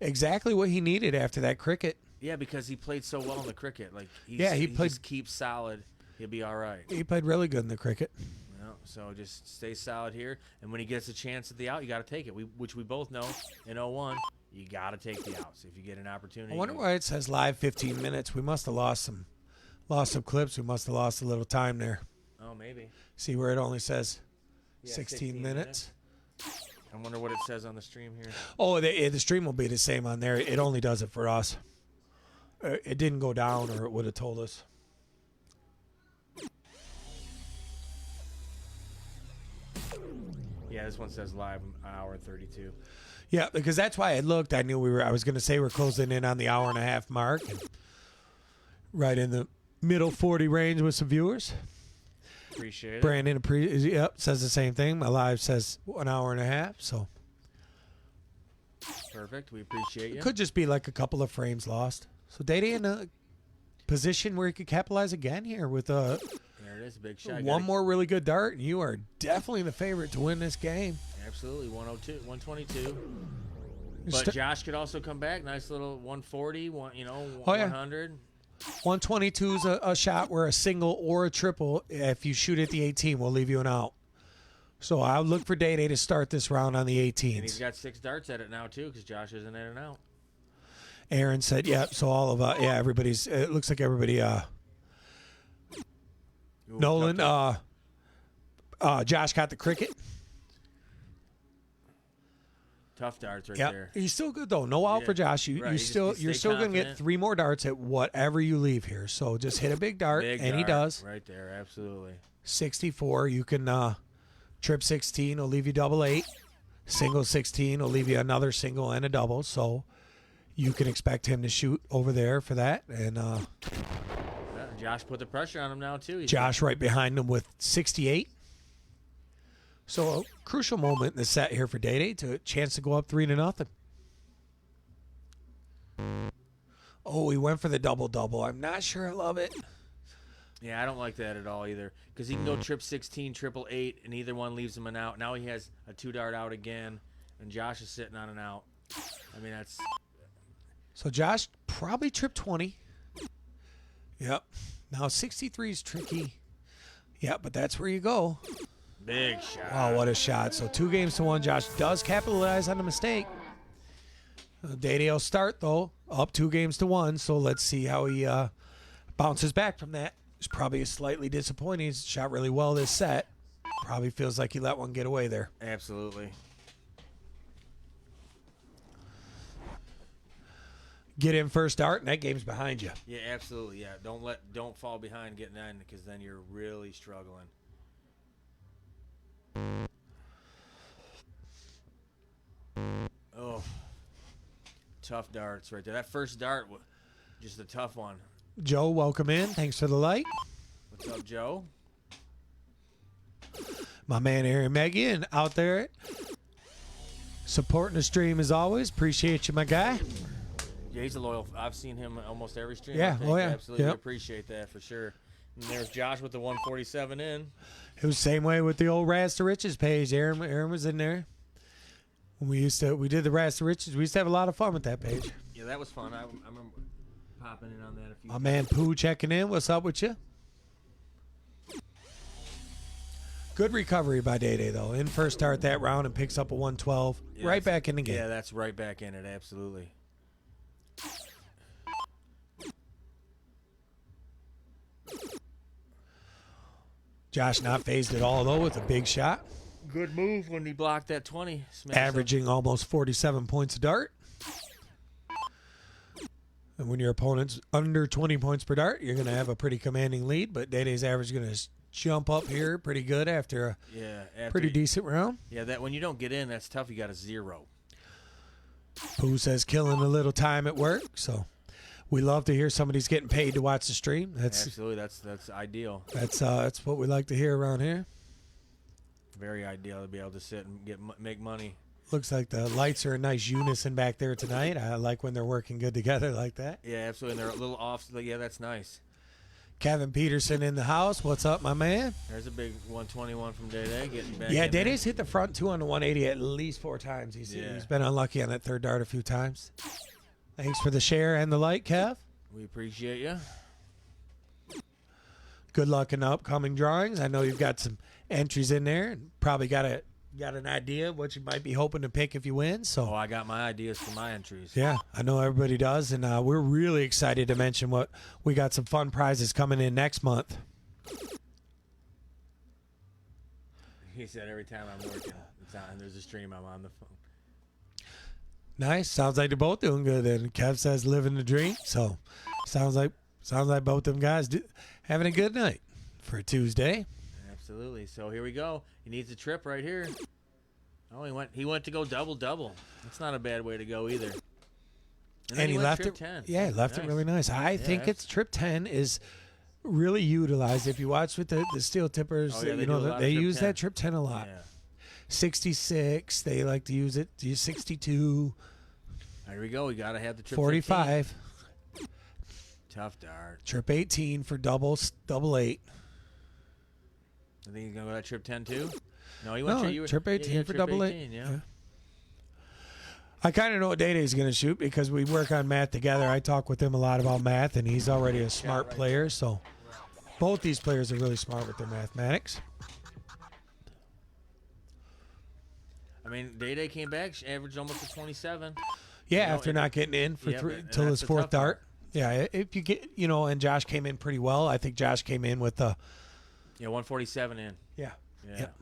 [SPEAKER 3] exactly what he needed after that cricket.
[SPEAKER 4] Yeah, because he played so well in the cricket. Like he just keeps solid. He'll be all right.
[SPEAKER 3] He played really good in the cricket.
[SPEAKER 4] So just stay solid here. And when he gets a chance at the out, you got to take it. Which we both know in 01. You got to take the outs if you get an opportunity.
[SPEAKER 3] I wonder why it says live 15 minutes. We must have lost some clips. We must have lost a little time there.
[SPEAKER 4] Oh, maybe.
[SPEAKER 3] See where it only says 16 minutes?
[SPEAKER 4] I wonder what it says on the stream here.
[SPEAKER 3] Oh, the stream will be the same on there. It only does it for us. It didn't go down, or it would have told us.
[SPEAKER 4] Yeah, this one says live hour and 32.
[SPEAKER 3] Yeah, because that's why I looked. I knew I was going to say we're closing in on the hour and a half mark. And right in the middle 40 range with some viewers.
[SPEAKER 4] Appreciate it.
[SPEAKER 3] Brandon says the same thing. My live says 1 hour and a half. So
[SPEAKER 4] perfect. We appreciate you.
[SPEAKER 3] It could just be like a couple of frames lost. So DayDay in a position where he could capitalize again here with
[SPEAKER 4] there it is, a big shot.
[SPEAKER 3] One more really good dart, and you are definitely the favorite to win this game.
[SPEAKER 4] Absolutely, 102, 122. But Josh could also come back. Nice little 140, 100.
[SPEAKER 3] 122 is a shot where a single or a triple, if you shoot at the 18, will leave you an out. So I would look for DayDay to start this round on the 18s.
[SPEAKER 4] And he's got 6 darts at it now, too, because Josh isn't in and out.
[SPEAKER 3] Aaron said, yeah, so all of everybody's, it looks like everybody, Nolan, Josh got the cricket.
[SPEAKER 4] Tough darts right there.
[SPEAKER 3] He's still good though. No out for Josh. You're still going to get 3 more darts at whatever you leave here. So just hit a big dart, he does.
[SPEAKER 4] Right there, absolutely.
[SPEAKER 3] 64. You can trip 16 will leave you double 8. Single 16 will leave you another single and a double. So you can expect him to shoot over there for that. And
[SPEAKER 4] Josh put the pressure on him now too.
[SPEAKER 3] Josh right behind him with 68. So a crucial moment in the set here for DayDay to a chance to go up 3-0. Oh, he went for the double. I'm not sure I love it.
[SPEAKER 4] Yeah, I don't like that at all either. Because he can go trip 16, triple 8, and either one leaves him an out. Now he has a 2-dart out again, and Josh is sitting on an out. I mean, that's...
[SPEAKER 3] So Josh probably tripped 20. Yep. Now 63 is tricky. Yeah, but that's where you go.
[SPEAKER 4] Big shot.
[SPEAKER 3] Oh, what a shot. So 2 games to 1. Josh does capitalize on the mistake. DayDay will start, though, up 2 games to 1. So let's see how he bounces back from that. It's probably slightly disappointing. He's shot really well this set. Probably feels like he let one get away there.
[SPEAKER 4] Absolutely.
[SPEAKER 3] Get in first dart, and that game's behind you.
[SPEAKER 4] Yeah, absolutely. Yeah, don't fall behind getting in, because then you're really struggling. Oh, tough darts right there. That first dart, just a tough one.
[SPEAKER 3] Joe, welcome in. Thanks for the light.
[SPEAKER 4] What's up, Joe?
[SPEAKER 3] My man Aaron Megan out there supporting the stream as always. Appreciate you, my guy.
[SPEAKER 4] Yeah, he's a loyal. I've seen him almost every stream.
[SPEAKER 3] Yeah,
[SPEAKER 4] I think.
[SPEAKER 3] oh yeah.
[SPEAKER 4] Absolutely
[SPEAKER 3] Yep.
[SPEAKER 4] appreciate that for sure. And there's Josh with the 147 in.
[SPEAKER 3] It was the same way with the old Raz to Riches page. Aaron was in there. When we did the Raz to Riches. We used to have a lot of fun with that page.
[SPEAKER 4] Yeah, that was fun. I remember popping in on that a few
[SPEAKER 3] My
[SPEAKER 4] times.
[SPEAKER 3] man Pooh checking in. What's up with you? Good recovery by DayDay, though. In first start that round and picks up a 112.
[SPEAKER 4] Yeah,
[SPEAKER 3] Right back in the game.
[SPEAKER 4] Yeah, that's right back in it. Absolutely.
[SPEAKER 3] Josh not phased at all, though, with a big shot.
[SPEAKER 4] Good move when he blocked that 20.
[SPEAKER 3] Averaging almost 47 points a dart. And when your opponent's under 20 points per dart, you're going to have a pretty commanding lead. But DayDay's average is going to jump up here pretty good after a pretty decent round.
[SPEAKER 4] Yeah, that when you don't get in, that's tough. You got a 0.
[SPEAKER 3] Pooh says killing a little time at work. So we love to hear somebody's getting paid to watch the stream.
[SPEAKER 4] Absolutely, that's ideal.
[SPEAKER 3] That's what we like to hear around here.
[SPEAKER 4] Very ideal to be able to sit and make money.
[SPEAKER 3] Looks like the lights are a nice unison back there tonight. I like when they're working good together like that.
[SPEAKER 4] Yeah, absolutely. And they're a little off. Yeah, that's nice.
[SPEAKER 3] Kevin Peterson in the house. What's up, my man?
[SPEAKER 4] There's a big 121 from DayDay getting back.
[SPEAKER 3] Yeah,
[SPEAKER 4] in there.
[SPEAKER 3] DayDay's hit the front 2 on the 180 at least 4 times. He's been unlucky on that third dart a few times. Thanks for the share and the like, Kev.
[SPEAKER 4] We appreciate you.
[SPEAKER 3] Good luck in the upcoming drawings. I know you've got some entries in there and probably got an idea of what you might be hoping to pick if you win. So
[SPEAKER 4] Oh, I got my ideas for my entries.
[SPEAKER 3] yeah, I know everybody does, and we're really excited to mention what we got some fun prizes coming in next month.
[SPEAKER 4] He said every time I'm working, there's a stream, I'm on the phone.
[SPEAKER 3] Nice. Sounds like they're both doing good. And Kev says living the dream. So sounds like both them guys having a good night for a Tuesday.
[SPEAKER 4] Absolutely. So here we go. He needs a trip right here. Oh, he went to go double. That's not a bad way to go either.
[SPEAKER 3] And he
[SPEAKER 4] went
[SPEAKER 3] left
[SPEAKER 4] trip
[SPEAKER 3] it.
[SPEAKER 4] 10.
[SPEAKER 3] Yeah, he left it really nice. I think it's trip 10 is really utilized. If you watch with the steel tippers,
[SPEAKER 4] Oh, yeah, they
[SPEAKER 3] you
[SPEAKER 4] do a
[SPEAKER 3] know
[SPEAKER 4] lot
[SPEAKER 3] they
[SPEAKER 4] of trip
[SPEAKER 3] use
[SPEAKER 4] 10.
[SPEAKER 3] that trip 10 a lot.
[SPEAKER 4] Yeah.
[SPEAKER 3] 66, they like to use it. Use 62,
[SPEAKER 4] Here we go. We got to have the trip
[SPEAKER 3] 45,
[SPEAKER 4] 15. Tough dart.
[SPEAKER 3] trip 18 for double 8.
[SPEAKER 4] I think he's going to go that trip 10 too? No, he went
[SPEAKER 3] trip 18
[SPEAKER 4] yeah,
[SPEAKER 3] for
[SPEAKER 4] trip
[SPEAKER 3] double
[SPEAKER 4] 18,
[SPEAKER 3] 8.
[SPEAKER 4] Yeah.
[SPEAKER 3] I kind of know what DayDay's going to shoot because we work on math together. I talk with him a lot about math, and he's already a smart player. So both these players are really smart with their mathematics.
[SPEAKER 4] I mean, DayDay came back, averaged almost a 27.
[SPEAKER 3] Yeah,
[SPEAKER 4] You know,
[SPEAKER 3] after not getting in for till
[SPEAKER 4] that's
[SPEAKER 3] his
[SPEAKER 4] the
[SPEAKER 3] fourth
[SPEAKER 4] tough
[SPEAKER 3] dart. Yeah, if you get, and Josh came in pretty well. I think Josh came in with the.
[SPEAKER 4] Yeah, 147 in.
[SPEAKER 3] Yeah.
[SPEAKER 4] Yeah.
[SPEAKER 3] Yep.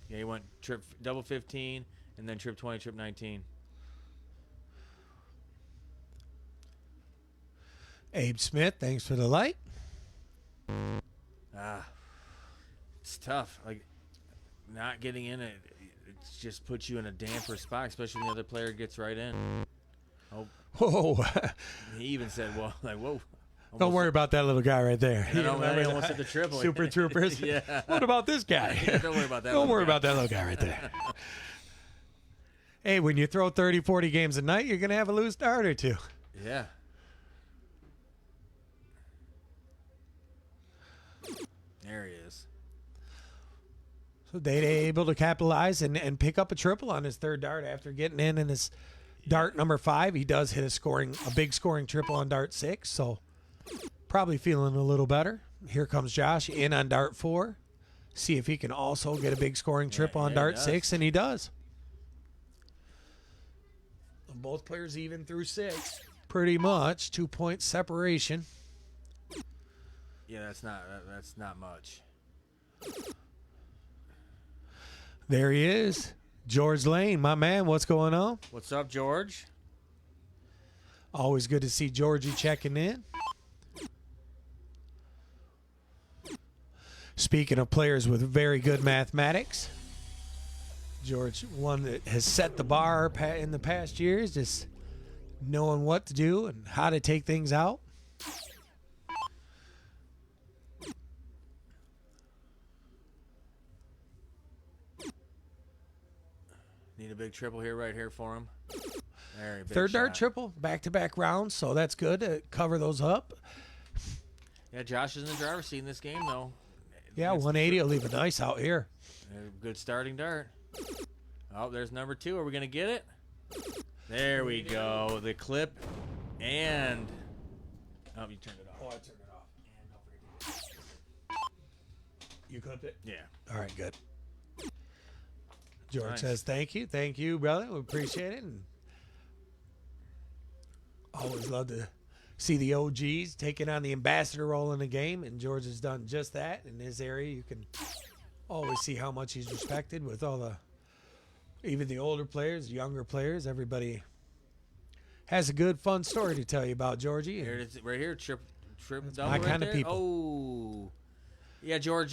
[SPEAKER 4] Yeah, he went trip double 15 and then trip 20, trip 19.
[SPEAKER 3] Abe Smith, thanks for the light.
[SPEAKER 4] It's tough. Like, not getting in it just puts you in a damper spot, especially when the other player gets right in. Oh,
[SPEAKER 3] Whoa.
[SPEAKER 4] he even said, well, like, whoa.
[SPEAKER 3] Don't worry about that little guy right there.
[SPEAKER 4] I know, man, he almost hit the triple.
[SPEAKER 3] Super Troopers.
[SPEAKER 4] Yeah.
[SPEAKER 3] What about this guy?
[SPEAKER 4] Don't worry about that.
[SPEAKER 3] Don't
[SPEAKER 4] little
[SPEAKER 3] worry
[SPEAKER 4] guy.
[SPEAKER 3] about that little guy right there. Hey, when you throw 30, 40 games a night, you're going to have a loose dart or two.
[SPEAKER 4] Yeah. There he is.
[SPEAKER 3] So DayDay able to capitalize and pick up a triple on his third dart after getting in his dart number 5. He does hit a big scoring triple on dart 6, so probably feeling a little better. Here comes Josh in on dart 4. See if he can also get a big scoring triple on dart 6, and he does. Both players even through 6. Pretty much 2-point separation.
[SPEAKER 4] Yeah, that's not much.
[SPEAKER 3] There he is. George Lane, my man, what's going on?
[SPEAKER 4] What's up, George?
[SPEAKER 3] Always good to see Georgie checking in. Speaking of players with very good mathematics, George, one that has set the bar in the past years, just knowing what to do and how to take things out.
[SPEAKER 4] Need a big triple here, right here for him. There, big
[SPEAKER 3] Third dart
[SPEAKER 4] shot.
[SPEAKER 3] triple, back-to-back rounds, so that's good to cover those up.
[SPEAKER 4] Yeah, Josh is in the driver's seat in this game, though.
[SPEAKER 3] Yeah, 180 will leave a nice out here.
[SPEAKER 4] Good starting dart. Oh, there's number 2. Are we going to get it? There we go. The clip and... Oh, you turned it off.
[SPEAKER 3] Oh, I turned it off. You clipped it?
[SPEAKER 4] Yeah.
[SPEAKER 3] All right, good. George
[SPEAKER 4] Nice.
[SPEAKER 3] says, thank you, brother. We appreciate it. And always love to see the OGs taking on the ambassador role in the game, and George has done just that in his area. You can always see how much he's respected with even the older players, younger players. Everybody has a good, fun story to tell you about Georgie.
[SPEAKER 4] Here it is, right here. Trip double
[SPEAKER 3] my
[SPEAKER 4] right
[SPEAKER 3] kind of
[SPEAKER 4] there.
[SPEAKER 3] people.
[SPEAKER 4] Oh. Yeah, George,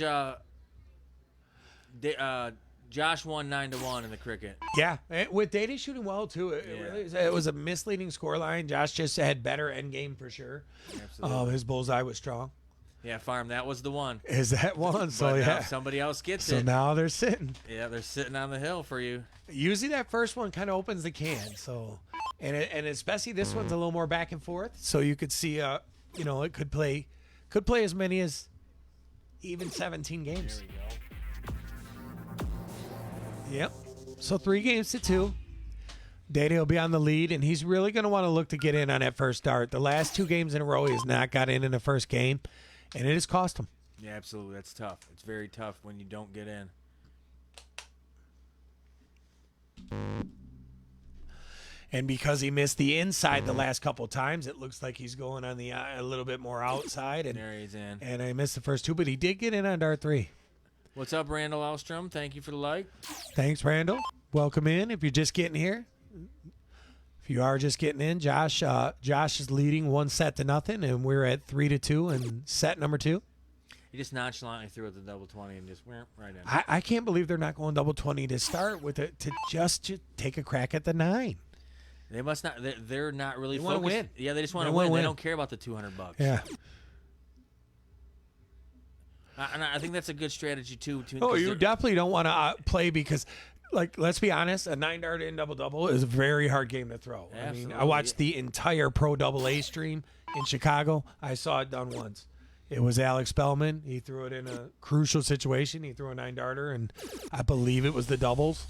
[SPEAKER 4] Josh won 9-1 in the cricket.
[SPEAKER 3] Yeah, and with DayDay shooting well too. It was a misleading scoreline. Josh just had better end game for sure.
[SPEAKER 4] Absolutely.
[SPEAKER 3] His bullseye was strong.
[SPEAKER 4] Yeah, Farm, that was the one.
[SPEAKER 3] Is that one? So
[SPEAKER 4] But now
[SPEAKER 3] yeah,
[SPEAKER 4] somebody else gets
[SPEAKER 3] so
[SPEAKER 4] it.
[SPEAKER 3] now they're sitting.
[SPEAKER 4] Yeah, they're sitting on the hill for you.
[SPEAKER 3] Usually that first one kind of opens the can. So, and especially this one's a little more back and forth. So you could see, it could play as many as even 17 games.
[SPEAKER 4] There we go.
[SPEAKER 3] Yep. So 3-2. DayDay will be on the lead, and he's really going to want to look to get in on that first start. The last 2 games in a row, he has not got in the first game, and it has cost him.
[SPEAKER 4] Yeah, absolutely. That's tough. It's very tough when you don't get in.
[SPEAKER 3] And because he missed the inside the last couple times, it looks like he's going on a little bit more outside. And
[SPEAKER 4] There he's in.
[SPEAKER 3] And I missed the first 2, but he did get in on dart 3.
[SPEAKER 4] What's up, Randall Alstrom? Thank you for the like.
[SPEAKER 3] Thanks, Randall. Welcome in. If you're just getting here, if you are just getting in, Josh is leading 1-0, and we're at 3-2 in set number 2.
[SPEAKER 4] He just nonchalantly threw it the double 20 and just went right in.
[SPEAKER 3] I can't believe they're not going double 20 to start with it to just take a crack at the 9.
[SPEAKER 4] They must not. They're not really
[SPEAKER 3] They wanna
[SPEAKER 4] focused.
[SPEAKER 3] win.
[SPEAKER 4] Yeah, they just want
[SPEAKER 3] They
[SPEAKER 4] to
[SPEAKER 3] wanna
[SPEAKER 4] win. They
[SPEAKER 3] win.
[SPEAKER 4] don't care about the $200.
[SPEAKER 3] Yeah.
[SPEAKER 4] And I think that's a good strategy too.
[SPEAKER 3] Oh,
[SPEAKER 4] 'cause
[SPEAKER 3] you
[SPEAKER 4] they're-
[SPEAKER 3] definitely don't want to play because, let's be honest, a 9-dart in double-double is a very hard game to throw. I mean, I
[SPEAKER 4] Absolutely.
[SPEAKER 3] watched the entire Pro Double A stream in Chicago. I saw it done once. It was Alex Bellman. He threw it in a crucial situation. He threw a 9-darter, and I believe it was the doubles.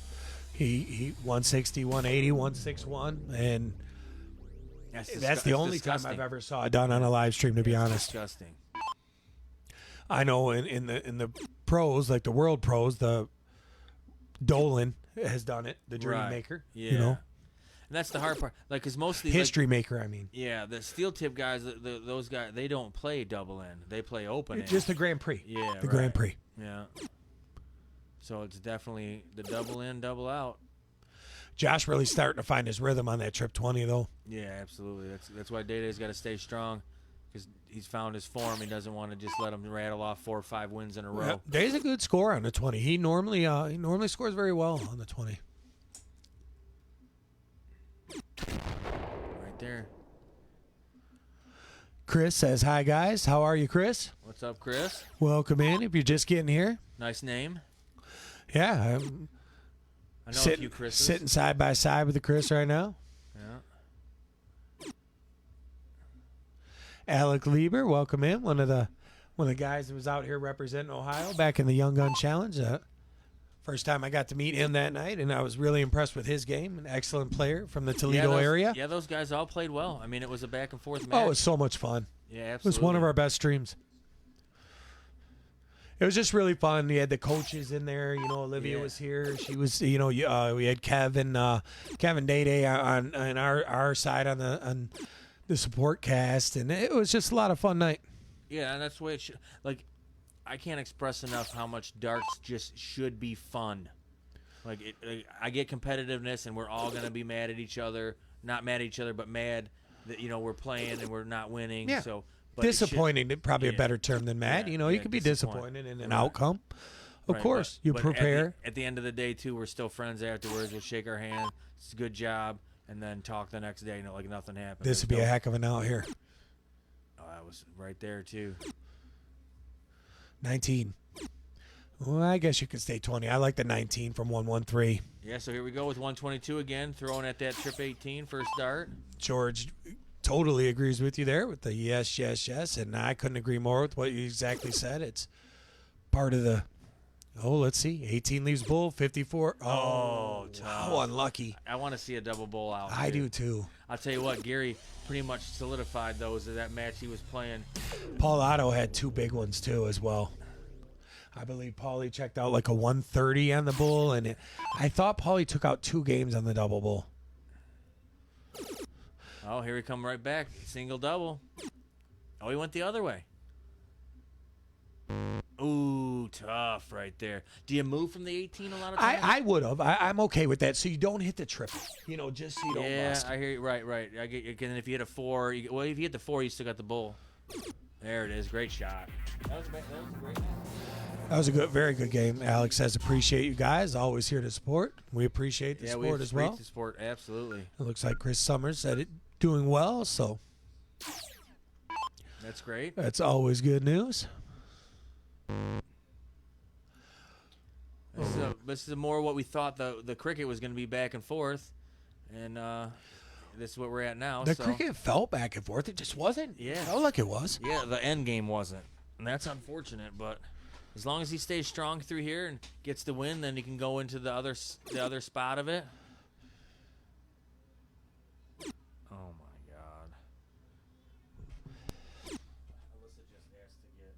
[SPEAKER 3] He 160, 180, 161, and that's the only time I've ever saw it done on a live stream, to be honest.
[SPEAKER 4] Disgusting.
[SPEAKER 3] I know in the pros, like the world pros, the Dolan has done it, the Dream
[SPEAKER 4] Right.
[SPEAKER 3] Maker.
[SPEAKER 4] Yeah.
[SPEAKER 3] You know,
[SPEAKER 4] And that's the hard part. Like, because most of the
[SPEAKER 3] History Maker. I mean,
[SPEAKER 4] yeah, the steel tip guys, those guys, they don't play double end. They play open end.
[SPEAKER 3] just the Grand Prix.
[SPEAKER 4] Yeah,
[SPEAKER 3] the
[SPEAKER 4] right.
[SPEAKER 3] Grand Prix.
[SPEAKER 4] Yeah. So it's definitely the double in, double out.
[SPEAKER 3] Josh really starting to find his rhythm on that trip 20 though.
[SPEAKER 4] Yeah, absolutely. That's why DayDay's got to stay strong, because he's found his form. He doesn't want to just let him rattle off 4 or 5 wins in a row.
[SPEAKER 3] Day's a good scorer on the 20. He normally scores very well on the 20.
[SPEAKER 4] Right there.
[SPEAKER 3] Chris says, "Hi guys, how are you, Chris?
[SPEAKER 4] What's up, Chris?
[SPEAKER 3] Welcome in. If you're just getting here,
[SPEAKER 4] Nice name.
[SPEAKER 3] yeah, I'm
[SPEAKER 4] I know a few Chris's.
[SPEAKER 3] sitting side by side with the Chris right now.
[SPEAKER 4] Yeah.
[SPEAKER 3] Alec Lieber, welcome in. One of one of the guys that was out here representing Ohio back in the Young Gun Challenge. First time I got to meet him that night, and I was really impressed with his game. An excellent player from the Toledo area.
[SPEAKER 4] Yeah, those guys all played well. I mean, it was a back and forth match.
[SPEAKER 3] Oh, it was so much fun.
[SPEAKER 4] Yeah, absolutely.
[SPEAKER 3] It was one of our best streams. It was just really fun. We had the coaches in there. Olivia was here. She was, we had Kevin DayDay on our side on the support cast, and it was just a lot of fun night.
[SPEAKER 4] Yeah, and that's the way it should. Like, I can't express enough how much darts just should be fun. Like, I get competitiveness, and we're all gonna be mad at each other. Not mad at each other, but mad that we're playing and we're not winning.
[SPEAKER 3] Yeah.
[SPEAKER 4] So. But
[SPEAKER 3] disappointed, probably a better term than mad. You could be disappointed in an outcome. Of course, you prepare.
[SPEAKER 4] At the end of the day, too, we're still friends afterwards. We'll shake our hand. It's a good job, and then talk the next day. Like nothing happened.
[SPEAKER 3] This would be a heck of an out here.
[SPEAKER 4] Oh, I was right there too.
[SPEAKER 3] 19. Well, I guess you could stay 20. I like the 19 from 113.
[SPEAKER 4] Yeah. So here we go with 122 again, throwing at that trip 18 first dart.
[SPEAKER 3] George totally agrees with you there with the yes, and I couldn't agree more with what you exactly said. It's part of the. Oh, let's see. 18 leaves bull, 54. Oh,
[SPEAKER 4] tough.
[SPEAKER 3] How unlucky.
[SPEAKER 4] I want to see a double bowl out.
[SPEAKER 3] I do too.
[SPEAKER 4] I'll tell you what, Gary pretty much solidified those of that match he was playing.
[SPEAKER 3] Paul Otto had two big ones too as well. I believe Paulie checked out like a 130 on the bull, and I thought Paulie took out 2 games on the double bull.
[SPEAKER 4] Oh, here we come right back. Single double. Oh, he went the other way. Ooh, tough right there. Do you move from the 18 a lot of times?
[SPEAKER 3] I would have. I'm okay with that. So you don't hit the triple. Just so you don't bust.
[SPEAKER 4] I hear you. Right. I get you. And if you hit a 4, if you hit the 4, you still got the bull. There it is. Great shot. That was a great match.
[SPEAKER 3] That was a very good game. Alex says, appreciate you guys. Always here to support. We appreciate the support as well.
[SPEAKER 4] The support, absolutely.
[SPEAKER 3] It looks like Chris Summers said it doing well, so
[SPEAKER 4] that's great.
[SPEAKER 3] That's always good news.
[SPEAKER 4] This is more what we thought the cricket was going to be back and forth, and this is what we're at now.
[SPEAKER 3] The cricket felt back and forth. It just wasn't.
[SPEAKER 4] Yeah.
[SPEAKER 3] It felt like it was.
[SPEAKER 4] Yeah, the end game wasn't, and that's unfortunate. But as long as he stays strong through here and gets the win, then he can go into the other spot of it. Oh my God! Alyssa just asked to get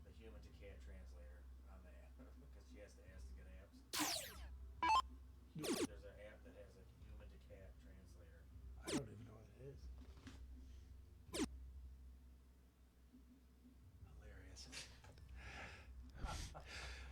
[SPEAKER 4] the human to cat translator on the app because she has to ask to get apps. There's an app that has a human to cat translator.
[SPEAKER 3] I don't even know what it is. Hilarious.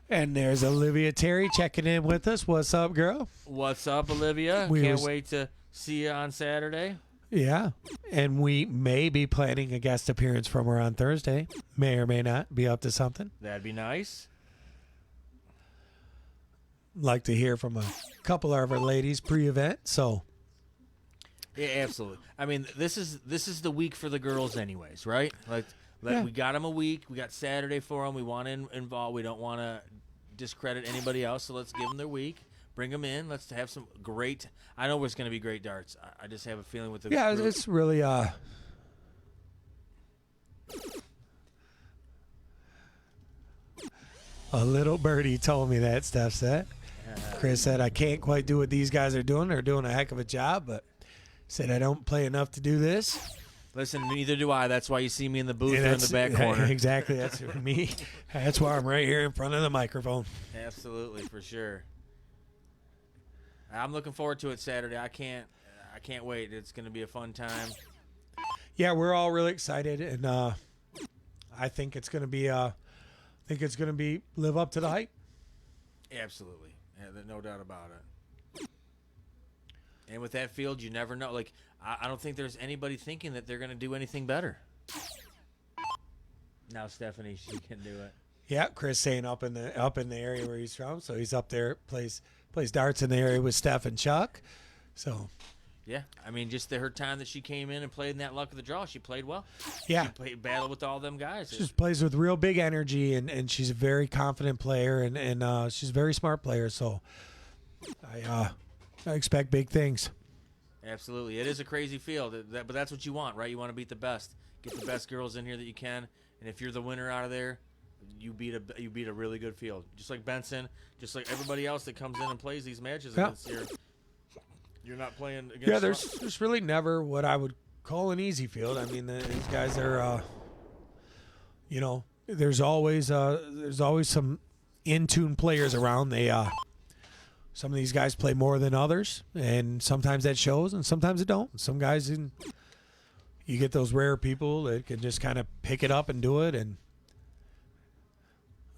[SPEAKER 3] And there's Olivia Terry checking in with us. What's up, girl?
[SPEAKER 4] What's up, Olivia? Can't wait to see you on Saturday.
[SPEAKER 3] Yeah, and we may be planning a guest appearance from her on Thursday. May or may not be up to something.
[SPEAKER 4] That'd be nice.
[SPEAKER 3] Like to hear from a couple of our ladies pre-event, so.
[SPEAKER 4] Yeah, absolutely. I mean, this is the week for the girls anyways, right? We got them a week. We got Saturday for them. We want to involve. We don't want to discredit anybody else, so let's give them their week. Bring them in. Let's have some great. I know it's going to be great darts. I just have a feeling with the.
[SPEAKER 3] Yeah,
[SPEAKER 4] group.
[SPEAKER 3] it's really a little birdie told me that, Steph said. Chris said, I can't quite do what these guys are doing. They're doing a heck of a job, but said I don't play enough to do this.
[SPEAKER 4] Listen, neither do I. That's why you see me in the booth or in the back corner.
[SPEAKER 3] Exactly. That's me. That's why I'm right here in front of the microphone.
[SPEAKER 4] Absolutely, for sure. I'm looking forward to it Saturday. I can't wait. It's going to be a fun time.
[SPEAKER 3] Yeah, we're all really excited, and I think it's going to be live up to the hype.
[SPEAKER 4] Absolutely, yeah, there's no doubt about it. And with that field, you never know. Like, I don't think there's anybody thinking that they're going to do anything better. Now Stephanie, she can do it.
[SPEAKER 3] Yeah, Chris saying up in the area where he's from, so he's up there plays darts in the area with Steph and Chuck. So
[SPEAKER 4] yeah, I mean, just her time that she came in and played in that luck of the draw, she played well.
[SPEAKER 3] Yeah,
[SPEAKER 4] she battled with all them guys.
[SPEAKER 3] She just plays with real big energy, and she's a very confident player, and she's a very smart player. So I expect big things.
[SPEAKER 4] Absolutely. It is a crazy field, but that's what you want, right? You want to beat the best. Get the best girls in here that you can, and if you're the winner out of there, you beat a really good field. Just like Benson, just like everybody else that comes in and plays these matches against here. You're not playing against.
[SPEAKER 3] Yeah, there's really never what I would call an easy field. I mean, these guys are, there's always some in-tune players around. Some of these guys play more than others, and sometimes that shows, and sometimes it don't. Some guys, you get those rare people that can just kind of pick it up and do it. And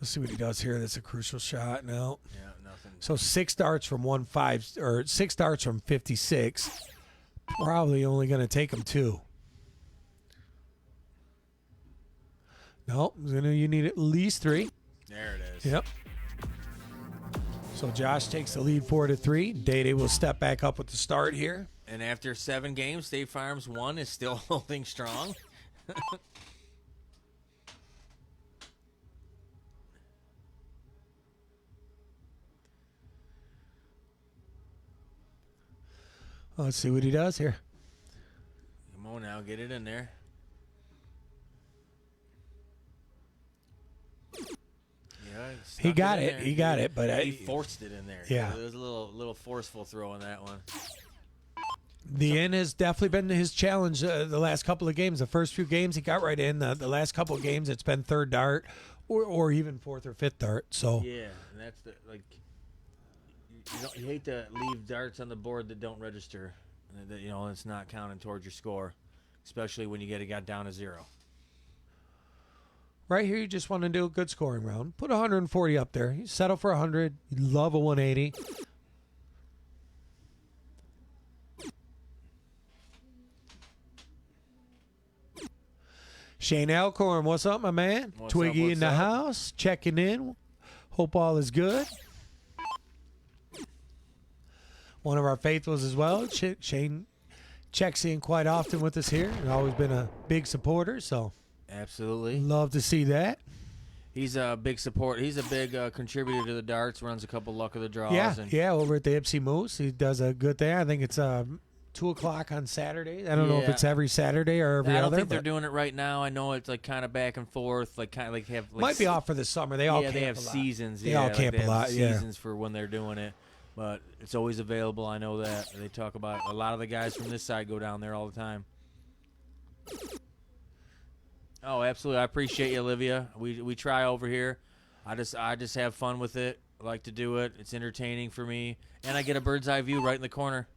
[SPEAKER 3] let's see what he does here. That's a crucial shot. No.
[SPEAKER 4] Yeah, nothing.
[SPEAKER 3] So 6 darts from 1-5, or 6 darts from 56. Probably only going to take him 2. No, you need at least 3.
[SPEAKER 4] There it is.
[SPEAKER 3] Yep. So Josh takes the lead 4-3. DayDay will step back up with the start here.
[SPEAKER 4] And after 7 games, State Farms 1 is still holding strong.
[SPEAKER 3] Let's see what he does here.
[SPEAKER 4] Come on now, get it in there. Yeah,
[SPEAKER 3] He got it. He got it, but
[SPEAKER 4] he forced it in there.
[SPEAKER 3] Yeah.
[SPEAKER 4] It was a little forceful throw on that one.
[SPEAKER 3] The in has definitely been his challenge the last couple of games. The first few games he got right in. The last couple of games it's been 3rd dart or even 4th or 5th dart. So
[SPEAKER 4] yeah, and that's you hate to leave darts on the board that don't register. That it's not counting towards your score, especially when you got down to 0.
[SPEAKER 3] right here, you just want to do a good scoring round. Put 140 up there. You settle for 100. You love a 180. Shane Alcorn, what's up, my man?
[SPEAKER 4] What's
[SPEAKER 3] Twiggy
[SPEAKER 4] up,
[SPEAKER 3] in the house, checking in. Hope all is good. One of our faithfuls as well. Shane checks in quite often with us here. He's always been a big supporter, so
[SPEAKER 4] Absolutely.
[SPEAKER 3] love to see that.
[SPEAKER 4] He's a big support. He's a big contributor to the darts. Runs a couple luck of the draws.
[SPEAKER 3] Yeah, over at the Ipsy Moose, he does a good thing. I think it's 2:00 on Saturday. I don't know if
[SPEAKER 4] Yeah.
[SPEAKER 3] it's every Saturday or every
[SPEAKER 4] I don't
[SPEAKER 3] other.
[SPEAKER 4] think they're
[SPEAKER 3] but
[SPEAKER 4] doing it right now. I know it's like kind of back and forth, like kind of like have like
[SPEAKER 3] might be off for the summer. They all camp
[SPEAKER 4] they have
[SPEAKER 3] a lot.
[SPEAKER 4] seasons.
[SPEAKER 3] They
[SPEAKER 4] yeah,
[SPEAKER 3] all
[SPEAKER 4] like
[SPEAKER 3] camp
[SPEAKER 4] they
[SPEAKER 3] a
[SPEAKER 4] have
[SPEAKER 3] lot. Yeah.
[SPEAKER 4] seasons for when they're doing it, but it's always available. I know that they talk about a lot of the guys from this side go down there all the time. Oh, absolutely. I appreciate you, Olivia. We try over here. I just have fun with it. I like to do it. It's entertaining for me, and I get a bird's eye view right in the corner,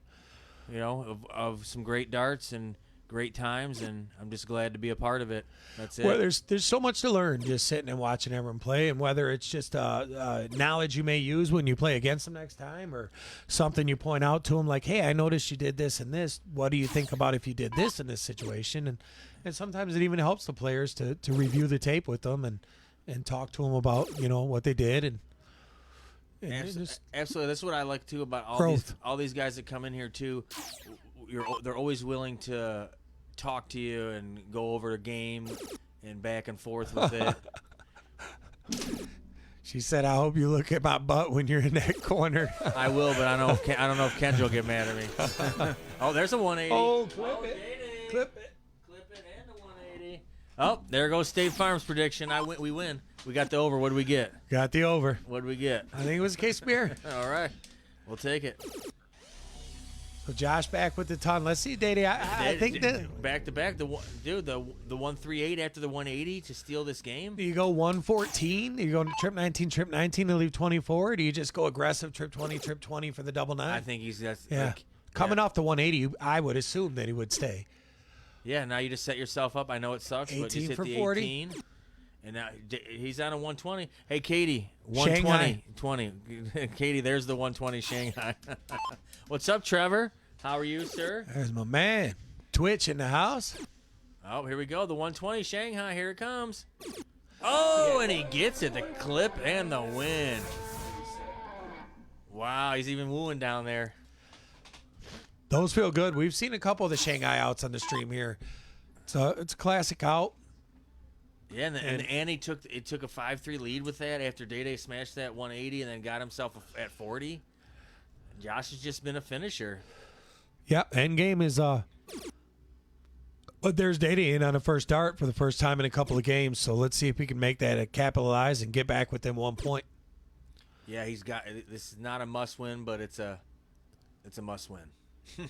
[SPEAKER 4] of some great darts and great times, and I'm just glad to be a part of it. That's it.
[SPEAKER 3] Well, there's so much to learn just sitting and watching everyone play, and whether it's just knowledge you may use when you play against them next time, or something you point out to them like, hey, I noticed you did this and this. What do you think about if you did this in this situation? And sometimes it even helps the players to review the tape with them and talk to them about what they did and
[SPEAKER 4] Absolutely, that's what I like too about all these guys that come in here too. They're always willing to talk to you and go over a game and back and forth with it.
[SPEAKER 3] She said, "I hope you look at my butt when you're in that corner."
[SPEAKER 4] I will, but I don't know if Kenji will get mad at me. Oh, there's a 180.
[SPEAKER 3] Oh, clip it, clip it.
[SPEAKER 4] And the 180. Oh, there goes State Farm's prediction. We win. We got the over. What do we get?
[SPEAKER 3] Got the over.
[SPEAKER 4] What do we get?
[SPEAKER 3] I think it was a case of beer.
[SPEAKER 4] All right, we'll take it.
[SPEAKER 3] So Josh back with the ton. Let's see, DayDay. I think that
[SPEAKER 4] back to back. The 138 after the 180 to steal this game.
[SPEAKER 3] do you go 114? Do you go trip 19 and leave 24? Or do you just go aggressive trip 20 for the double 9?
[SPEAKER 4] I think
[SPEAKER 3] Coming off the 180, I would assume that he would stay.
[SPEAKER 4] Yeah, now you just set yourself up. I know it sucks, but
[SPEAKER 3] 18
[SPEAKER 4] you hit
[SPEAKER 3] for
[SPEAKER 4] the
[SPEAKER 3] 40.
[SPEAKER 4] 18. And now he's on a 120. Hey, Katie, 120. 20. Katie, there's the 120 Shanghai. What's up, Trevor? How are you, sir?
[SPEAKER 3] There's my man. Twitch in the house.
[SPEAKER 4] Oh, here we go. The 120 Shanghai. Here it comes. Oh, and he gets it. The clip and the win. Wow, he's even wooing down there.
[SPEAKER 3] Those feel good. We've seen a couple of the Shanghai outs on the stream here. So it's a classic out.
[SPEAKER 4] Yeah, and Annie took a 5-3 lead with that after DayDay smashed that 180 and then got himself at 40. Josh has just been a finisher.
[SPEAKER 3] Yeah, end game is but there's DayDay in on a first start for the first time in a couple of games. So let's see if we can make that a capitalize and get back within 1 point.
[SPEAKER 4] Yeah, he's got. This is not a must win, but it's a must win. You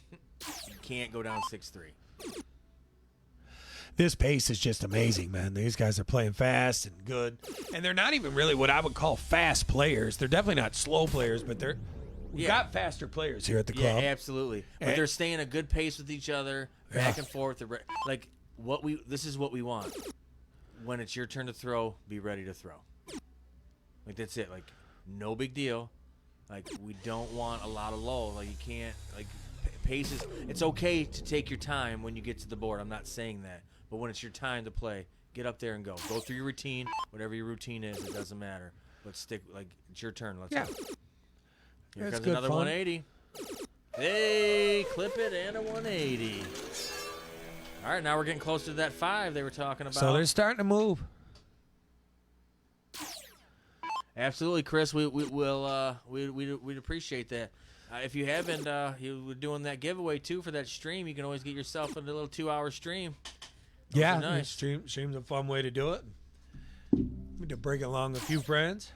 [SPEAKER 4] can't go down 6-3.
[SPEAKER 3] This pace is just amazing, man. These guys are playing fast and good, and they're not even really what I would call fast players. They're definitely not slow players, but we've got faster players here at the club.
[SPEAKER 4] Yeah, absolutely. But they're staying a good pace with each other, back and forth. Like this is what we want. When it's your turn to throw, be ready to throw. Like that's it. Like no big deal. Like we don't want a lot of lull. Like you can't paces. It's okay to take your time when you get to the board. I'm not saying that, but when it's your time to play, get up there and go. Go through your routine, whatever your routine is. It doesn't matter. But stick. Like it's your turn. Let's go. Here
[SPEAKER 3] That's
[SPEAKER 4] comes
[SPEAKER 3] good
[SPEAKER 4] another
[SPEAKER 3] fun.
[SPEAKER 4] 180. Hey, clip it and a 180. All right, now we're getting close to that 5 they were talking about.
[SPEAKER 3] So they're starting to move.
[SPEAKER 4] Absolutely, Chris. We'd appreciate that. If you haven't, you were doing that giveaway too for that stream. You can always get yourself a little 2-hour stream. Those are nice.
[SPEAKER 3] Stream's a fun way to do it. To bring along a few friends.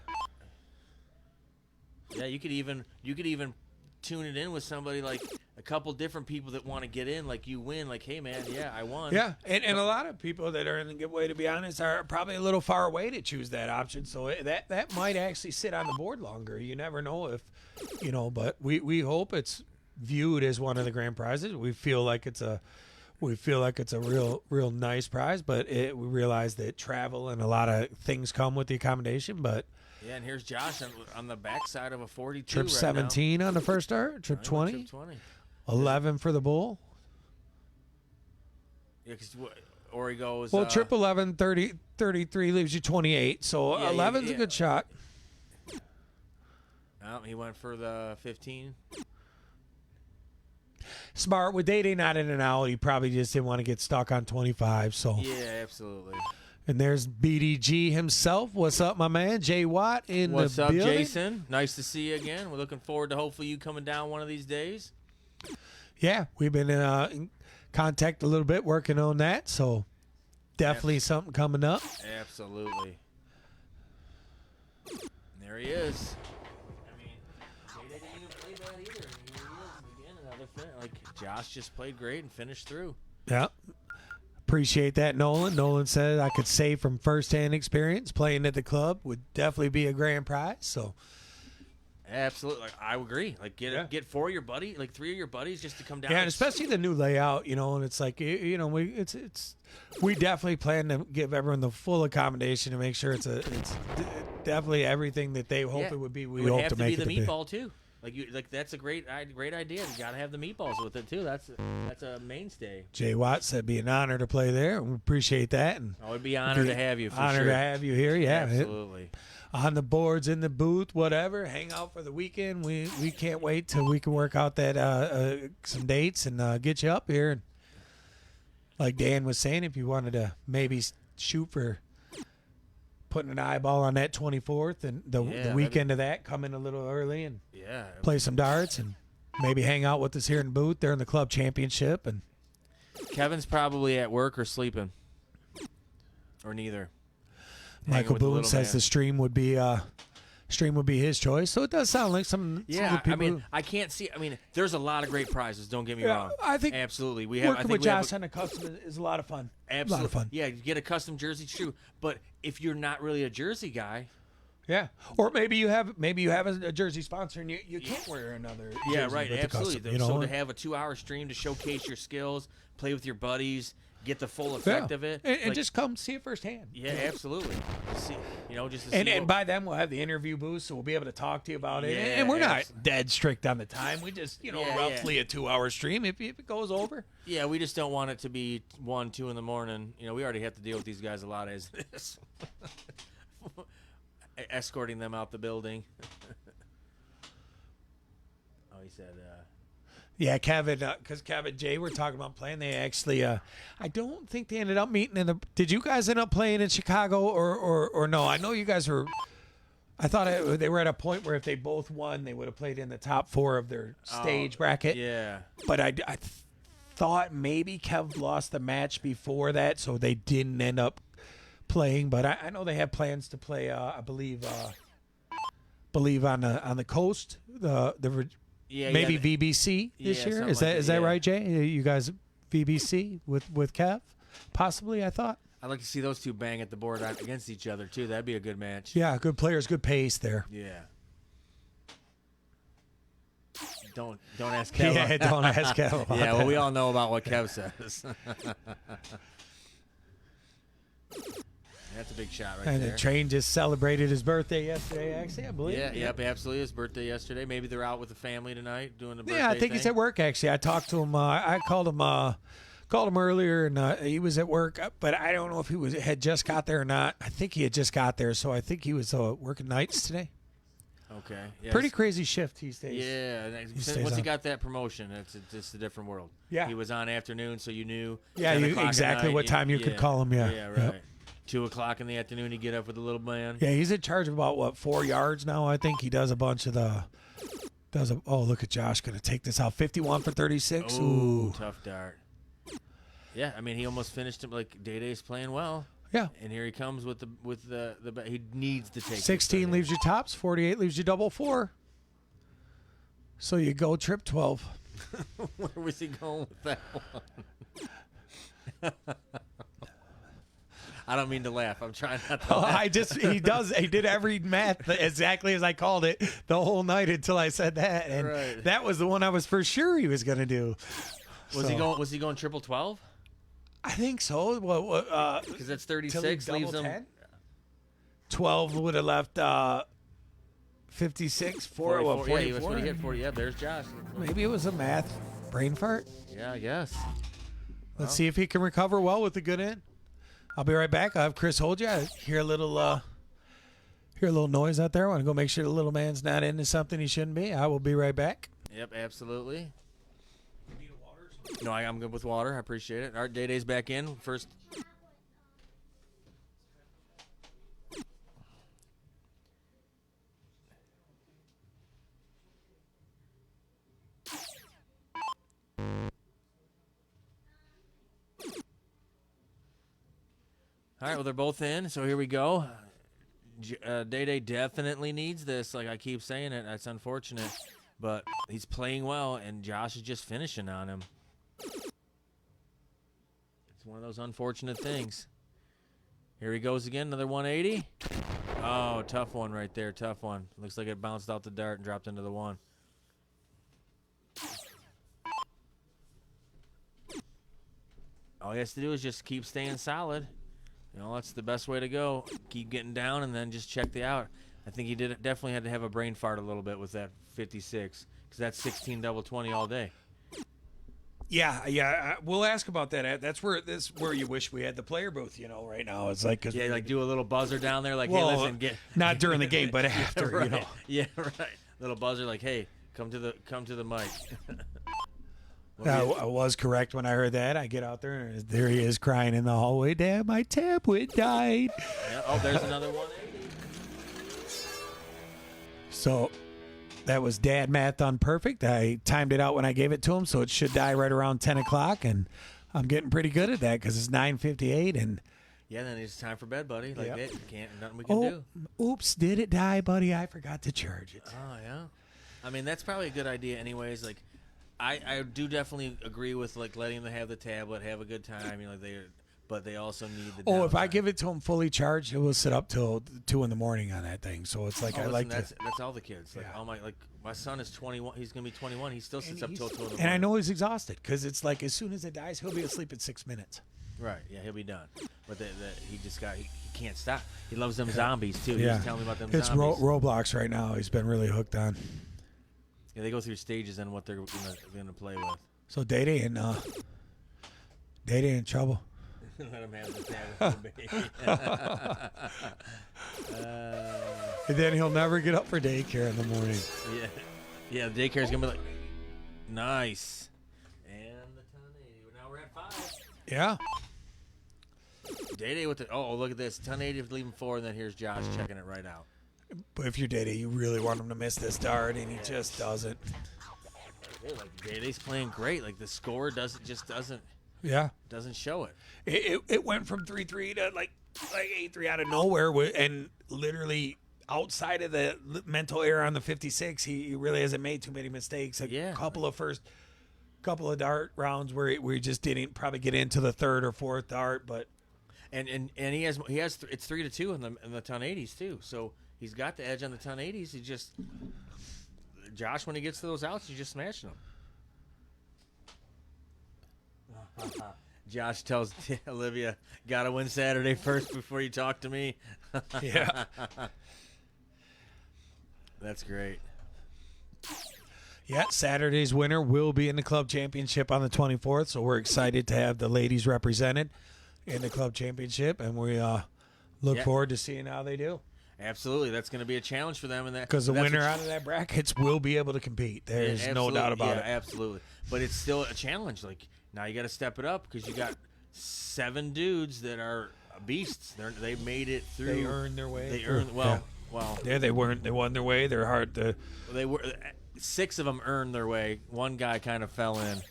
[SPEAKER 4] Yeah, you could even tune it in with somebody, like a couple different people that want to get in. Like you win, like, hey man, yeah, I won.
[SPEAKER 3] Yeah, and a lot of people that are in the giveaway, to be honest, are probably a little far away to choose that option. So that might actually sit on the board longer. You never know if, but we hope it's viewed as one of the grand prizes. We feel like it's a real nice prize, but we realize that travel and a lot of things come with the accommodation. But
[SPEAKER 4] yeah, and here's Josh on the backside of a 42.
[SPEAKER 3] trip
[SPEAKER 4] right
[SPEAKER 3] 17
[SPEAKER 4] now.
[SPEAKER 3] on the first start, trip 20,
[SPEAKER 4] Trip 20.
[SPEAKER 3] 11 for the bull.
[SPEAKER 4] Yeah, because Ori goes.
[SPEAKER 3] Well, trip 11, 30, 33 leaves you 28, so
[SPEAKER 4] Yeah,
[SPEAKER 3] 11's
[SPEAKER 4] yeah.
[SPEAKER 3] a good shot.
[SPEAKER 4] He went for the 15.
[SPEAKER 3] Smart. With DayDay not in and out, he probably just didn't want to get stuck on 25. So,
[SPEAKER 4] Yeah, absolutely.
[SPEAKER 3] And there's BDG himself. What's up, my man? Jay Watt in
[SPEAKER 4] What's
[SPEAKER 3] the
[SPEAKER 4] up,
[SPEAKER 3] building.
[SPEAKER 4] Jason? Nice to see you again. We're looking forward to hopefully you coming down one of these days.
[SPEAKER 3] Yeah, we've been in contact a little bit, working on that. So definitely something coming up.
[SPEAKER 4] Absolutely. There he is. I mean, DayDay didn't even play bad either. Here he is again, another fin. Like Josh just played great and finished through.
[SPEAKER 3] Yeah. Appreciate that, Nolan. Nolan said I could say from firsthand experience playing at the club would definitely be a grand prize. So
[SPEAKER 4] Absolutely, like, I agree. Like get 4 of your buddy, like 3 of your buddies, just to come down.
[SPEAKER 3] yeah, and especially the new layout, and it's like we definitely plan to give everyone the full accommodation to make sure it's definitely everything that they hope it would be. We
[SPEAKER 4] it would
[SPEAKER 3] hope
[SPEAKER 4] have
[SPEAKER 3] to
[SPEAKER 4] to
[SPEAKER 3] make
[SPEAKER 4] be
[SPEAKER 3] it
[SPEAKER 4] the
[SPEAKER 3] the
[SPEAKER 4] meatball too. Like that's a great idea. You got to have the meatballs with it too. That's a mainstay.
[SPEAKER 3] Jay Watt said it'd be an honor to play there. We appreciate that, and
[SPEAKER 4] I would be honored to have you. For
[SPEAKER 3] honor
[SPEAKER 4] sure.
[SPEAKER 3] to have you here. Yeah,
[SPEAKER 4] Absolutely.
[SPEAKER 3] On the boards, in the booth, whatever. Hang out for the weekend. We can't wait till we can work out that some dates and get you up here. And like Dan was saying, if you wanted to maybe shoot for putting an eyeball on that 24th and the weekend of that, come in a little early and play some darts and maybe hang out with us here in the booth. They're in the club championship. And
[SPEAKER 4] Kevin's probably at work or sleeping, or neither.
[SPEAKER 3] Michael
[SPEAKER 4] with the
[SPEAKER 3] Boone
[SPEAKER 4] little
[SPEAKER 3] says
[SPEAKER 4] man.
[SPEAKER 3] the stream would be his choice. So it does sound like some
[SPEAKER 4] Yeah,
[SPEAKER 3] good
[SPEAKER 4] I mean,
[SPEAKER 3] people.
[SPEAKER 4] I can't see. I mean, there's a lot of great prizes. Don't get me wrong.
[SPEAKER 3] I think
[SPEAKER 4] absolutely we have. I
[SPEAKER 3] working
[SPEAKER 4] think
[SPEAKER 3] with
[SPEAKER 4] we have
[SPEAKER 3] Josh on a custom is a lot of fun.
[SPEAKER 4] absolutely
[SPEAKER 3] A lot of fun.
[SPEAKER 4] Yeah, you get a custom jersey, true. But if you're not really a jersey guy,
[SPEAKER 3] Yeah, or maybe you have a jersey sponsor and you can't wear another.
[SPEAKER 4] yeah,
[SPEAKER 3] jersey
[SPEAKER 4] right,
[SPEAKER 3] with the
[SPEAKER 4] absolutely.
[SPEAKER 3] custom,
[SPEAKER 4] So to have a 2-hour stream to showcase your skills, play with your buddies, get the full effect of it,
[SPEAKER 3] and
[SPEAKER 4] like,
[SPEAKER 3] just come see it firsthand.
[SPEAKER 4] yeah, absolally. See, just to
[SPEAKER 3] And
[SPEAKER 4] see
[SPEAKER 3] and
[SPEAKER 4] what-
[SPEAKER 3] by then we'll have the interview booth, so we'll be able to talk to you about it.
[SPEAKER 4] Yeah,
[SPEAKER 3] And we're not dead strict on the time. We just
[SPEAKER 4] Yeah,
[SPEAKER 3] roughly a 2-hour stream. If it goes over,
[SPEAKER 4] yeah, we just don't want it to be 1, 2 in the morning. We already have to deal with these guys a lot as it is. Escorting them out the building. Oh, he said.
[SPEAKER 3] yeah, Kevin, because Kevin Jay were talking about playing. They actually, I don't think they ended up meeting in the. Did you guys end up playing in Chicago or no? I know you guys were I thought they were at a point where if they both won, they would have played in the top 4 of their stage bracket.
[SPEAKER 4] Yeah.
[SPEAKER 3] But I thought maybe Kev lost the match before that, so they didn't end up playing. But I know they have plans to play. I believe on the coast, maybe VBC this year. Is that right, Jay? You guys VBC with Kev, possibly? I thought.
[SPEAKER 4] I'd like to see those two bang at the board against each other too. That'd be a good match.
[SPEAKER 3] Yeah, good players, good pace there.
[SPEAKER 4] Yeah. Don't ask Kev.
[SPEAKER 3] Yeah, don't ask Kev about
[SPEAKER 4] yeah, well,
[SPEAKER 3] that.
[SPEAKER 4] we all know about what Kev says. That's a big shot right
[SPEAKER 3] and
[SPEAKER 4] there.
[SPEAKER 3] the train just celebrated his birthday yesterday, actually, I believe.
[SPEAKER 4] Yeah, yep, absolutely. His birthday yesterday. Maybe they're out with the family tonight doing the birthday
[SPEAKER 3] Yeah, I think he's
[SPEAKER 4] thing.
[SPEAKER 3] at work, actually. I talked to him. I called him earlier, and he was at work, but I don't know if he had just got there or not. I think he had just got there, so I think he was working nights today.
[SPEAKER 4] Okay. Yeah,
[SPEAKER 3] Pretty crazy shift these days.
[SPEAKER 4] Yeah.
[SPEAKER 3] stays
[SPEAKER 4] Once he
[SPEAKER 3] on.
[SPEAKER 4] got that promotion, it's just a different world.
[SPEAKER 3] Yeah.
[SPEAKER 4] He was on afternoon, so you knew.
[SPEAKER 3] Yeah,
[SPEAKER 4] 10 o'clock at
[SPEAKER 3] exactly
[SPEAKER 4] night,
[SPEAKER 3] what time you could
[SPEAKER 4] yeah,
[SPEAKER 3] call him, yeah.
[SPEAKER 4] Yeah, right.
[SPEAKER 3] Yep.
[SPEAKER 4] 2 o'clock in the afternoon, he'd get up with the little man.
[SPEAKER 3] Yeah, he's in charge of about 4 yards now. I think he does a bunch of the. Oh, look at Josh going to take this out. 51 for 36.
[SPEAKER 4] Ooh,
[SPEAKER 3] Ooh.
[SPEAKER 4] tough dart. Yeah, I mean, he almost finished him like DayDay's playing well.
[SPEAKER 3] Yeah.
[SPEAKER 4] And here he comes with the he needs to take
[SPEAKER 3] 16
[SPEAKER 4] this,
[SPEAKER 3] leaves you tops. 48 leaves you double 4. So you go trip 12.
[SPEAKER 4] Where was he going with that one? I don't mean to laugh. I'm trying not to laugh.
[SPEAKER 3] He did every math exactly as I called it the whole night until I said that. And
[SPEAKER 4] Right.
[SPEAKER 3] that was the one I was for sure he was going to do.
[SPEAKER 4] Was he going triple 12?
[SPEAKER 3] I think so. Well,
[SPEAKER 4] Because that's
[SPEAKER 3] till he
[SPEAKER 4] 36 leaves
[SPEAKER 3] double
[SPEAKER 4] him
[SPEAKER 3] 10? 12 would have left 56, 4,
[SPEAKER 4] 44. Yeah, he was
[SPEAKER 3] 44.
[SPEAKER 4] when he hit 40. Yeah, there's Josh.
[SPEAKER 3] Maybe it was a math brain fart.
[SPEAKER 4] Yeah, I guess.
[SPEAKER 3] Let's see if he can recover well with the good end. I'll be right back. I'll have Chris hold you. I hear a little noise out there. I want to go make sure the little man's not into something he shouldn't be. I will be right back.
[SPEAKER 4] Yep, absolutely. No, I'm good with water. I appreciate it. All right, DayDay's back in. First. All right, well, they're both in, so here we go. DayDay definitely needs this. Like I keep saying it, that's unfortunate. But he's playing well, and Josh is just finishing on him. It's one of those unfortunate things. Here he goes again, another 180. Oh, tough one right there, tough one. Looks like it bounced out the dart and dropped into the one. All he has to do is just keep staying solid. You know, that's the best way to go. Keep getting down and then just check the out. I think he definitely had to have a brain fart a little bit with that 56 because that's 16 double 20 all day.
[SPEAKER 3] Yeah. We'll ask about that. That's where you wish we had the player booth. Right now it's like
[SPEAKER 4] Yeah, like do a little buzzer down there, like,
[SPEAKER 3] well,
[SPEAKER 4] hey, listen, get
[SPEAKER 3] not during the game, but after.
[SPEAKER 4] right. Yeah, right. Little buzzer, like, hey, come to the mic.
[SPEAKER 3] I was correct when I heard that. I get out there and there he is crying in the hallway. Dad, my tablet died.
[SPEAKER 4] Yeah, oh, there's another 180.
[SPEAKER 3] So that was dad math done perfect. I timed it out when I gave it to him, so it should die right around 10 o'clock, and I'm getting pretty good at that because it's 9:58. And
[SPEAKER 4] yeah, then it's time for bed, buddy. Like,
[SPEAKER 3] Yep.
[SPEAKER 4] nothing we can do.
[SPEAKER 3] Oops, did it die, buddy? I forgot to charge it.
[SPEAKER 4] Oh, yeah. I mean, that's probably a good idea anyways. Like, I do definitely agree with, like, letting them have the tablet, have a good time. But they also need the
[SPEAKER 3] Oh, if I
[SPEAKER 4] downtime.
[SPEAKER 3] give it to him fully charged, it will sit up till 2 in the morning on that thing. So it's like I
[SPEAKER 4] Listen,
[SPEAKER 3] like
[SPEAKER 4] that's
[SPEAKER 3] to.
[SPEAKER 4] that's all the kids. Like,
[SPEAKER 3] Yeah.
[SPEAKER 4] my son is 21. He's gonna be 21. He still sits up till 2 in the morning.
[SPEAKER 3] And I know he's exhausted because it's like as soon as it dies, he'll be asleep in 6 minutes.
[SPEAKER 4] Right. Yeah, he'll be done. But he just he can't stop. He loves them zombies too. He was telling me about them
[SPEAKER 3] It's
[SPEAKER 4] zombies.
[SPEAKER 3] Roblox right now. He's been really hooked on.
[SPEAKER 4] Yeah, they go through stages on what they're gonna play with.
[SPEAKER 3] So DayDay in trouble.
[SPEAKER 4] Let him have the tablet, baby.
[SPEAKER 3] And then he'll never get up for daycare in the morning.
[SPEAKER 4] Yeah. The daycare's gonna be like, nice. And the 1080. Now we're at 5.
[SPEAKER 3] Yeah.
[SPEAKER 4] DayDay with the look at this 1080 leaving 4, and then here's Josh checking it right out.
[SPEAKER 3] But if you're DayDay, you really want him to miss this dart, and he just doesn't.
[SPEAKER 4] Yeah, like DayDay's playing great. Like the score doesn't
[SPEAKER 3] Yeah.
[SPEAKER 4] show it.
[SPEAKER 3] It went from 3-3 to like 8-3 out of nowhere, and literally outside of the mental error on the 56, he really hasn't made too many mistakes. A couple of dart rounds where we just didn't probably get into the third or fourth dart, but
[SPEAKER 4] And he has it's 3-2 in the ton 80s too. So he's got the edge on the ton 80s. He just Josh, when he gets to those outs, he's just smashing them. Josh tells Olivia, "Gotta win Saturday first before you talk to me."
[SPEAKER 3] yeah.
[SPEAKER 4] That's great.
[SPEAKER 3] Yeah, Saturday's winner will be in the club championship on the 24th, so we're excited to have the ladies represented in the club championship, and we look forward to seeing how they do.
[SPEAKER 4] Absolutely, that's going to be a challenge for them, and
[SPEAKER 3] because the winner out of that brackets will be able to compete. There's no doubt about it.
[SPEAKER 4] Absolutely, but it's still a challenge. Like now, you got to step it up because you got 7 dudes that are beasts. They made it through.
[SPEAKER 3] They earned their way.
[SPEAKER 4] They earned well.
[SPEAKER 3] Yeah, they weren't. They won their way. They're hard to.
[SPEAKER 4] They were 6 of them earned their way. One guy kind of fell in.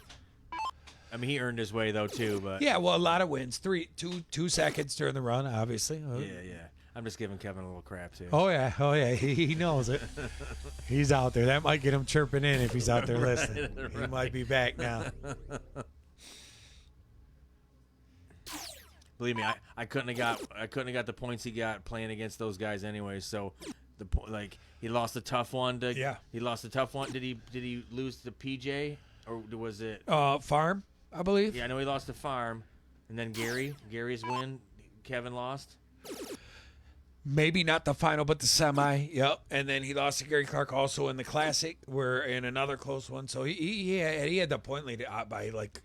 [SPEAKER 4] I mean, he earned his way though too. But
[SPEAKER 3] yeah, well, a lot of wins. 2 seconds during the run, obviously.
[SPEAKER 4] Yeah. I'm just giving Kevin a little crap too.
[SPEAKER 3] Oh yeah. He knows it. He's out there. That might get him chirping in if he's out there listening. Right. He might be back now.
[SPEAKER 4] Believe me, I couldn't have got the points he got playing against those guys anyway. So he lost a tough one he lost a tough one. Did he lose to PJ or was it
[SPEAKER 3] Farm, I believe?
[SPEAKER 4] Yeah, I know he lost to Farm, and then Gary's win, Kevin lost.
[SPEAKER 3] Maybe not the final, but the semi. Yep. And then he lost to Gary Clark also in the Classic, where in another close one. So he had the point lead by like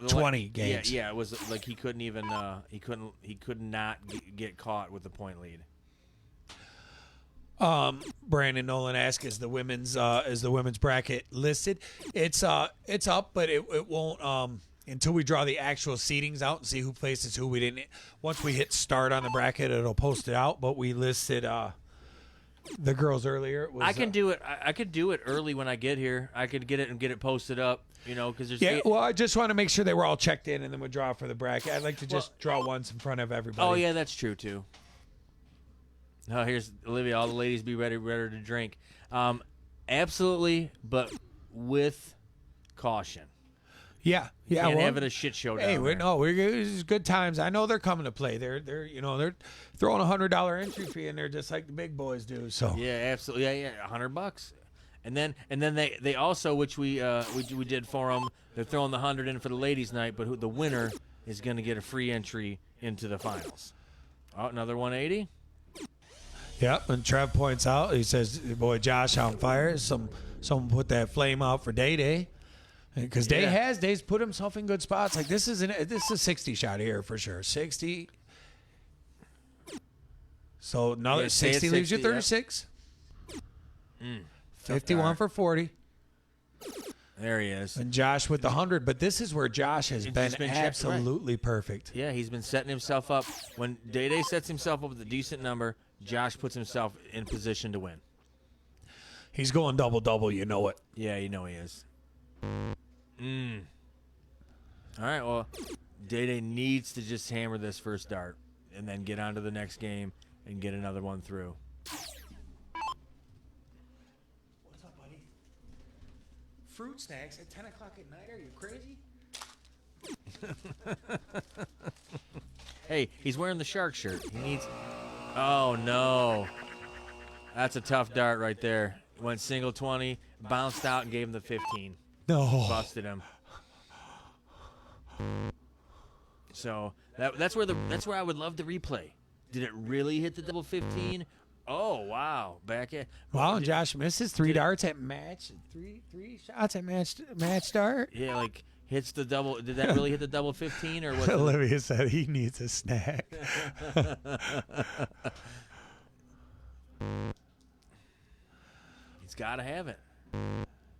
[SPEAKER 3] 20 games.
[SPEAKER 4] Yeah, it was like he couldn't even he could not get caught with the point lead.
[SPEAKER 3] Brandon Nolan asked, is the women's bracket listed? It's up, but it won't until we draw the actual seedings out and see who places who. We didn't. Once we hit start on the bracket, it'll post it out. But we listed the girls earlier.
[SPEAKER 4] I can do it. I could do it early when I get here. I could get it posted up. Because there's
[SPEAKER 3] Well, I just want to make sure they were all checked in, and then we draw for the bracket. I'd like to just draw once in front of everybody.
[SPEAKER 4] Oh yeah, that's true too. Oh, here's Olivia. All the ladies be ready to drink. Absolutely, but with caution.
[SPEAKER 3] Yeah.
[SPEAKER 4] Can't have it a shit show down there.
[SPEAKER 3] It's good times. I know they're coming to play. They're throwing $100 entry fee in there just like the big boys do. So
[SPEAKER 4] yeah, absolutely. Yeah, $100. And then they also, which we did for them, they're throwing the 100 in for the ladies' night, but the winner is going to get a free entry into the finals. Oh, another 180.
[SPEAKER 3] Yep, and Trev points out, he says, boy, Josh on fire. Someone put that flame out for DayDay. Because Day's put himself in good spots. Like this is a 60 shot here for sure. 60. So another 60 leaves you 36.
[SPEAKER 4] Yeah.
[SPEAKER 3] 51 for 40.
[SPEAKER 4] There he is.
[SPEAKER 3] And Josh with the 100. But this is where Josh has been absolutely perfect.
[SPEAKER 4] Yeah, he's been setting himself up. When DayDay sets himself up with a decent number, Josh puts himself in position to win.
[SPEAKER 3] He's going double-double, you know it.
[SPEAKER 4] Yeah, you know he is. All right, well, DayDay needs to just hammer this first dart and then get on to the next game and get another one through.
[SPEAKER 3] What's up, buddy? Fruit snacks at 10 o'clock at night? Are you crazy?
[SPEAKER 4] Hey, he's wearing the shark shirt. He needs... Oh, no. That's a tough dart right there. Went single 20, bounced out, and gave him the 15.
[SPEAKER 3] No.
[SPEAKER 4] Busted him. So that's where I would love the replay. Did it really hit the double 15? Oh wow! Back at
[SPEAKER 3] wow. Josh misses 3 darts at match. Three shots at match dart.
[SPEAKER 4] Yeah, like hits the double. Did that really hit the double 15 or was
[SPEAKER 3] Olivia said he needs a snack.
[SPEAKER 4] He's got to have it.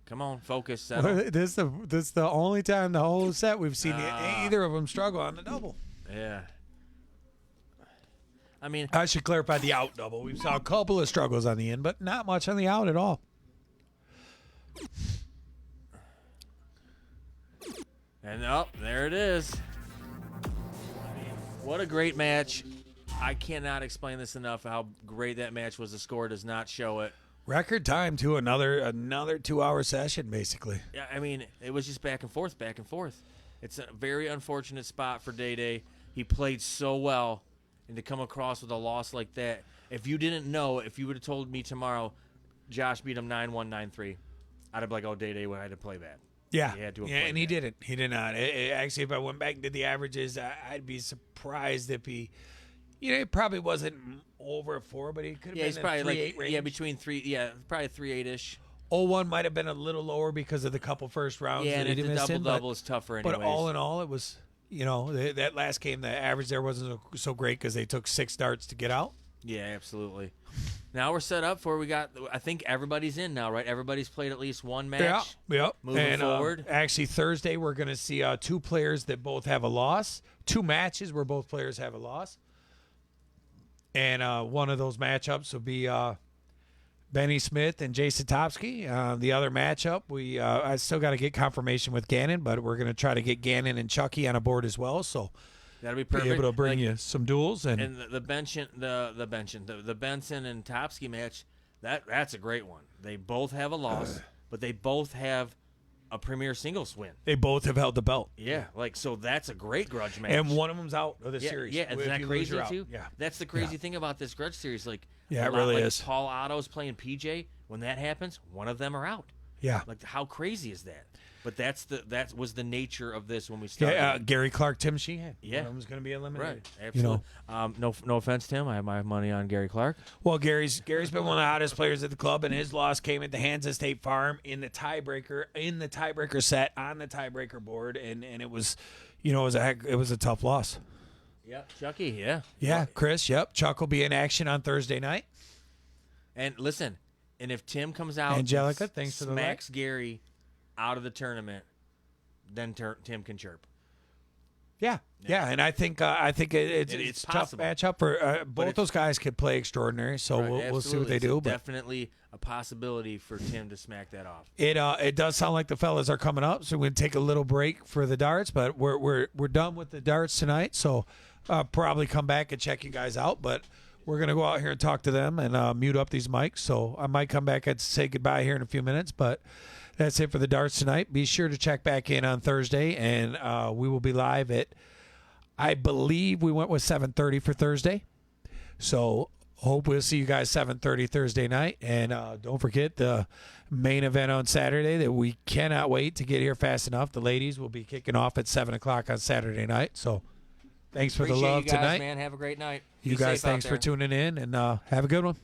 [SPEAKER 4] Come on, focus.
[SPEAKER 3] This is the only time the whole set we've seen either of them struggle on the double.
[SPEAKER 4] Yeah. I mean,
[SPEAKER 3] I should clarify the out double. We saw a couple of struggles on the in, but not much on the out at all.
[SPEAKER 4] and there it is. What a great match. I cannot explain this enough how great that match was. The score does not show it.
[SPEAKER 3] Record time to another 2-hour session, basically.
[SPEAKER 4] Yeah, I mean, it was just back and forth, back and forth. It's a very unfortunate spot for DayDay. He played so well, and to come across with a loss like that, if you didn't know, if you would have told me tomorrow Josh beat him 9-1, 9-3, I'd have been like, oh, DayDay had to play bad.
[SPEAKER 3] Yeah,
[SPEAKER 4] He had to have
[SPEAKER 3] yeah,
[SPEAKER 4] played
[SPEAKER 3] and he
[SPEAKER 4] bad.
[SPEAKER 3] didn't. He did not. Actually, if I went back and did the averages, I'd be surprised if he, it probably wasn't over 4, but he could have
[SPEAKER 4] Yeah,
[SPEAKER 3] been
[SPEAKER 4] he's
[SPEAKER 3] in
[SPEAKER 4] probably
[SPEAKER 3] 3-8 range.
[SPEAKER 4] between 3, probably 3-8-ish.
[SPEAKER 3] 0-1 might have been a little lower because of the couple first rounds.
[SPEAKER 4] Yeah,
[SPEAKER 3] that
[SPEAKER 4] and
[SPEAKER 3] he
[SPEAKER 4] the
[SPEAKER 3] missed in,
[SPEAKER 4] double-double is tougher anyways.
[SPEAKER 3] But all in all, it was, that last game, the average there wasn't so great because they took 6 starts to get out.
[SPEAKER 4] Yeah, absolutely. Now we're set up for I think everybody's in now, right? Everybody's played at least one match.
[SPEAKER 3] Yeah.
[SPEAKER 4] Moving forward.
[SPEAKER 3] Actually, Thursday, we're going to see 2 players that both have a loss. 2 matches where both players have a loss. And one of those matchups will be Benny Smith and Jay Satopsky. The other matchup, I still got to get confirmation with Gannon, but we're going to try to get Gannon and Chucky on a board as well. So
[SPEAKER 4] That'll be perfect.
[SPEAKER 3] be able to bring you some duels.
[SPEAKER 4] And the Benson and Topsky match, that's a great one. They both have a loss, but they both have a premier singles win.
[SPEAKER 3] They both have held the belt.
[SPEAKER 4] Yeah, so that's a great Grudge match.
[SPEAKER 3] And one of them's out of the series.
[SPEAKER 4] Yeah, isn't
[SPEAKER 3] If
[SPEAKER 4] that
[SPEAKER 3] you lose,
[SPEAKER 4] crazy
[SPEAKER 3] you're out.
[SPEAKER 4] too?
[SPEAKER 3] Yeah.
[SPEAKER 4] That's the crazy thing about this Grudge series.
[SPEAKER 3] Yeah,
[SPEAKER 4] a
[SPEAKER 3] it
[SPEAKER 4] lot
[SPEAKER 3] really
[SPEAKER 4] like
[SPEAKER 3] is.
[SPEAKER 4] Paul Otto's playing PJ. When that happens, one of them are out.
[SPEAKER 3] Yeah.
[SPEAKER 4] How crazy is that? But that was the nature of this when we started.
[SPEAKER 3] Yeah, Gary Clark, Tim Sheehan.
[SPEAKER 4] Yeah.
[SPEAKER 3] One of them's going to be eliminated.
[SPEAKER 4] Right, absolutely. No offense, Tim. I have my money on Gary Clark.
[SPEAKER 3] Well, Gary's been one of the hottest players at the club, and his loss came at the hands of State Farm in the tiebreaker set on the tiebreaker board, and it was, it was a tough loss.
[SPEAKER 4] Yep, Chucky. Yeah.
[SPEAKER 3] Yeah, Chris. Yep, Chuck will be in action on Thursday night.
[SPEAKER 4] And listen, and if Tim comes out,
[SPEAKER 3] Angelica,
[SPEAKER 4] and
[SPEAKER 3] thanks for the
[SPEAKER 4] smacks Gary out of the tournament, then Tim can chirp.
[SPEAKER 3] Yeah, and I think it's
[SPEAKER 4] It's
[SPEAKER 3] a tough
[SPEAKER 4] possible.
[SPEAKER 3] matchup for both those guys could play extraordinary. So
[SPEAKER 4] Right,
[SPEAKER 3] we'll see what they
[SPEAKER 4] absolutely.
[SPEAKER 3] do.
[SPEAKER 4] It's
[SPEAKER 3] But
[SPEAKER 4] definitely a possibility for Tim to smack that off.
[SPEAKER 3] it does sound like the fellas are coming up, so we're gonna take a little break for the darts. But we're done with the darts tonight, so probably come back and check you guys out. But we're gonna go out here and talk to them and mute up these mics. So I might come back and say goodbye here in a few minutes, but. That's it for the darts tonight. Be sure to check back in on Thursday, and we will be live at, I believe we went with 7:30 for Thursday. So hope we'll see you guys 7:30 Thursday night. And don't forget the main event on Saturday that we cannot wait to get here fast enough. The ladies will be kicking off at 7 o'clock on Saturday night. So thanks for
[SPEAKER 4] Appreciate
[SPEAKER 3] the love
[SPEAKER 4] you guys,
[SPEAKER 3] tonight.
[SPEAKER 4] Man, have a great night.
[SPEAKER 3] You
[SPEAKER 4] Be
[SPEAKER 3] guys,
[SPEAKER 4] safe out
[SPEAKER 3] thanks for
[SPEAKER 4] there.
[SPEAKER 3] tuning in, and have a good one.